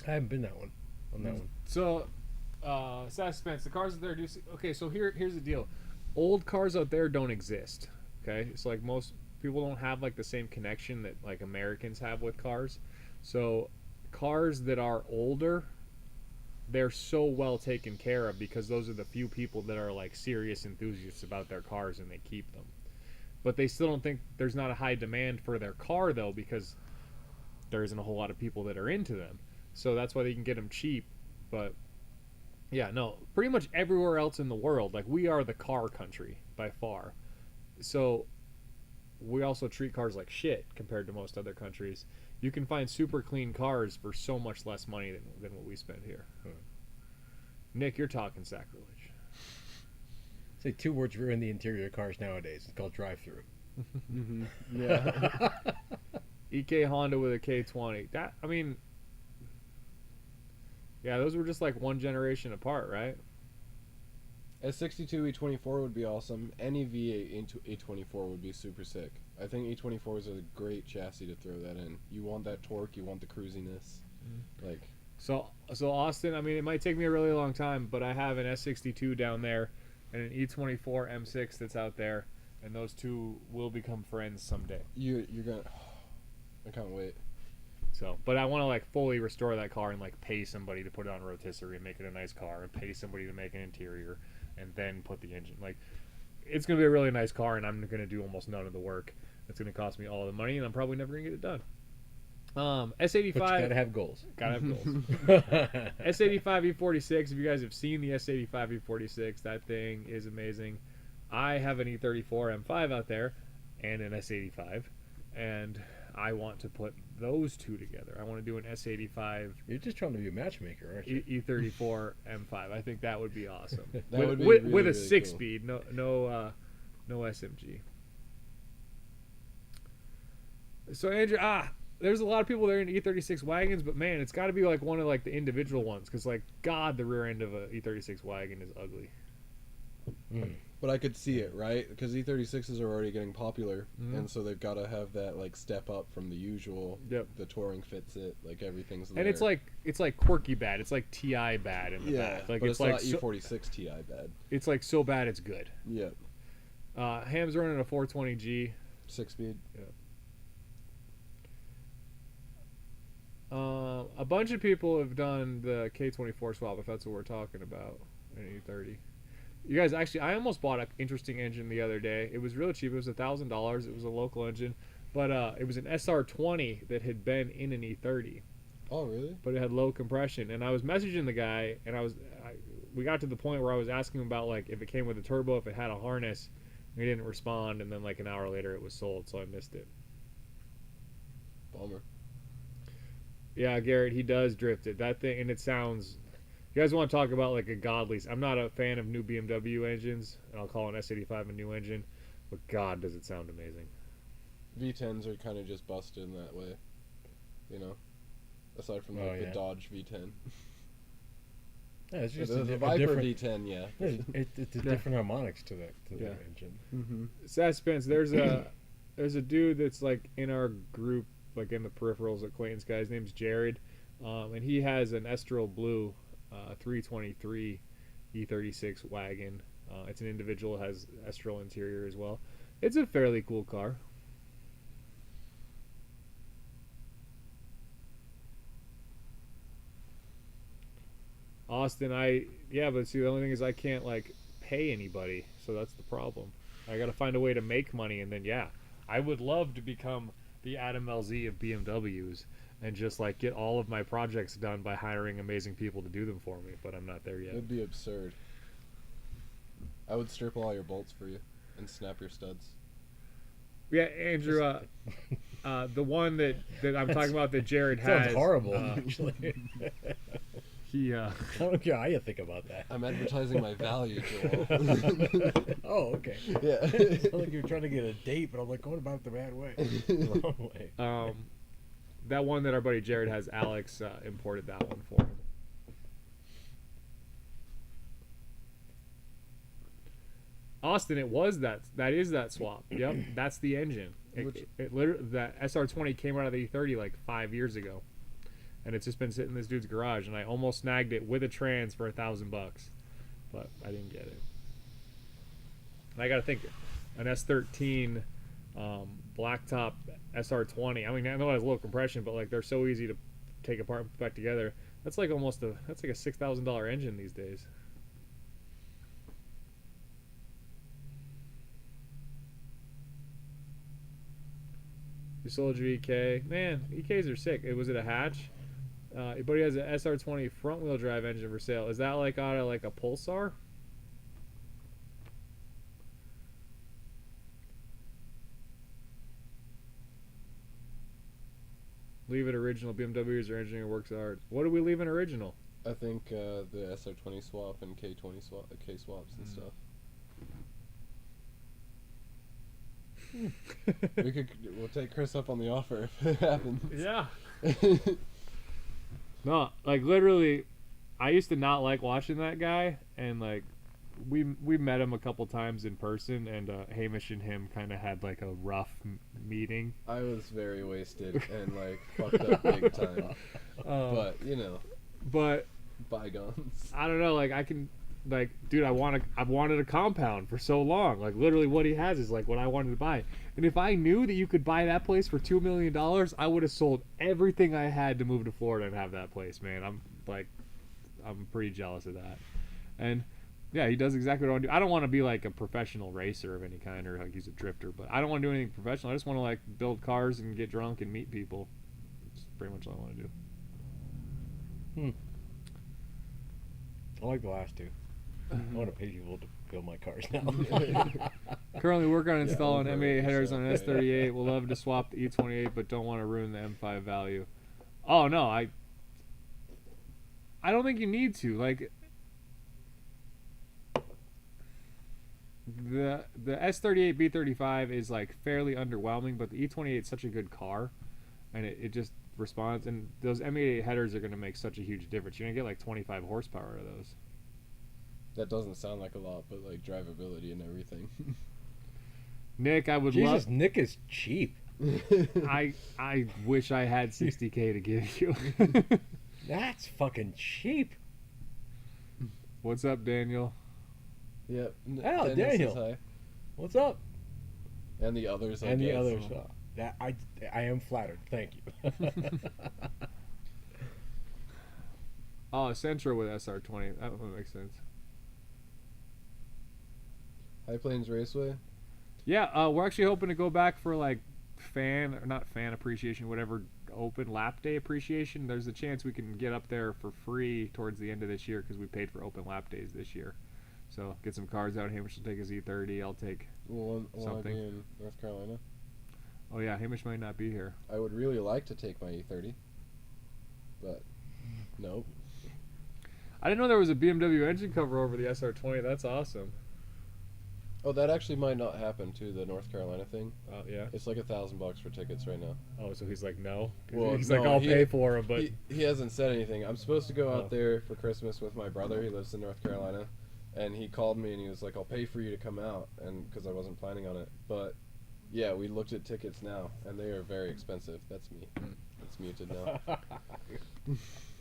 I haven't been that one. On that one. So, suspense. The cars out there do. Okay, so here's the deal. Old cars out there don't exist. Okay, it's like most people don't have like the same connection that like Americans have with cars. So, cars that are older, they're so well taken care of because those are the few people that are like serious enthusiasts about their cars and they keep them. But they still don't think there's not a high demand for their car though because there isn't a whole lot of people that are into them. So that's why they can get them cheap. But Yeah, no, pretty much everywhere else in the world, like we are the car country by far. So we also treat cars like shit compared to most other countries. You can find super clean cars for so much less money than what we spend here. Nick, you're talking sacrilege. Say 2 words ruin the interior of cars nowadays. It's called drive-through. Mm-hmm. Yeah. EK Honda with a K20. That, I mean, yeah, those were just like one generation apart, right? S62 E24 would be awesome. Any V8 into E24 would be super sick. I think E24 is a great chassis to throw that in. You want that torque, you want the cruisiness. Like, So Austin, I mean, it might take me a really long time, but I have an S62 down there and an E24 M6 that's out there, and those two will become friends someday. you're gonna. I can't wait. So, but I want to like fully restore that car and like pay somebody to put it on rotisserie and make it a nice car, and pay somebody to make an interior, and then put the engine. Like, it's gonna be a really nice car, and I'm gonna do almost none of the work. It's gonna cost me all the money, and I'm probably never gonna get it done. S85. But you gotta have goals. Gotta have goals. S85 E46. If you guys have seen the S85 E46, that thing is amazing. I have an E34 M5 out there and an S85, and I want to put those two together. I want to do an S85 You're just trying to be a matchmaker, aren't you? E34 M5. I think that would be awesome. Would be with really, a really 6-speed, no SMG. So Andrew, there's a lot of people there in E36 wagons, but man, it's got to be like one of like the individual ones, because like God, the rear end of a E36 wagon is ugly. But I could see it, right? Because E36s are already getting popular, and so they've got to have that like step up from the usual. Yep. The touring fits it, like everything's there. And it's like quirky bad. It's like TI bad in the yeah, back. Like but it's not like E46 Ti bad. it's like so bad it's good. Yeah, Ham's running a 420G. 6-speed. A bunch of people have done the K24 swap, if that's what we're talking about, in E30. You guys, actually, I almost bought an interesting engine the other day. It was really cheap. It was $1,000. It was a local engine, but it was an SR20 that had been in an E30. Oh, really? But it had low compression. And I was messaging the guy, and we got to the point where I was asking him about like if it came with a turbo, if it had a harness. And he didn't respond, and then like an hour later, it was sold, so I missed it. Bummer. Yeah, Garrett, he does drift it. That thing, and it sounds. You guys want to talk about like a godly? I'm not a fan of new BMW engines, and I'll call an S85 a new engine, but God, does it sound amazing. V10s are kind of just busted in that way, you know. Aside from the Dodge V10. Yeah, it's just the a Viper different V10, yeah. It's a different harmonics to that engine. Mm-hmm. Suspense. There's a dude that's like in our group, like in the peripherals at Clayton's guy. His name's Jared, and he has an Estral Blue 323 E36 wagon. It's an individual, has Estral interior as well. It's a fairly cool car. Austin, but see, the only thing is I can't like pay anybody, so that's the problem. I got to find a way to make money, and then I would love to become the Adam LZ of BMWs and just like get all of my projects done by hiring amazing people to do them for me, but I'm not there yet. It'd be absurd. I would strip all your bolts for you and snap your studs. Yeah, Andrew, the one that I'm talking about that Jared has. Sounds horrible, actually. I don't care how you think about that. I'm advertising my value, Joel. Oh, okay. Yeah. It sounded like you were trying to get a date, but I'm like, going about it the bad way. The wrong way. That one that our buddy Jared has, Alex imported that one for him. Austin, it was that is that swap. Yep, that's the engine. It literally, that SR20 came out of the E30 like 5 years ago, and it's just been sitting in this dude's garage. And I almost snagged it with a trans for $1,000, but I didn't get it. And I got to think, an S13 blacktop SR20. I mean, I know it has low compression, but like they're so easy to take apart and put back together. That's like that's like a $6,000 engine these days. You sold your EK. Man, EKs are sick. Was it a hatch? But he has an SR20 front wheel drive engine for sale. Is that like out of like a Pulsar? Leave it original. BMWs or engineering works hard. What do we leave in original? I think the SR20 swap and K20 swap, K swaps and stuff. We'll take Chris up on the offer if it happens. Yeah. No, like literally, I used to not like watching that guy, and like we met him a couple times in person, and Hamish and him kind of had like a rough meeting. I was very wasted and like fucked up big time. But you know, bygones. I don't know. Like I can, like, dude, I've wanted a compound for so long. Like literally, what he has is like what I wanted to buy. And if I knew that you could buy that place for $2 million, I would have sold everything I had to move to Florida and have that place, man. I'm pretty jealous of that. And yeah, he does exactly what I want to do. I don't want to be like a professional racer of any kind or like he's a drifter, but I don't want to do anything professional. I just want to like build cars and get drunk and meet people. That's pretty much all I want to do. I like the last two. I want to pay people to build my cars now. Currently working on installing M8 headers on an S38. We'll love to swap the E28, but don't want to ruin the M5 value. Oh no, I don't think you need to. Like the S38 B35 is like fairly underwhelming, but the E28 is such a good car, and it just responds. And those M88 headers are going to make such a huge difference. You're going to get like 25 horsepower out of those. That doesn't sound like a lot, but like drivability and everything. Nick, I would Jesus, Nick is cheap. I wish I had $60K to give you. That's fucking cheap. What's up, Daniel? Yep. Oh, Daniel. Hi. What's up? And the others. And the others. That I am flattered. Thank you. Oh, Sentra with SR20. That would make sense. High Plains Raceway. Yeah, we're actually hoping to go back for like not fan appreciation, whatever, open lap day appreciation. There's a chance we can get up there for free towards the end of this year because we paid for open lap days this year. So get some cars out. Hamish will take his E30. I'll take something. In North Carolina. Oh yeah, Hamish might not be here. I would really like to take my E30, but nope. I didn't know there was a BMW engine cover over the SR20. That's awesome. Oh, that actually might not happen too. The North Carolina thing. Yeah. It's like $1,000 for tickets right now. Oh, so he's like, no. Well, he's no, like, I'll pay for him, but he hasn't said anything. I'm supposed to go out there for Christmas with my brother. He lives in North Carolina, and he called me and he was like, "I'll pay for you to come out," and because I wasn't planning on it, but yeah, we looked at tickets now, and they are very expensive. That's me. It's muted now.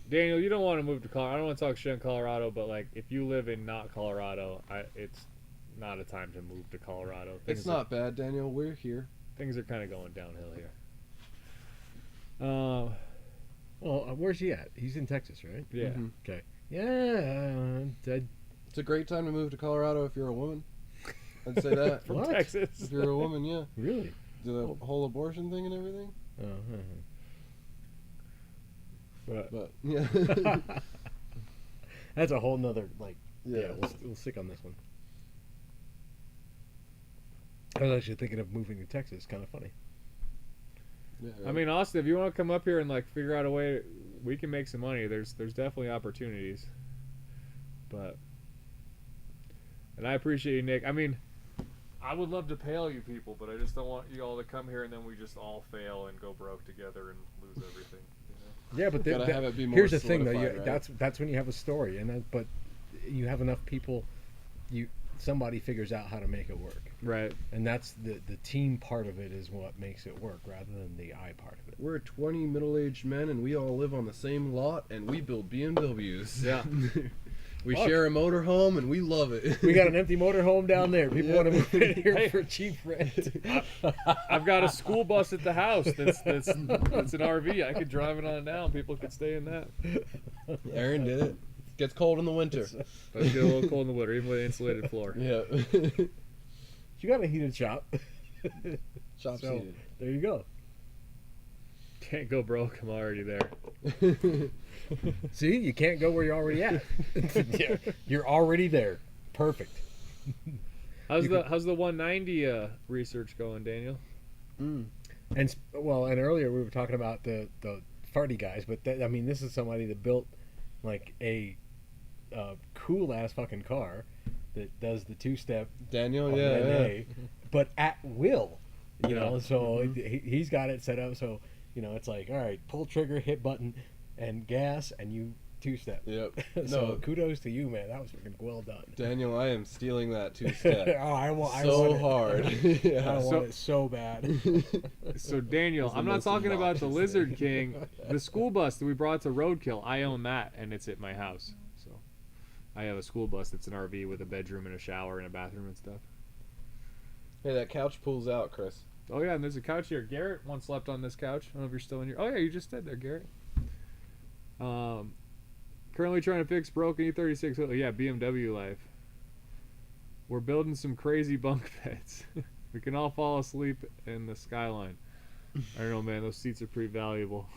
Daniel, you don't want to move to Colorado. I don't want to talk shit in Colorado, but like, if you live in not Colorado, it's not a time to move to Colorado. It's not bad, Daniel. We're here. Things are kind of going downhill here. Well, where's he at? He's in Texas, right? Yeah. Mm-hmm. Okay. Yeah. It's a great time to move to Colorado if you're a woman. I'd say that. From What? Texas. If you're a woman, yeah. Really? The whole abortion thing and everything. But yeah. That's a whole nother, like, Yeah. we'll stick on this one. I was actually thinking of moving to Texas. Kind of funny. Yeah, I mean, Austin, if you want to come up here and like figure out a way, we can make some money. There's definitely opportunities. And I appreciate you, Nick. I mean, I would love to pay all you people, but I just don't want you all to come here and then we just all fail and go broke together and lose everything. You know? Yeah, but Gotta have it be more here's the thing, though. solidified, right? That's when you have a story, but you have enough people, somebody figures out how to make it work. Right. And that's the team part of it is what makes it work rather than the I part of it. We're 20 middle-aged men, and we all live on the same lot, and we build BMWs. Yeah. We share a motorhome, and we love it. We got an empty motorhome down there. People want to move in here Hey. for cheap rent. I've got a school bus at the house that's an RV. I could drive it on down. People could stay in that. Aaron did it. Gets cold in the winter. But it's get a little cold in the winter, even with an insulated floor. Yeah. You got a heated shop. Shop's So, heated. there you go. Can't go broke. I'm already there. See, you can't go where you're already at. Yeah, you're already there. Perfect. How's the 190 research going, Daniel? And earlier we were talking about the farty guys, but this is somebody that built like a cool ass fucking car that does the two-step Daniel, but at will, you know. So he's got it set up so it's like, all right, pull trigger, hit button, and gas, and you two-step. Yep. So kudos to you, man. That was fucking well done. Daniel, I am stealing that two-step. I want hard. I want it so bad. So Daniel, I'm not talking about the Lizard King. The school bus that we brought to Roadkill, I own that, and it's at my house. So I have a school bus that's an RV with a bedroom and a shower and a bathroom and stuff. Hey, that couch pulls out, Chris. Oh yeah, and there's a couch here. Garrett once slept on this couch. I don't know if you're still in your. Oh yeah, you just did there, Garrett. Currently trying to fix broken E36. Oh, yeah, BMW life. We're building some crazy bunk beds. We can all fall asleep in the Skyline. I don't know, man. Those seats are pretty valuable.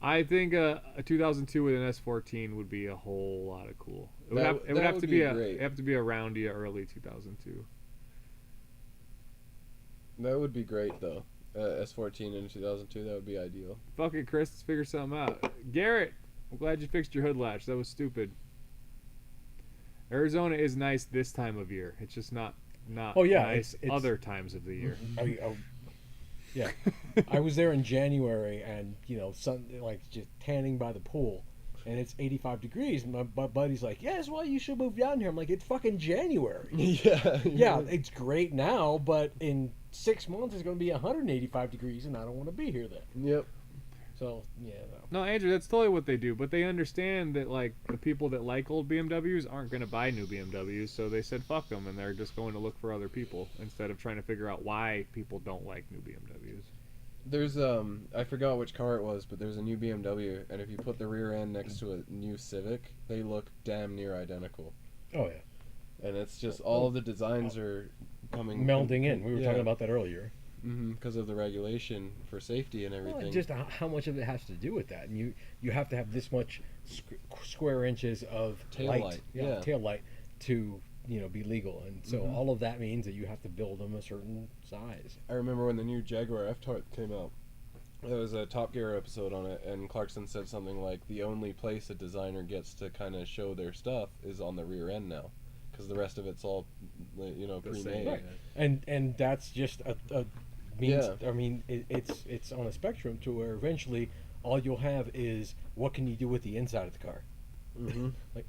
I think a 2002 with an S14 would be a whole lot of cool. It would have to be around the early 2002. That would be great though. S14 in 2002, that would be ideal. Fuck it, Chris. Let's figure something out. Garrett, I'm glad you fixed your hood latch. That was stupid. Arizona is nice this time of year. It's just not nice it's other times of the year. Yeah. I was there in January and, sun, like just tanning by the pool. And it's 85 degrees. And my buddy's like, yeah, that's why you should move down here. I'm like, it's fucking January. Yeah, it's great now, but in 6 months it's going to be 185 degrees, and I don't want to be here then. Yep. So, yeah. No, Andrew, that's totally what they do. But they understand that, like, the people that like old BMWs aren't going to buy new BMWs, so they said fuck them, and they're just going to look for other people instead of trying to figure out why people don't like new BMWs. There's I forgot which car it was, but there's a new BMW, and if you put the rear end next to a new Civic, they look damn near identical. Oh yeah. And it's just all of the designs are coming melding in. We were talking about that earlier. Because of the regulation for safety and everything. Well, just how much of it has to do with that, and you have to have this much square inches of tail light to be legal, and so all of that means that you have to build them a certain size. I remember when the new Jaguar F-Type came out, there was a Top Gear episode on it, and Clarkson said something like, the only place a designer gets to kind of show their stuff is on the rear end now, because the rest of it's all pre-made. Right. And that's just a means. I mean, it's on a spectrum to where eventually all you'll have is what can you do with the inside of the car.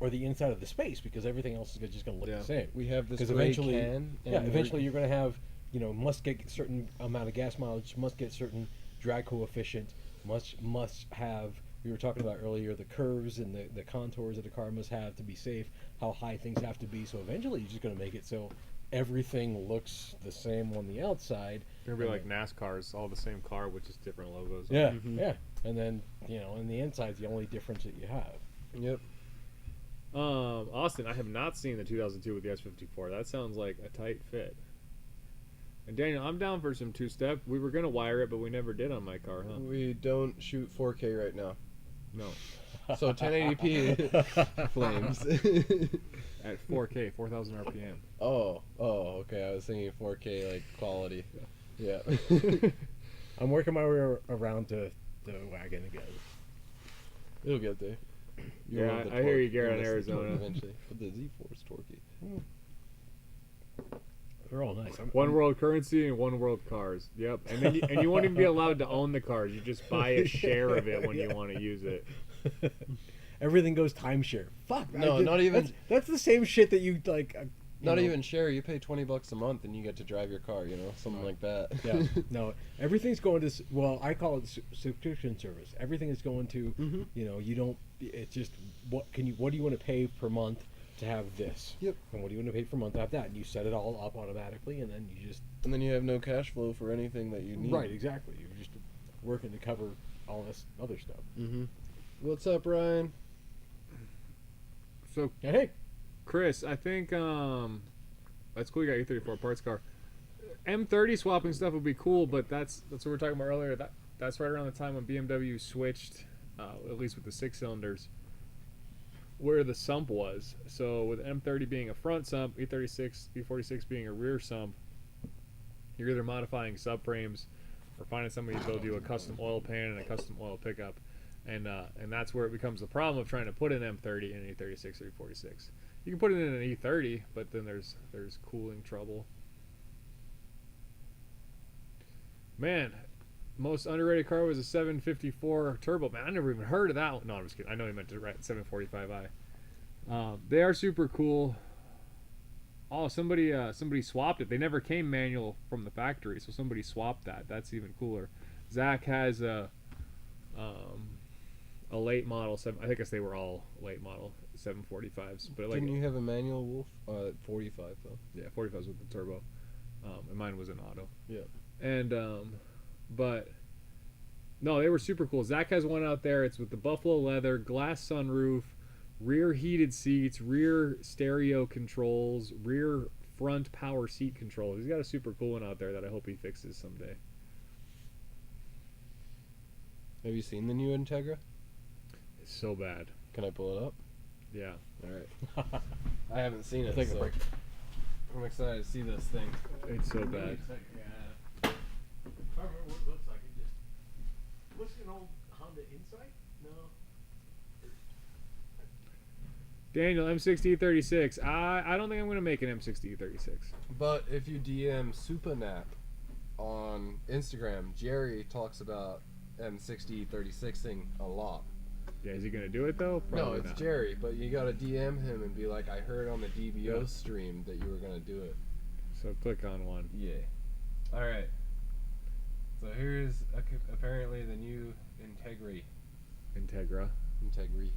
Or the inside of the space, because everything else is just going to look the same. We have this eventually, can. Eventually you're going to have, must get a certain amount of gas mileage, must get certain drag coefficient, must have. We were talking about earlier the curves and the contours that a car must have to be safe. How high things have to be. So eventually you're just going to make it so everything looks the same on the outside. It's going to be like NASCAR's, all the same car with just different logos. Yeah, yeah. And then and the inside's the only difference that you have. Yep. Austin, I have not seen the 2002 with the S54. That sounds like a tight fit. And Daniel, I'm down for some two-step. We were gonna wire it, but we never did on my car, huh? We don't shoot 4K right now. No. So 1080p flames. At 4K, 4,000 RPM. Oh, okay. I was thinking 4K like quality. Yeah. I'm working my way around to the wagon again. It'll get there. I hear you, Garrett, in Arizona. Eventually. But the Z4's torquey. They're all nice. One world currency and one world cars. Yep. And then you won't even be allowed to own the cars. You just buy a share of it when you want to use it. Everything goes timeshare. Fuck. No, not even. That's the same shit that you like. Not even share. You pay $20 a month and you get to drive your car. Something like that. Yeah. No, everything's going to. Well, I call it subscription service. Everything is going to. You don't. It's just what do you want to pay per month to have this? Yep. And what do you want to pay per month to have that? And you set it all up automatically, and then you just. And then you have no cash flow for anything that you need. Right. Exactly. You're just working to cover all this other stuff. What's up, Ryan? So hey. Chris, I think that's cool. You got E34 parts car. M30 swapping stuff would be cool, but that's what we were talking about earlier. that's right around the time when BMW switched, at least with the 6 cylinders, where the sump was. So with M30 being a front sump, E46 being a rear sump, you're either modifying subframes or finding somebody to build you a custom oil pan and a custom oil pickup, and that's where it becomes the problem of trying to put an M30 in an E36 or E46. You can put it in an E30, but then there's cooling trouble. Man, most underrated car was a 754 turbo. Man, I never even heard of that one. No, I'm just kidding. I know he meant to write 745i. They are super cool. Oh, somebody swapped it. They never came manual from the factory, so somebody swapped that. That's even cooler. Zach has a late model. I guess they were all late model 745s. But didn't you have a manual Wolf? 45 though. Yeah, 45s with the turbo. And mine was an auto. Yeah. And but no, they were super cool. Zach has one out there. It's with the buffalo leather, glass sunroof, rear heated seats, rear stereo controls, rear front power seat controls. He's got a super cool one out there that I hope he fixes someday. Have you seen the new Integra? It's so bad. Can I pull it up? Yeah. All right. I haven't seen it. Take a So break. I'm excited to see this thing. It's so bad. I don't remember what it looks like. It just looks like an old Honda Insight. No. Daniel, M60 E36. I don't think I'm gonna make an M60 E36. But if you DM Supanap on Instagram, Jerry talks about M60 36ing a lot. Yeah, is he gonna do it though? No, Probably it's not. Jerry, but you gotta DM him and be like, I heard on the DBO stream that you were gonna do it. So click on one. Yeah. All right. So here's apparently the new Integri. Integra. Integri.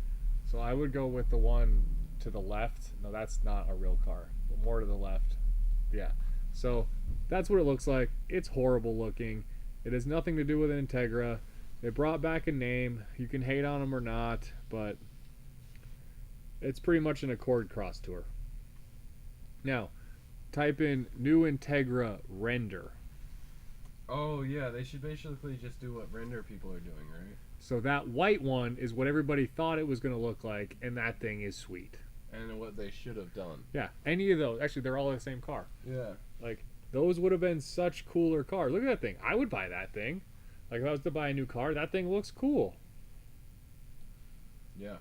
So I would go with the one to the left. No, that's not a real car. But more to the left. Yeah. So that's what it looks like. It's horrible looking. It has nothing to do with an Integra. They brought back a name. You can hate on them or not, but it's pretty much an Accord Cross Tour. Now, type in new Integra render. Oh yeah, they should basically just do what render people are doing, right? So that white one is what everybody thought it was going to look like, and that thing is sweet. And what they should have done. Yeah, any of those. Actually, they're all the same car. Yeah. Like, those would have been such cooler cars. Look at that thing. I would buy that thing. Like, if I was to buy a new car, that thing looks cool. Yeah.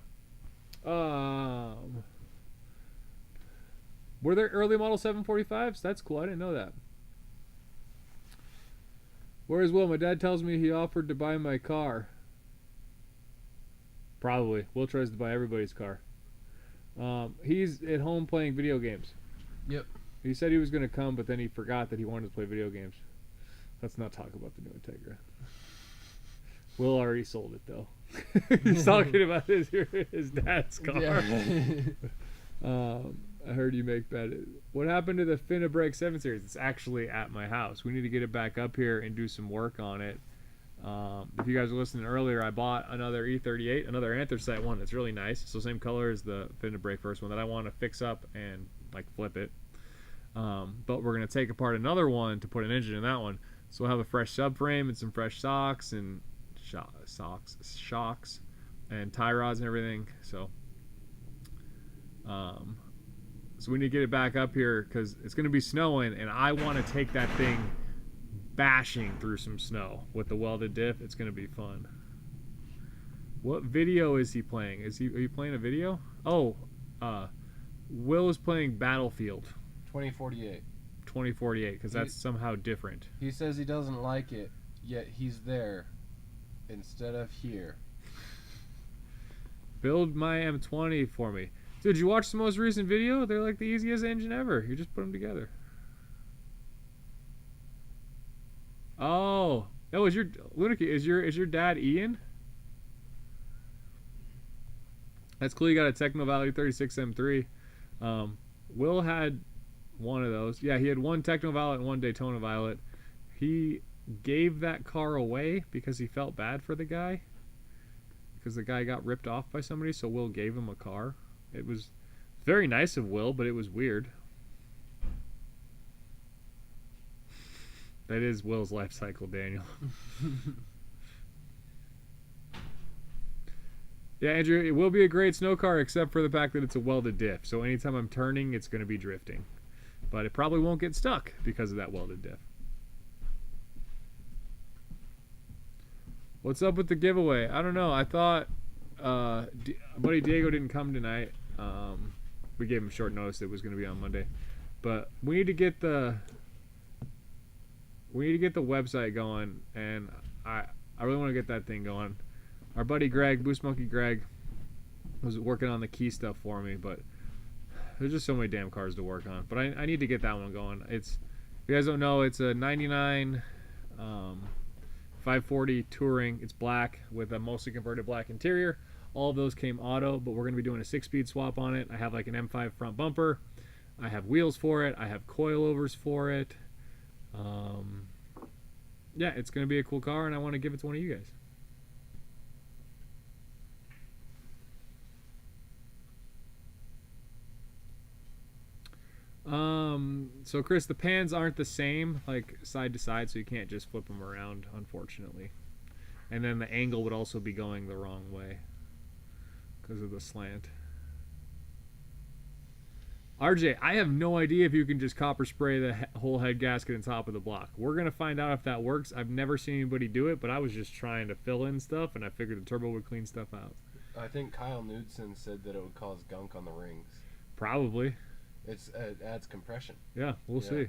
Were there early model 745s? That's cool. I didn't know that. Where's Will? My dad tells me he offered to buy my car. Probably. Will tries to buy everybody's car. He's at home playing video games. Yep. He said he was going to come, but then he forgot that he wanted to play video games. Let's not talk about the new Integra. Will already sold it, though. He's talking about his dad's car. Yeah. I heard you make bad. What happened to the Finna Break 7 Series? It's actually at my house. We need to get it back up here and do some work on it. If you guys were listening earlier, I bought another E38, another anthracite one that's really nice. So same color as the Finna Break first one that I want to fix up and like flip it. But we're going to take apart another one to put an engine in that one. So we'll have a fresh subframe and some fresh shocks and tie rods and everything. So we need to get it back up here because it's going to be snowing, and I want to take that thing bashing through some snow with the welded diff. It's going to be fun. What video is he playing? Are you playing a video? Oh, Will is playing Battlefield 2048. 2048 because that's somehow different. He says he doesn't like it, yet he's there instead of here. Build my M20 for me. Dude, you watch the most recent video? They're like the easiest engine ever. You just put them together. Oh, is your Lunacy? Is your dad Ian? That's cool. You got a Techno Valley 36 M3. Will had one of those. Yeah, he had one Techno Violet and one Daytona Violet. He gave that car away because he felt bad for the guy. Because the guy got ripped off by somebody, so Will gave him a car. It was very nice of Will, but it was weird. That is Will's life cycle, Daniel. Yeah, Andrew, it will be a great snow car except for the fact that it's a welded diff. So anytime I'm turning, it's going to be drifting. But it probably won't get stuck because of that welded diff. What's up with the giveaway? I don't know. I thought buddy Diego didn't come tonight. We gave him short notice it was going to be on Monday. But we need to get the website going, and I really want to get that thing going. Our buddy Greg, Boost Monkey Greg, was working on the key stuff for me, but there's just so many damn cars to work on. But I need to get that one going. If you guys don't know, it's a 99 540 Touring. It's black with a mostly converted black interior. All of those came auto, but we're going to be doing a 6-speed swap on it. I have like an M5 front bumper. I have wheels for it. I have coilovers for it. Yeah, it's going to be a cool car, and I want to give it to one of you guys. So Chris, the pans aren't the same, like side to side, so you can't just flip them around, unfortunately. And then the angle would also be going the wrong way because of the slant. RJ, I have no idea if you can just copper spray the whole head gasket and top of the block. We're going to find out if that works. I've never seen anybody do it, but I was just trying to fill in stuff, and I figured the turbo would clean stuff out. I think Kyle Knudsen said that it would cause gunk on the rings. Probably. It adds compression. Yeah, we'll see.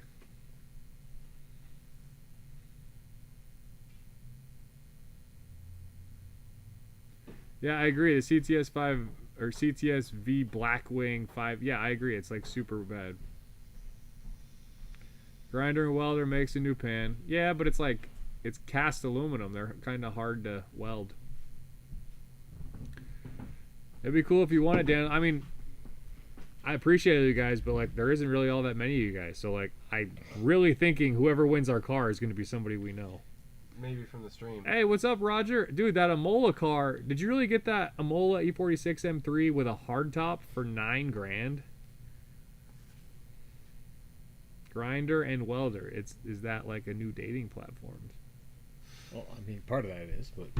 Yeah, I agree. The CTS 5 or CTS V Blackwing 5. Yeah, I agree. It's like super bad. Grinder and welder makes a new pan. Yeah, but it's like it's cast aluminum. They're kind of hard to weld. It'd be cool if you wanted, Dan. I mean, I appreciate you guys, but like there isn't really all that many of you guys. So like I'm really thinking whoever wins our car is going to be somebody we know. Maybe from the stream. Hey, what's up, Roger? Dude, that Amola car. Did you really get that Amola E46 M3 with a hardtop for $9,000? Grinder and welder. Is that like a new dating platform? Well, I mean, part of that is, but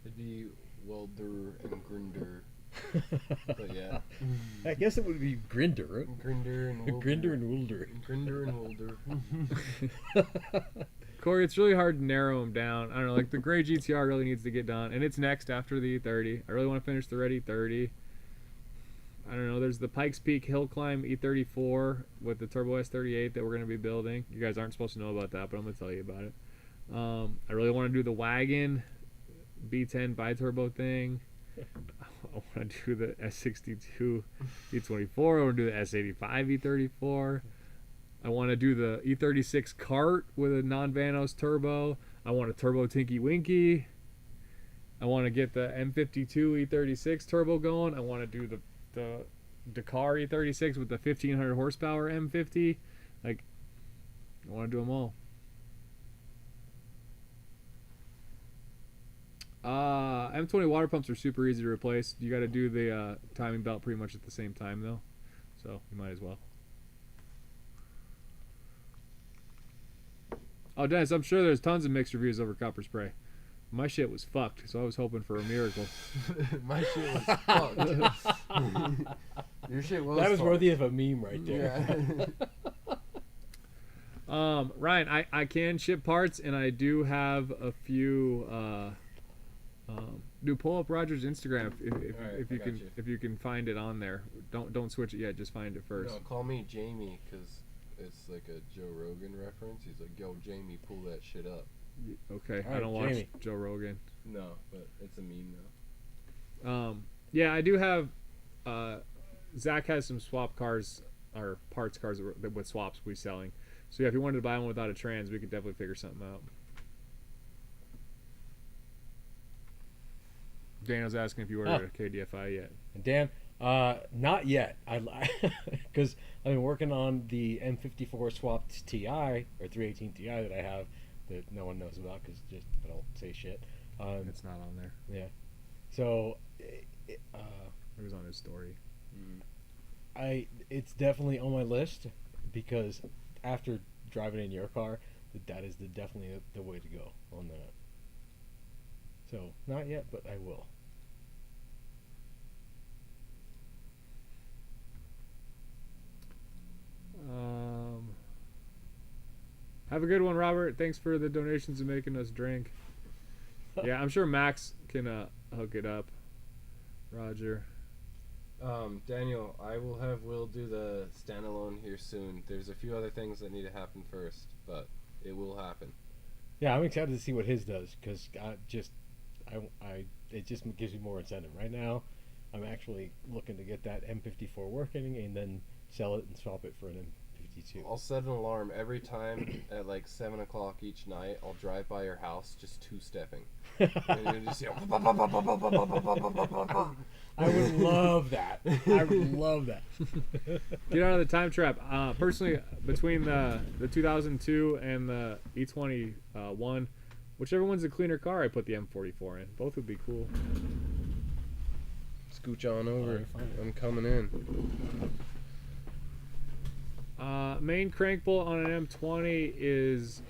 It'd be welder and grinder. But yeah. I guess it would be Grinder, right? Grinder and welder. Grinder and Wilder. Grinder and welder. Corey, it's really hard to narrow them down. I don't know, like the gray GTR really needs to get done, and it's next after the E30. I really want to finish the red E30. I don't know, there's the Pikes Peak Hill Climb E34 with the Turbo S38 that we're going to be building. You guys aren't supposed to know about that, but I'm going to tell you about it. I really want to do the wagon B10 bi-turbo thing. I want to do the S62 E24. I want to do the S85 E34. I want to do the E36 cart with a non-Vanos turbo. I want a turbo Tinky Winky. I want to get the M52 E36 turbo going. I want to do the Dakar E36 with the 1500 horsepower M50. Like, I want to do them all. M20 water pumps are super easy to replace. You got to do the timing belt pretty much at the same time though, so you might as well. Oh, Dennis, I'm sure there's tons of mixed reviews over copper spray. My shit was fucked, so I was hoping for a miracle. My shit was fucked. Your shit was That was fucked. worthy of a meme right there. Yeah. Ryan, I can ship parts, and I do have a few. Do pull up Roger's Instagram if you can you. if you can find it on there. Don't switch it yet. Just find it first. No, call me Jamie because it's like a Joe Rogan reference. He's like, "Yo, Jamie, pull that shit up." Okay, All I don't right, watch Jamie. Joe Rogan. No, but it's a meme now. Yeah, I do have. Zach has some swap cars or parts cars with swaps we're selling. So yeah, if you wanted to buy one without a trans, we could definitely figure something out. Daniel's asking if you ordered a KDFI yet. And Dan, not yet. Because I've been working on the M54 swapped TI or 318 Ti that I have that no one knows about because just I don't say shit. It's not on there. Yeah. So It was on his story. it's definitely on my list because after driving in your car, that is definitely the way to go on that. So not yet, but I will. Have a good one, Robert. Thanks for the donations and making us drink. Yeah, I'm sure Max can hook it up. Roger. Daniel, I will have Will do the standalone here soon. There's a few other things that need to happen first, but it will happen. Yeah, I'm excited to see what his does because it just gives me more incentive. Right now, I'm actually looking to get that M54 working and then sell it and swap it for an M52. I'll set an alarm every time at like 7 o'clock each night. I'll drive by your house just two-stepping. And you'll just see I would love that. I would love that. Get out of the time trap. Personally, between the 2002 and the E21, whichever one's a cleaner car, I put the M44 in. Both would be cool. Scooch on over. I'm coming in. Main crank bolt on an M20 is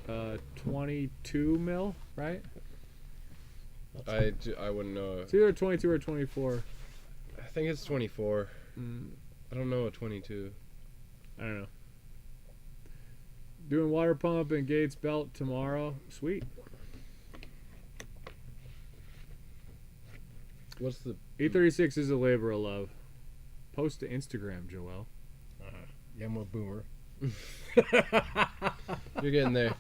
22 mil, right? I wouldn't know. It's either 22 or 24. I think it's 24. I don't know a 22. I don't know. Doing water pump and Gates belt tomorrow. Sweet. What's the E36 is a labor of love. Post to Instagram, Joel. Yeah, I'm a boomer. You're getting there.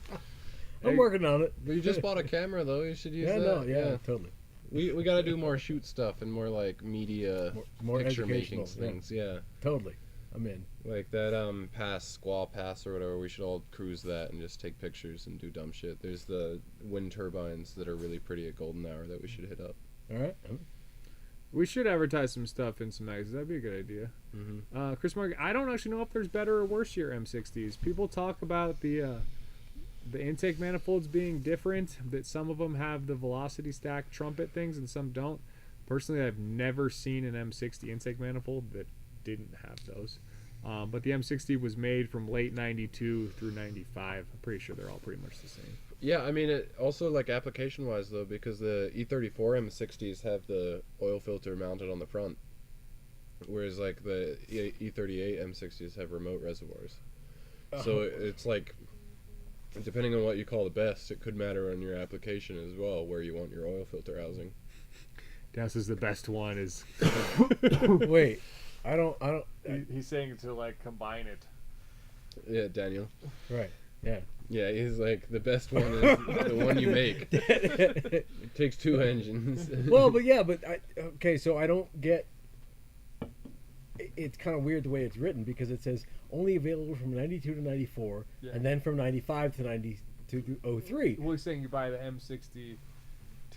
I'm working on it. But you just bought a camera though. You should use that. No, yeah, totally. We got to do more shoot stuff and more like media, More picture educational making things. Yeah. Totally. I'm in. Like that pass, Squall Pass or whatever. We should all cruise that and just take pictures and do dumb shit. There's the wind turbines that are really pretty at Golden Hour that we should hit up. All right. We should advertise some stuff in some magazines. That'd be a good idea. Mm-hmm. Chris Mark, I don't actually know if there's better or worse year M60s. People talk about the intake manifolds being different, that some of them have the velocity stack trumpet things and some don't. Personally, I've never seen an M60 intake manifold that didn't have those. But the M60 was made from late 92 through 95. I'm pretty sure they're all pretty much the same. Yeah, I mean, it also like application-wise though, because the E34 M60s have the oil filter mounted on the front, whereas like the E38 M60s have remote reservoirs. So it's like, depending on what you call the best, it could matter on your application as well, where you want your oil filter housing. Das is the best one. Is Wait, I don't. he's saying to like combine it. Yeah, Daniel. Right. Yeah. Yeah, he's like, the best one is the one you make. It takes two engines. Well, but okay, so I don't get. It's kind of weird the way it's written because it says only available from 92 to 94, and then from 95 to 92 to 03. Well, he's saying you buy the M62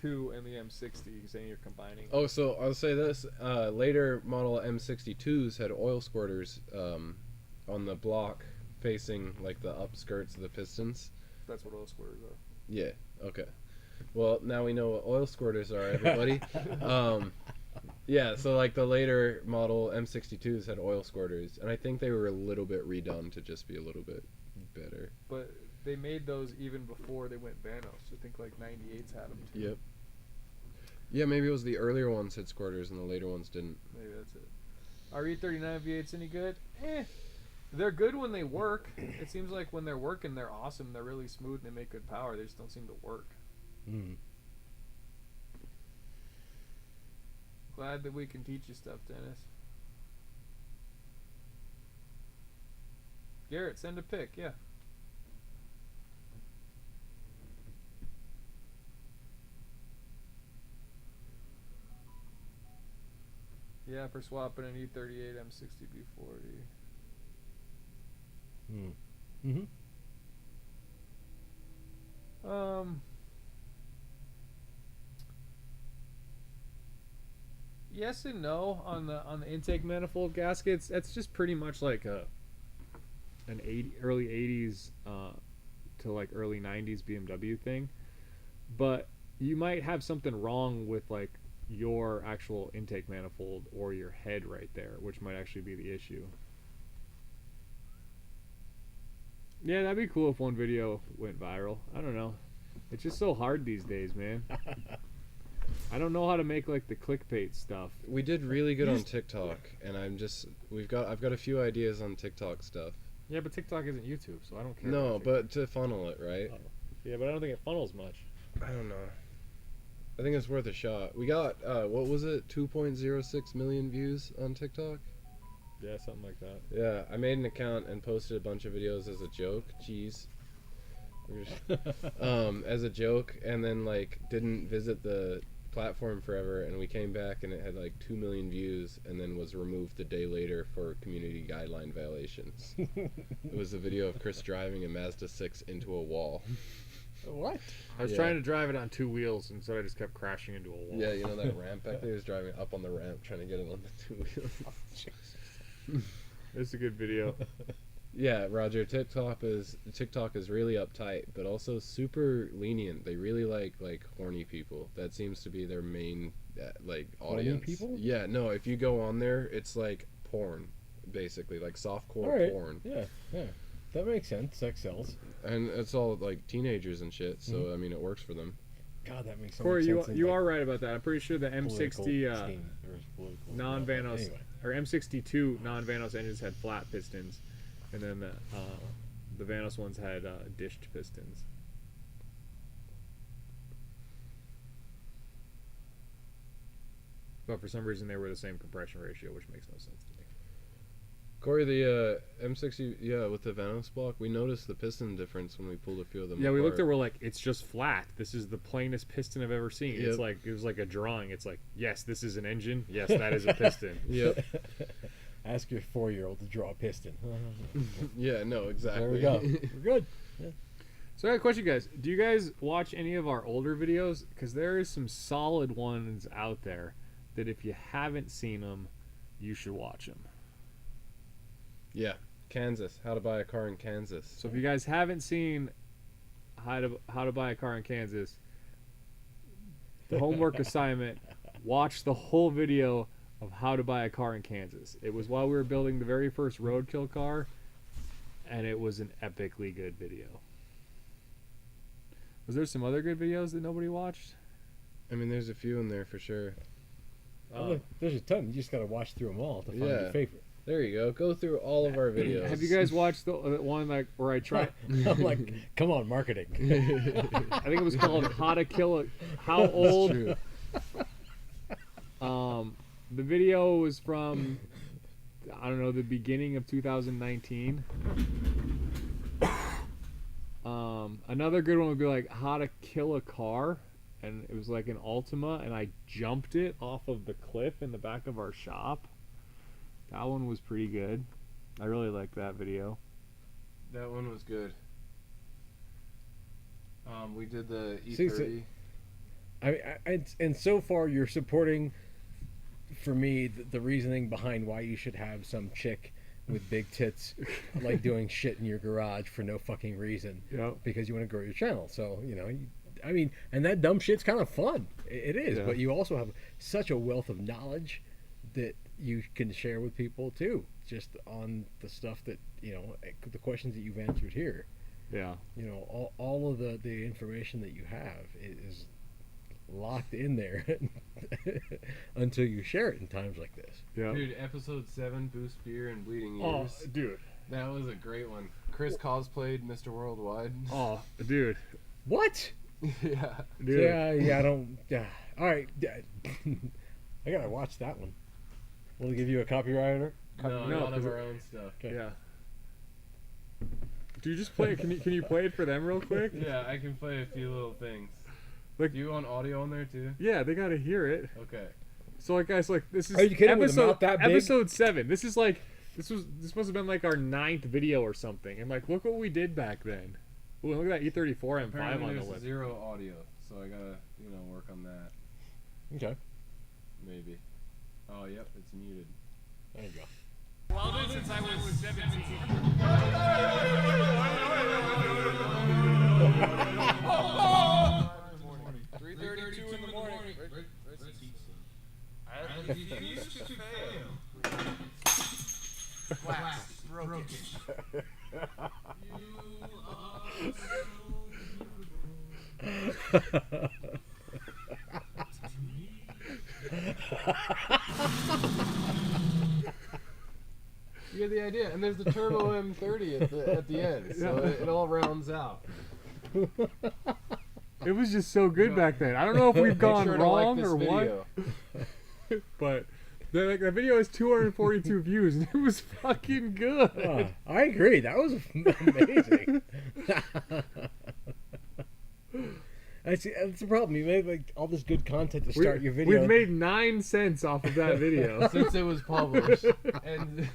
and the M60. He's saying you're combining. Oh, so I'll say this: later model M62s had oil squirters on the block facing like the upskirts of the pistons. That's what oil squirters are. Yeah. Okay. Well, now we know what oil squirters are, everybody. Yeah, so like the later model M62s had oil squirters, and I think they were a little bit redone to just be a little bit better. But they made those even before they went Vanos. I think like 98s had them too. Yep. Yeah, maybe it was the earlier ones had squirters and the later ones didn't. Maybe that's it. Are E39 V8s any good? They're good when they work. It seems like when they're working, they're awesome. They're really smooth and they make good power. They just don't seem to work. Glad that we can teach you stuff, Dennis. Garrett, send a pic, yeah. Yeah, for swapping an E38 M60 B40. Yes and no on the intake manifold gaskets. That's just pretty much like an early 80s to like early 90s BMW thing. But you might have something wrong with like your actual intake manifold or your head right there, which might actually be the issue. Yeah, that'd be cool if one video went viral. I don't know. It's just so hard these days, man. I don't know how to make like the clickbait stuff. We did really good on TikTok, and I've got a few ideas on TikTok stuff. Yeah, but TikTok isn't YouTube, so I don't care. No, but to funnel it, right? Oh. Yeah, but I don't think it funnels much. I don't know. I think it's worth a shot. We got what was it? 2.06 million views on TikTok. Yeah, something like that. Yeah, I made an account and posted a bunch of videos as a joke. Jeez. As a joke, and then like didn't visit the platform forever, and we came back and it had like 2 million views, and then was removed the day later for community guideline violations. It was a video of Chris driving a Mazda 6 into a wall. What? I was trying to drive it on 2 wheels, and so I just kept crashing into a wall. Yeah, you know that ramp back there? He was driving up on the ramp trying to get it on the 2 wheels. It's a good video. Yeah, Roger, TikTok is really uptight, but also super lenient. They really like horny people. That seems to be their main like audience. Horny people? Yeah, no, if you go on there, it's like porn, basically, like softcore porn. Yeah, yeah. That makes sense. Sex sells. And it's all like teenagers and shit, so I mean it works for them. God, that makes so Corey, much sense. you are right about that. I'm pretty sure the M60 political non-Vanos anyway. or M62 non-Vanos engines had flat pistons, and then the Vanos ones had dished pistons. But for some reason they were the same compression ratio, which makes no sense to me. Corey, the M60, with the Vanos block, we noticed the piston difference when we pulled a few of them Yeah, we looked at apart. we're like, it's just flat. This is the plainest piston I've ever seen. Yep. It's like, it was like a drawing. It's like, yes, this is an engine. Yes, that is a piston. Yep. Ask your 4-year-old to draw a piston. Yeah, no, exactly. There we go. We're good. Yeah. So I got a question, guys. Do you guys watch any of our older videos? Because there is some solid ones out there that if you haven't seen them, you should watch them. Yeah, Kansas. How to buy a car in Kansas. So if you guys haven't seen how to buy a car in Kansas, the homework assignment, watch the whole video of how to buy a car in Kansas. It was while we were building the very first roadkill car, and it was an epically good video. Was there some other good videos that nobody watched? I mean, there's a few in there for sure. There's a ton. You just got to watch through them all to find Yeah. your favorite. There you go. Go through all of our videos. Have you guys watched the one like where I tried? I'm like, come on, marketing. I think it was called How to Kill a How Old. True. The video was from the beginning of 2019. Another good one would be like How to Kill a Car, and it was like an Altima, and I jumped it off of the cliff in the back of our shop. That one was pretty good. I really liked that video. That one was good. We did the E30. See, and so far you're supporting, for me, the reasoning behind why you should have some chick with big tits like doing shit in your garage for no fucking reason. Yep. Because you want to grow your channel. So, and that dumb shit's kind of fun. It is. Yeah. But you also have such a wealth of knowledge that you can share with people too, just on the stuff that, the questions that you've answered here. Yeah. All of the information that you have is locked in there until you share it in times like this. Yeah. Dude, episode 7, Boost Beer and Bleeding Oh, Ears. dude. That was a great one. Chris cosplayed Mr. Worldwide. Oh, dude. What? Yeah. Dude. Yeah, I don't. Yeah. All right. I gotta watch that one. Will it give you a copywriter? No, No, none of 'cause our own stuff. Okay. Yeah. Do you just play it? Can you play it for them real quick? Yeah, I can play a few little things. Like- Do you want audio on there too? Yeah, they gotta hear it. Okay. So like, guys, like this is Are you kidding? With a episode mouth that big? episode 7. This is like this must have been like our 9th video or something. And like, look what we did back then. Ooh, look at that E34 M5 Apparently on the there's lip. 0 audio, so I gotta, work on that. Okay. Maybe. Oh, yep, it's muted. There you go. Well, since I was 17. 3:32 in the morning. I refuse to fail. broken. You get the idea, and there's the Turbo M30 at the end, so it all rounds out. It was just so good back then. I don't know if we've gone Make sure to wrong like this or video. what, but the video has 242 views, and it was fucking good. I agree. That was amazing. That's the problem. You made like all this good content to start your video. We've made 9 cents off of that video Since it was published. And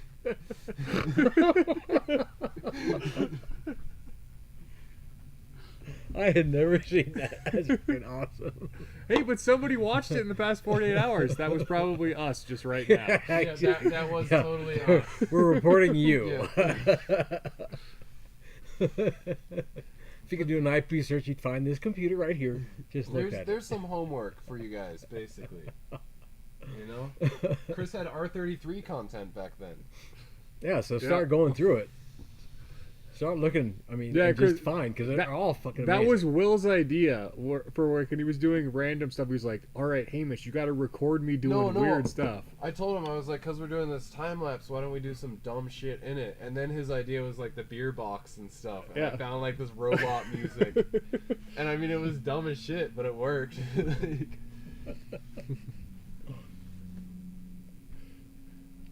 I had never seen that. That's freaking awesome. Hey, but somebody watched it in the past 48 hours. That was probably us just right now. yeah, that was totally us. We're reporting you. If you could do an IP search, you'd find this computer right here. Just look at it. There's some homework for you guys, basically. You know? Chris had R33 content back then. Yeah, so start going through it. Start looking. I mean, Yeah, just fine because they're all fucking amazing. That was Will's idea for work, and he was doing random stuff. He was like, "All right, Hamish, you got to record me doing weird stuff." I told him, I was like, "Cause we're doing this time lapse, why don't we do some dumb shit in it?" And then his idea was like the beer box and stuff. And I found like this robot music, and I mean, it was dumb as shit, but it worked.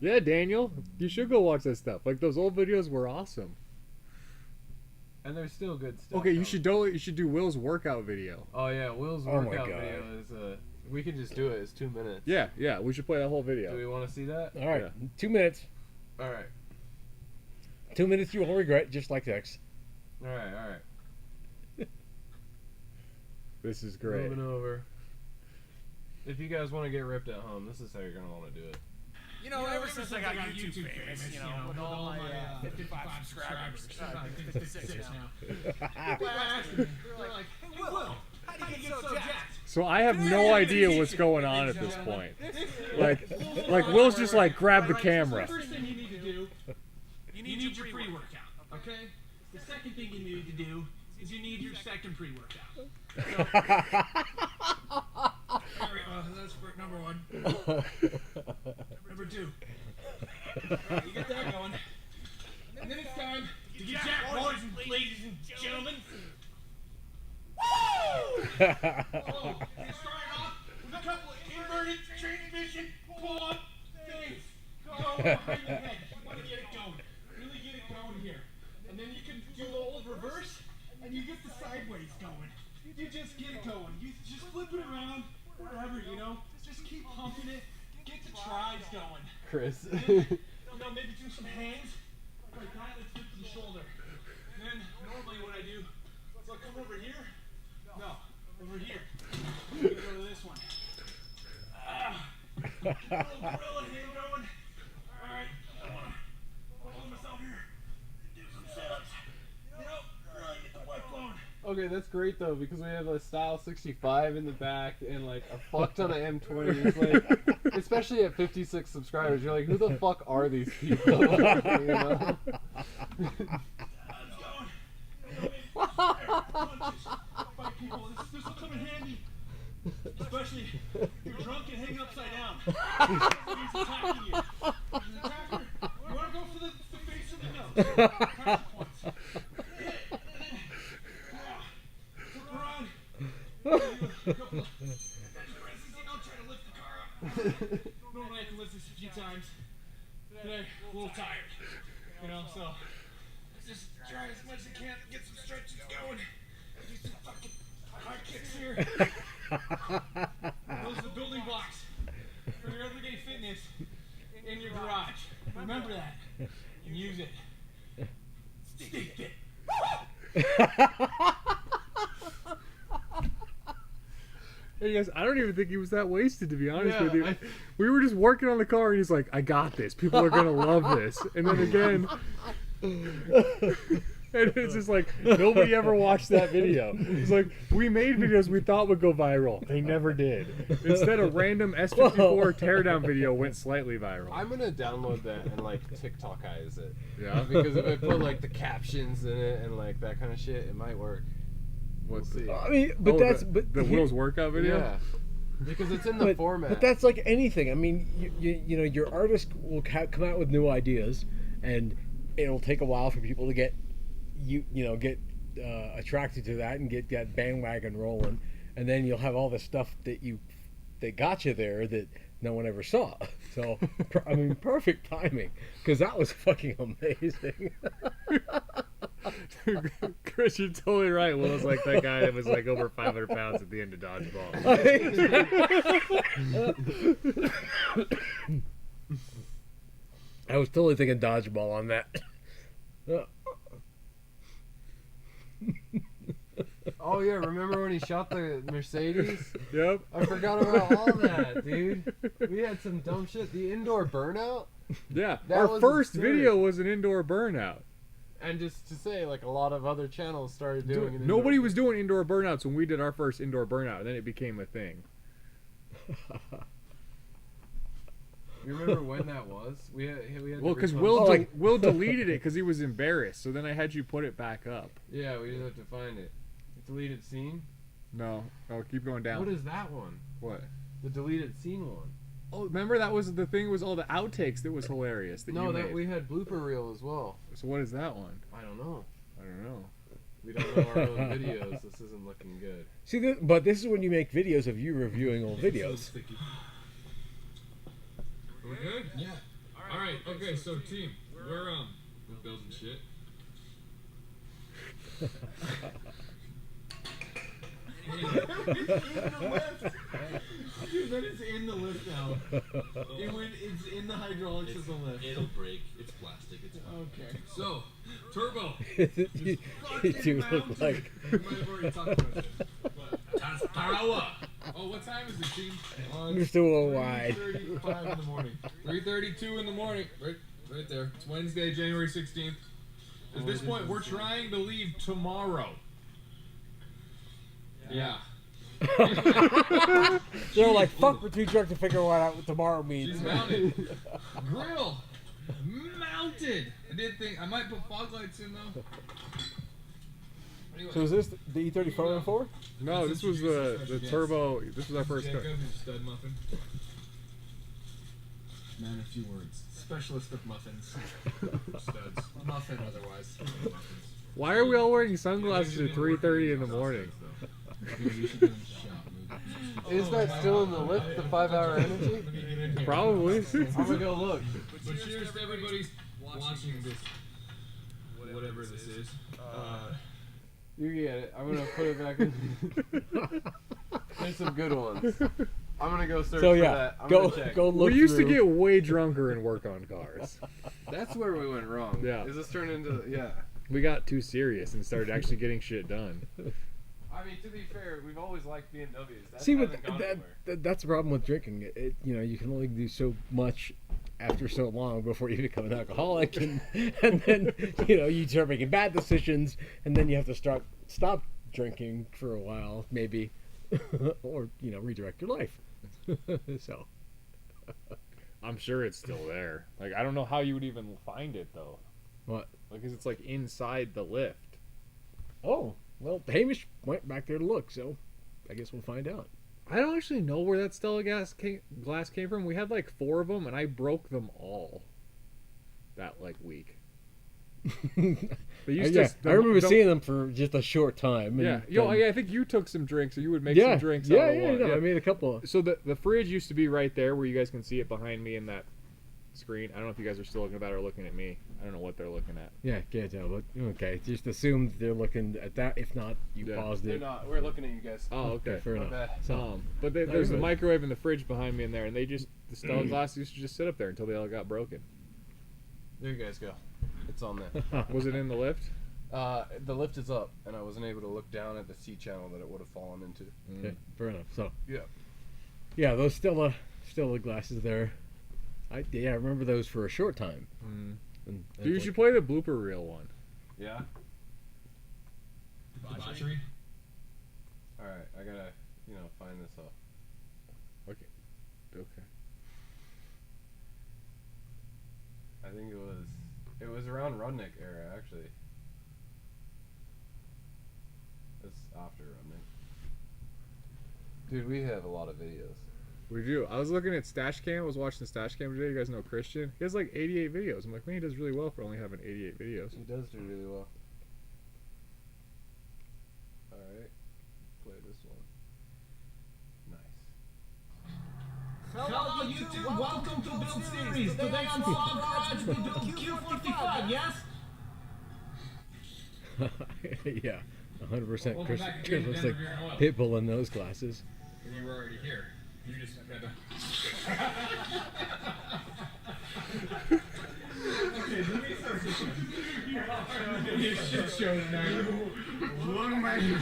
Yeah, Daniel, you should go watch that stuff. Like those old videos were awesome. And there's still good stuff. Okay, you should do Will's workout video. Oh yeah, Will's workout video is we can just do it. It's 2 minutes. Yeah, we should play that whole video. Do we want to see that? All right, Yeah. 2 minutes. All right. 2 minutes you won't regret, just like X. All right. This is great. Moving over. If you guys want to get ripped at home, this is how you're gonna want to do it. You know, ever since I got YouTube famous, you know, with all my 55 subscribers, 56 now. People ask me, they're like, "Hey, Will, how do you get so jacked?" So I have no idea what's going on at this point. Like Will's just like grab the camera. First thing you need to do, you need your pre-workout, okay? The second thing you need to do is you need your second pre-workout. There we go. That's for number 1. Number 2. Alright, you get that going. And then it's time to get jacked, boys and ladies and gentlemen. Woo! Oh, and starting off with a couple of inverted transmission pull-up things. Go behind the head. You want to get it going. Really get it going here. And then you can do the old reverse, and you get the sideways going. You just get it going. You just flip it around, whatever, you know. Just keep pumping it. Get the tries going. Chris. No, maybe do some hands. Like that, let's flip to the shoulder. And then, normally what I do is I'll come over here. No, over here. I'm gonna go to this one. Get a little gorilla hand going. Alright, I wanna hold myself here. Do some sit-ups. You know, really get the blood flowing. Okay, that's great though, because we have a Style 65 in the back and like a fuck ton of M20s. Like, especially at 56 subscribers, you're like, who the fuck are these people? You know? This will come in handy, especially if you're drunk and hanging upside down. He's attacking you. He's an attacker. You want to go for the face of the nose. Pressure points. Flip around. Do a couple of presses, you know, try to lift the car up. Normally I can lift this a few times. Today, a little tired. You know, so just try as much as I can to get some stretches going. Do some fucking high kicks here. Those are the building blocks for your everyday fitness in your garage. Remember that. And use it. Stay fit. Hey guys, I don't even think he was that wasted, to be honest with you. We were just working on the car, and he's like, "I got this. People are gonna love this." And then again, And it's just like nobody ever watched that video. It's like we made videos we thought would go viral. They never did. Instead, a random S54 teardown video went slightly viral. I'm gonna download that and like TikTokize it. Yeah. Because if I put like the captions in it and like that kind of shit, it might work. We'll see. I mean, but the Will's workout video. Yeah. Because it's in the format. But that's like anything. I mean, you know, your artist will come out with new ideas, and it'll take a while for people to get attracted to that and get that bandwagon rolling, and then you'll have all the stuff that got you there that no one ever saw. So I mean, perfect timing, because that was fucking amazing. Chris, you're totally right. Will's like that guy that was like over 500 pounds at the end of dodgeball. I was totally thinking dodgeball on that. Oh yeah, remember when he shot the Mercedes? Yep. I forgot about all that, dude. We had some dumb shit. The indoor burnout. Yeah. That Our was first absurd. video was an indoor burnout. And just to say, like a lot of other channels started doing it. Nobody was doing indoor burnouts when we did our first indoor burnout, and then it became a thing. You remember when that was? We had Well, to because repost- Will deleted it because he was embarrassed. So then I had you put it back up. Yeah, we just have to find it. Deleted scene. No, keep going down. What is that one? What? The deleted scene one. Oh, remember that was the thing. Was all the outtakes that was hilarious. That No, you that made. we had blooper reel as well. So what is that one? I don't know. I don't know. We don't know our own videos. This isn't looking good. See, but this is when you make videos of you reviewing old videos. We're good? Yeah. All right. Okay. So team, we're building shit. Dude, that is in the lift now. It's in the hydraulics of the lift. It'll break. It's plastic. It's fine. Okay. So, turbo. You do look like. We might have already talked about this. But power. Oh, what time is it, team? Mr. Worldwide. 3:35 in the morning. 3:32 in the morning. Right there. It's Wednesday, January 16th. At this point, we're trying to leave tomorrow. Yeah. They're like, fuck, we're too drunk to figure out what tomorrow means. She's mounted. Grill mounted. I did think I might put fog lights in though. Anyway, So is this the E30 414? No, this was the turbo. This was our first car. Jacob, stud muffin. Man, a few words. Specialist of muffins. Studs. Muffin otherwise. Why are we all wearing sunglasses at 3:30 in the morning? Is that still in the lift? The 5-hour energy? Probably. I'm gonna go look. But cheers to everybody watching this. Whatever this is. You get it. I'm gonna put it back in. There's some good ones. I'm gonna go search So for yeah, that. I'm go gonna check. look. We used to through. get way drunker and work on cars. That's where we went wrong. Yeah. Is this turned into We got too serious and started actually getting shit done. I mean, to be fair, we've always liked BMWs. That See, but hasn't gone anywhere. that's the problem with drinking. You can only do so much after so long before you become an alcoholic, and then you start making bad decisions, and then you have to stop drinking for a while, maybe, or redirect your life. So, I'm sure it's still there. Like, I don't know how you would even find it though. what? Because it's like inside the lift. Oh, well, Hamish went back there to look, so I guess we'll find out. I don't actually know where that Stella glass came from. We had like 4 of them, and I broke them all that week. They used to. I remember seeing them for just a short time. Yeah, and I think you took some drinks, or you would make some drinks. Yeah, out of one. I made a couple. So the fridge used to be right there, where you guys can see it behind me in that screen. I don't know if you guys are still looking at that or looking at me. I don't know what they're looking at. Yeah, can't tell, but okay. Just assume they're looking at that. If not, you Yeah. paused They're it. not. We're looking at you guys. Oh, okay. Fair enough. bad. So, But there's the good. microwave and the fridge behind me in there, and the Stella glass used to just sit up there until they all got broken. There you guys go. It's on there. Was it in the lift? The lift is up, and I wasn't able to look down at the C channel that it would have fallen into. okay, fair enough. So, Yeah. those Stella glasses there. I remember those for a short time. Mm. And Dude, you should play the blooper reel one. Yeah. debauchery. All right, I gotta, find this up. Okay. I think it was around Rudnick era, actually. It's after Rudnick. Dude, we have a lot of videos. We do. I was looking at Stash Cam. I was watching the Stash Cam today. You guys know Christian? He has like 88 videos. I'm like, man, he does really well for only having 88 videos. He does do really well. Alright. Play this one. Nice. Hello, YouTube. Welcome to Build Series. Today on Saw Garage, we do Q45, yes? Yeah, 100% Welcome Christian. back again, Looks Denver like Beer and Oil. Pitbull in those glasses. You were already here. You just had to. Okay, let me start this one. It's a shit show tonight. What am I doing?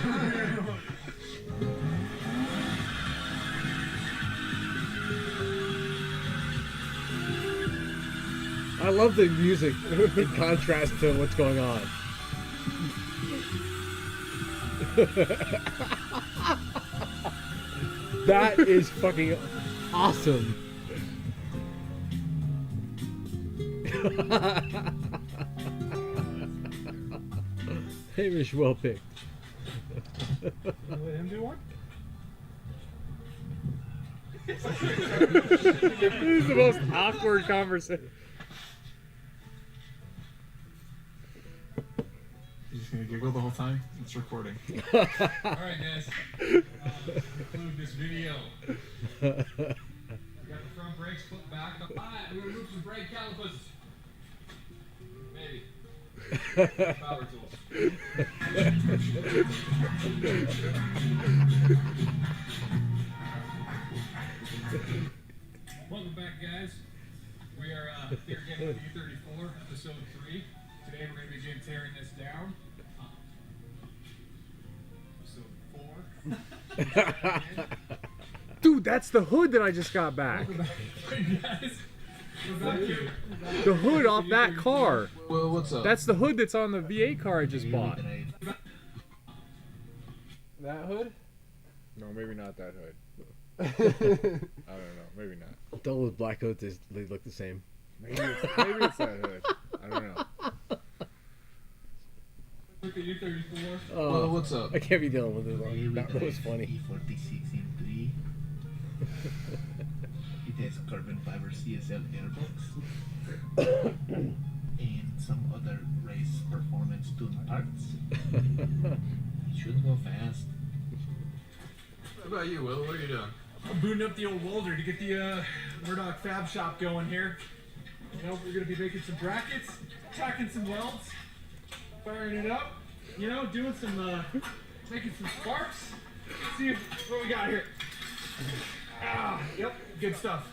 I love the music in contrast to what's going on. That is fucking awesome. Hamish, well picked. Let him do one? This is the most awkward conversation. You just gonna giggle the whole time? It's recording. Alright, guys. Conclude this video. We got the front brakes put back. Alright, we're gonna move some brake calipers. Maybe. Power tools. Welcome back, guys. We are here again with E34, episode 3. Today we're going to begin tearing this down. Episode 4. Dude, that's the hood that I just got back. Welcome back, guys. We're back here. The hood off that car. Well, what's up? That's the hood that's on the V8 car I just bought. That hood? No, maybe not that hood. I don't know. Maybe not. All those black coats, they look the same. Maybe it's that hood. I don't know. Look at U34. Oh, Well, what's up? I can't be dealing with it long. That was funny. E46 in 3. It has carbon fiber CSL airbox and some other race performance tune parts. It should go fast. What about you, Will? What are you doing? I'm booting up the old welder to get the Murdoch Fab Shop going here. You know, we're going to be making some brackets, tacking some welds, firing it up, you know, doing some, making some sparks. Let's see what we got here. Ah, yep, good stuff.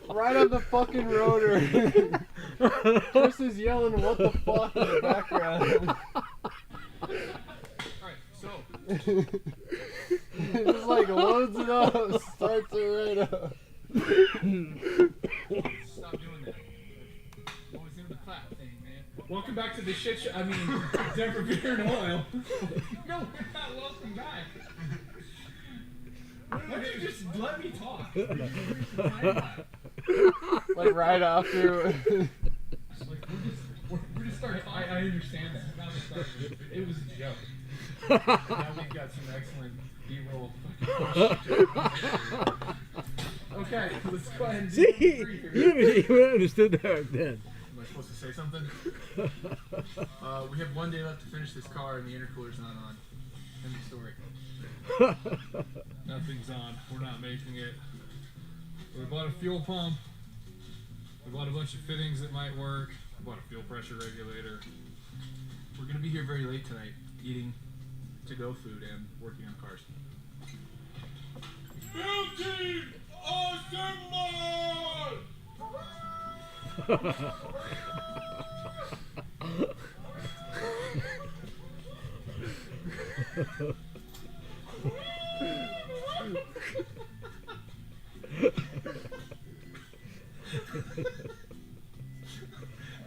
Right on the fucking rotor. Chris is yelling, "What the fuck?" in the background. Alright, so. Just like loads it up, starts it right up. Stop doing that. Always doing the clap thing, man. Welcome back to the shit show. I mean, Denver Beer and Oil. No, we're not welcome back. Why don't you just let me talk? Like right after. Like, we're just starting. I understand that. Now we're starting. It was a joke. Now we've got some excellent B-roll. Okay, let's go ahead and do See, number 3 here. you even understood that back then. Am I supposed to say something? We have 1 day left to finish this car, and the intercooler's not on. End of story. Nothing's on. We're not making it. We bought a fuel pump. We bought a bunch of fittings that might work. I bought a fuel pressure regulator. We're gonna be here very late tonight, eating to-go food and working on cars. Building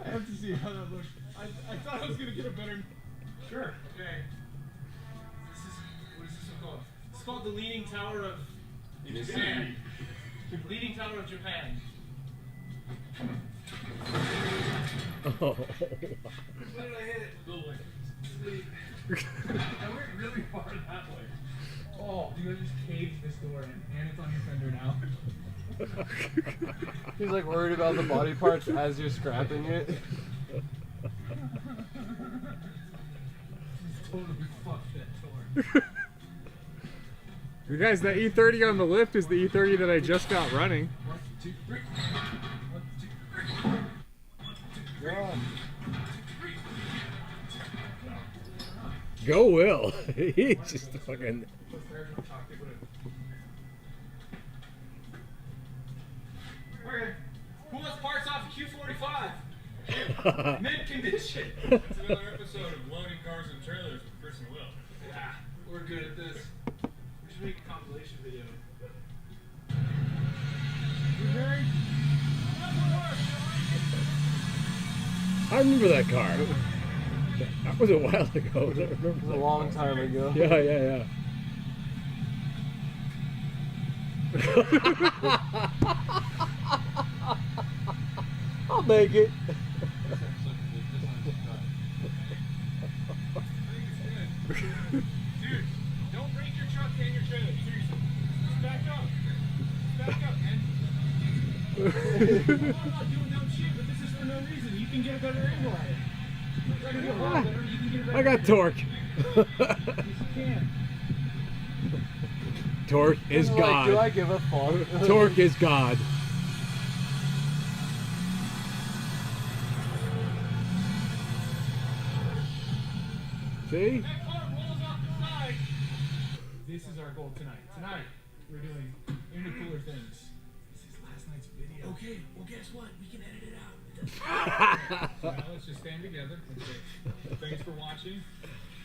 I have to see how that looks. I thought I was gonna get a better. Sure. Okay. What is this one called? It's called the Leaning Tower of Japan. Leaning Tower of Japan. Oh. When did I hit it? Little sleep. I went really hard that way. Oh, dude, I just caved this door in, and it's on your fender now. He's like worried about the body parts as you're scrapping it. Totally fucked that door. You guys, that E30 on the lift is the E30 that I just got running. 1, 2, 3. 1, 2, 3. Go Will. He just fucking. Okay. Who wants parts off Q45? Mint condition. It's another episode of Loading Cars and Trailers with Chris and Will. Yeah, we're good at this. We should make a compilation video. I remember that car. That was a while ago. I remember It was a that long car. time ago. Yeah. I'll make it. Dude, don't break your truck and your trailer. Seriously. Just back up. Back up, man. I'm not doing dumb shit, but this is for no reason. You can get a better angle at it. Try to get a lot better, you can get a better I got angle. torque. Yes, you can. Torque is Like, God. do I give a fuck? Torque is God. See? That car rolls off the side. This is our goal tonight. Tonight, we're doing intercooler things. This is last night's video. Okay, well, guess what? We can edit it out. So now let's just stand together and say, thanks for watching,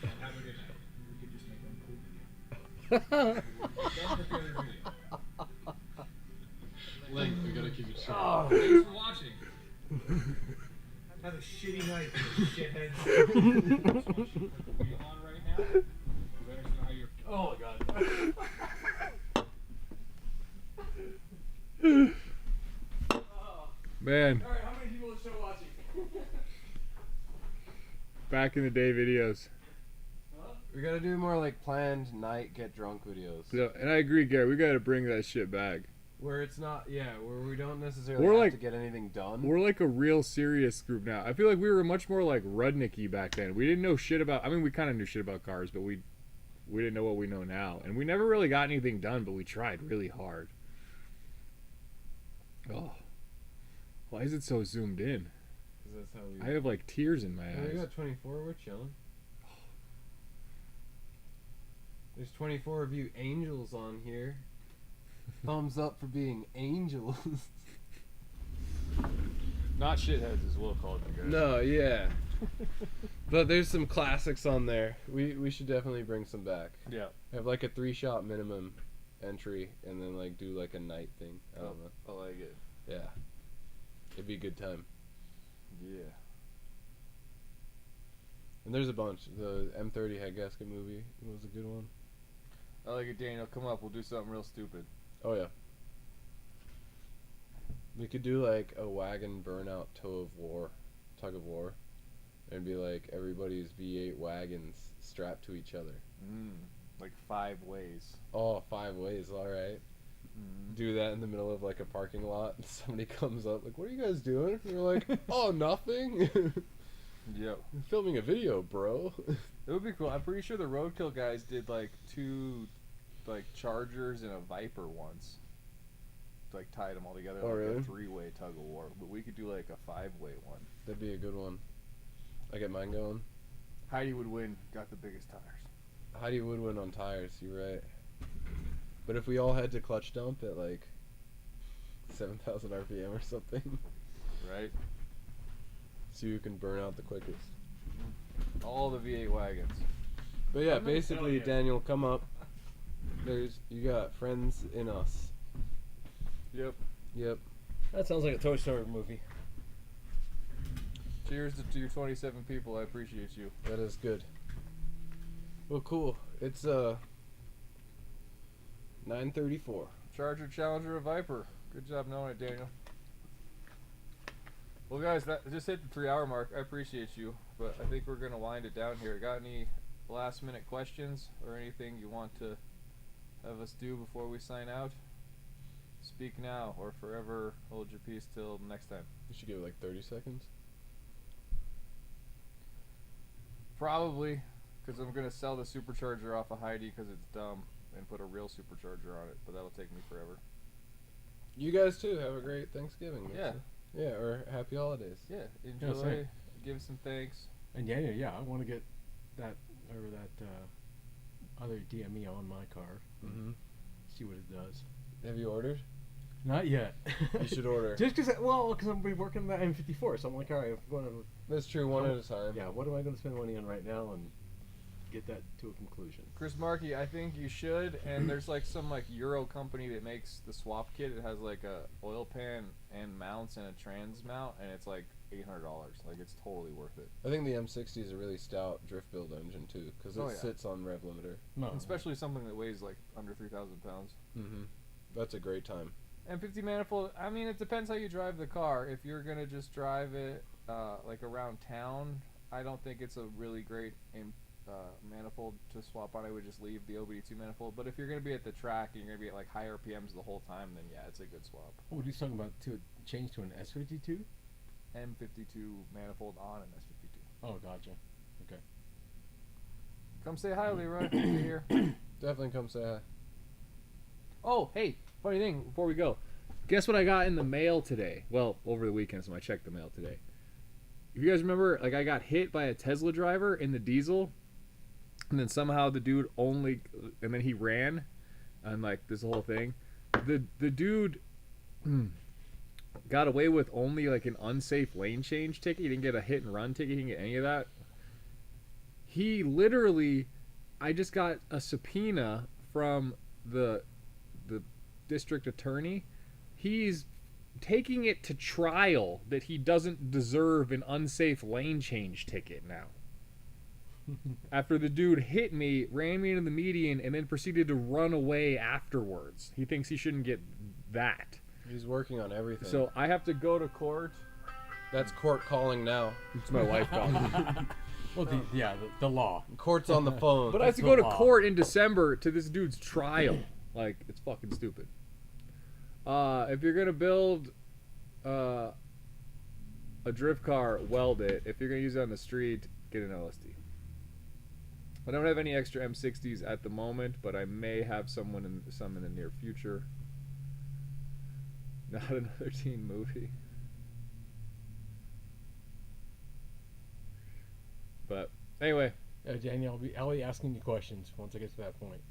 and have a good night. We could just make one cool video. Done with the other video. Length, we gotta keep it short. Oh, Thanks for watching. have a shitty night, shitheads. Are you on right now? You better know how you're. Oh my god. Man, Alright, how many people are still watching? back in the day videos. We gotta do more like planned night get drunk videos. Yeah, and I agree, Gary. We gotta bring that shit back. Where it's not, where we don't necessarily We're have like- to get anything done. We're like a real serious group now. I feel like we were much more like Rudnicky back then. We didn't know shit about. I mean, we kind of knew shit about cars, but we didn't know what we know now, and we never really got anything done. But we tried really hard. Oh, why is it so zoomed in? 'Cause that's how we. I have like tears in my Yeah, we eyes. got 24. We're chilling. There's 24 of you angels on here. Thumbs up for being angels. Not shitheads, as Will called you guys. No, yeah. But there's some classics on there. We should definitely bring some back. Yeah. Have like a 3-shot minimum entry, and then like do like a night thing. I don't know. I like it. Yeah. It'd be a good time. Yeah. And there's a bunch. The M30 head gasket movie was a good one. I like it, Daniel. Come up. We'll do something real stupid. Oh yeah. We could do like a wagon burnout tug of war. And be like everybody's V8 wagons strapped to each other. Like 5 ways. Oh, 5 ways, alright. Do that in the middle of like a parking lot and somebody comes up like, what are you guys doing? And you're like, oh, nothing. Yep. I'm filming a video, bro. It would be cool. I'm pretty sure the Roadkill guys did like 2 like Chargers and a Viper once. Like tied them all together Oh, like really? a 3-way tug of war. But we could do like a 5-way one. That'd be a good one. I get mine going. Heidi would win. Got the biggest tires. Heidi would win on tires, you're right. But if we all had to clutch dump at like 7,000 RPM or something, Right? so you can burn out the quickest. All the V8 wagons. But yeah, basically, Daniel, come up. You got friends in us. Yep. Yep. That sounds like a Toy Story movie. Cheers to your 27 people. I appreciate you. That is good. Well, cool. It's 9:34. Charger, Challenger, or Viper. Good job knowing it, Daniel. Well, guys, that just hit the 3-hour mark. I appreciate you, but I think we're gonna wind it down here. Got any last-minute questions or anything you want to have us do before we sign out? Speak now or forever hold your peace till next time. You should give it like 30 seconds. Probably, because I'm gonna sell the supercharger off of Heidi because it's dumb and put a real supercharger on it, but that'll take me forever. You guys too. Have a great Thanksgiving. Yeah. Yeah, or happy holidays. Yeah, enjoy. same. Give some thanks. And yeah, I want to get that other DME on my car. Mm-hmm. See what it does. Have you ordered? Not yet. You should order. Just because I'm gonna be working on that M54, so I'm like, all right, I'm going to. That's true. One at a time. Yeah, what am I going to spend money on right now and get that to a conclusion? Chris Markey, I think you should. And there's like some like Euro company that makes the swap kit. It has like a oil pan and mounts and a trans mount, and it's like $800. Like it's totally worth it. I think the M60 is a really stout drift build engine too, because it sits on rev limiter. No, especially something that weighs like under 3,000 pounds. Mm-hmm. That's a great time. M50 manifold. I mean, it depends how you drive the car. If you're gonna just drive it like around town, I don't think it's a really great manifold to swap on. I would just leave the OBD2 manifold. But if you're gonna be at the track and you're gonna be at like high RPMs the whole time, then yeah, it's a good swap. What are you talking about? To change to an S52? M52 manifold on an S52. Oh, gotcha. Okay. Come say hi, Leroy. If you're here. Definitely come say hi. Oh, hey, funny thing before we go. Guess what I got in the mail today? Well, over the weekend, so I checked the mail today. If you guys remember, like I got hit by a Tesla driver in the diesel, and then somehow the dude and then he ran, and like this whole thing. The dude got away with only like an unsafe lane change ticket. He didn't get a hit and run ticket. He didn't get any of that. He literally, I just got a subpoena from the district attorney. He's taking it to trial that he doesn't deserve an unsafe lane change ticket now. After the dude hit me, ran me into the median, and then proceeded to run away afterwards. He thinks he shouldn't get that. He's working on everything. So I have to go to court. That's court calling now. It's my wife calling. Well, the law. Court's on the phone. But I have to go to court in December to this dude's trial. Like, it's fucking stupid. If you're gonna build a drift car, weld it. If you're gonna use it on the street, get an LSD. I don't have any extra M60s at the moment, but I may have some in the near future. Not another teen movie. But anyway, Daniel, I'll be asking you questions once I get to that point.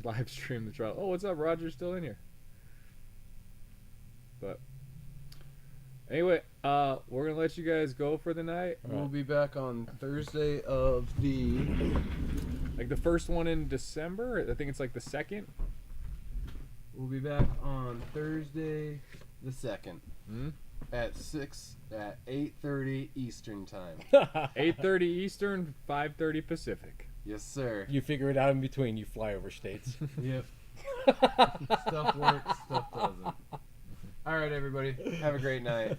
Live stream the trial. Oh, what's up, Roger's still in here. But anyway, we're gonna let you guys go for the night. We'll be back on Thursday of the first one in December. I think it's like the 2nd. We'll be back on Thursday the 2nd at 8:30 Eastern time. 8:30 Eastern, 5:30 Pacific. Yes, sir. You figure it out in between. You flyover states. Yep. Stuff works, stuff doesn't. All right, everybody. Have a great night.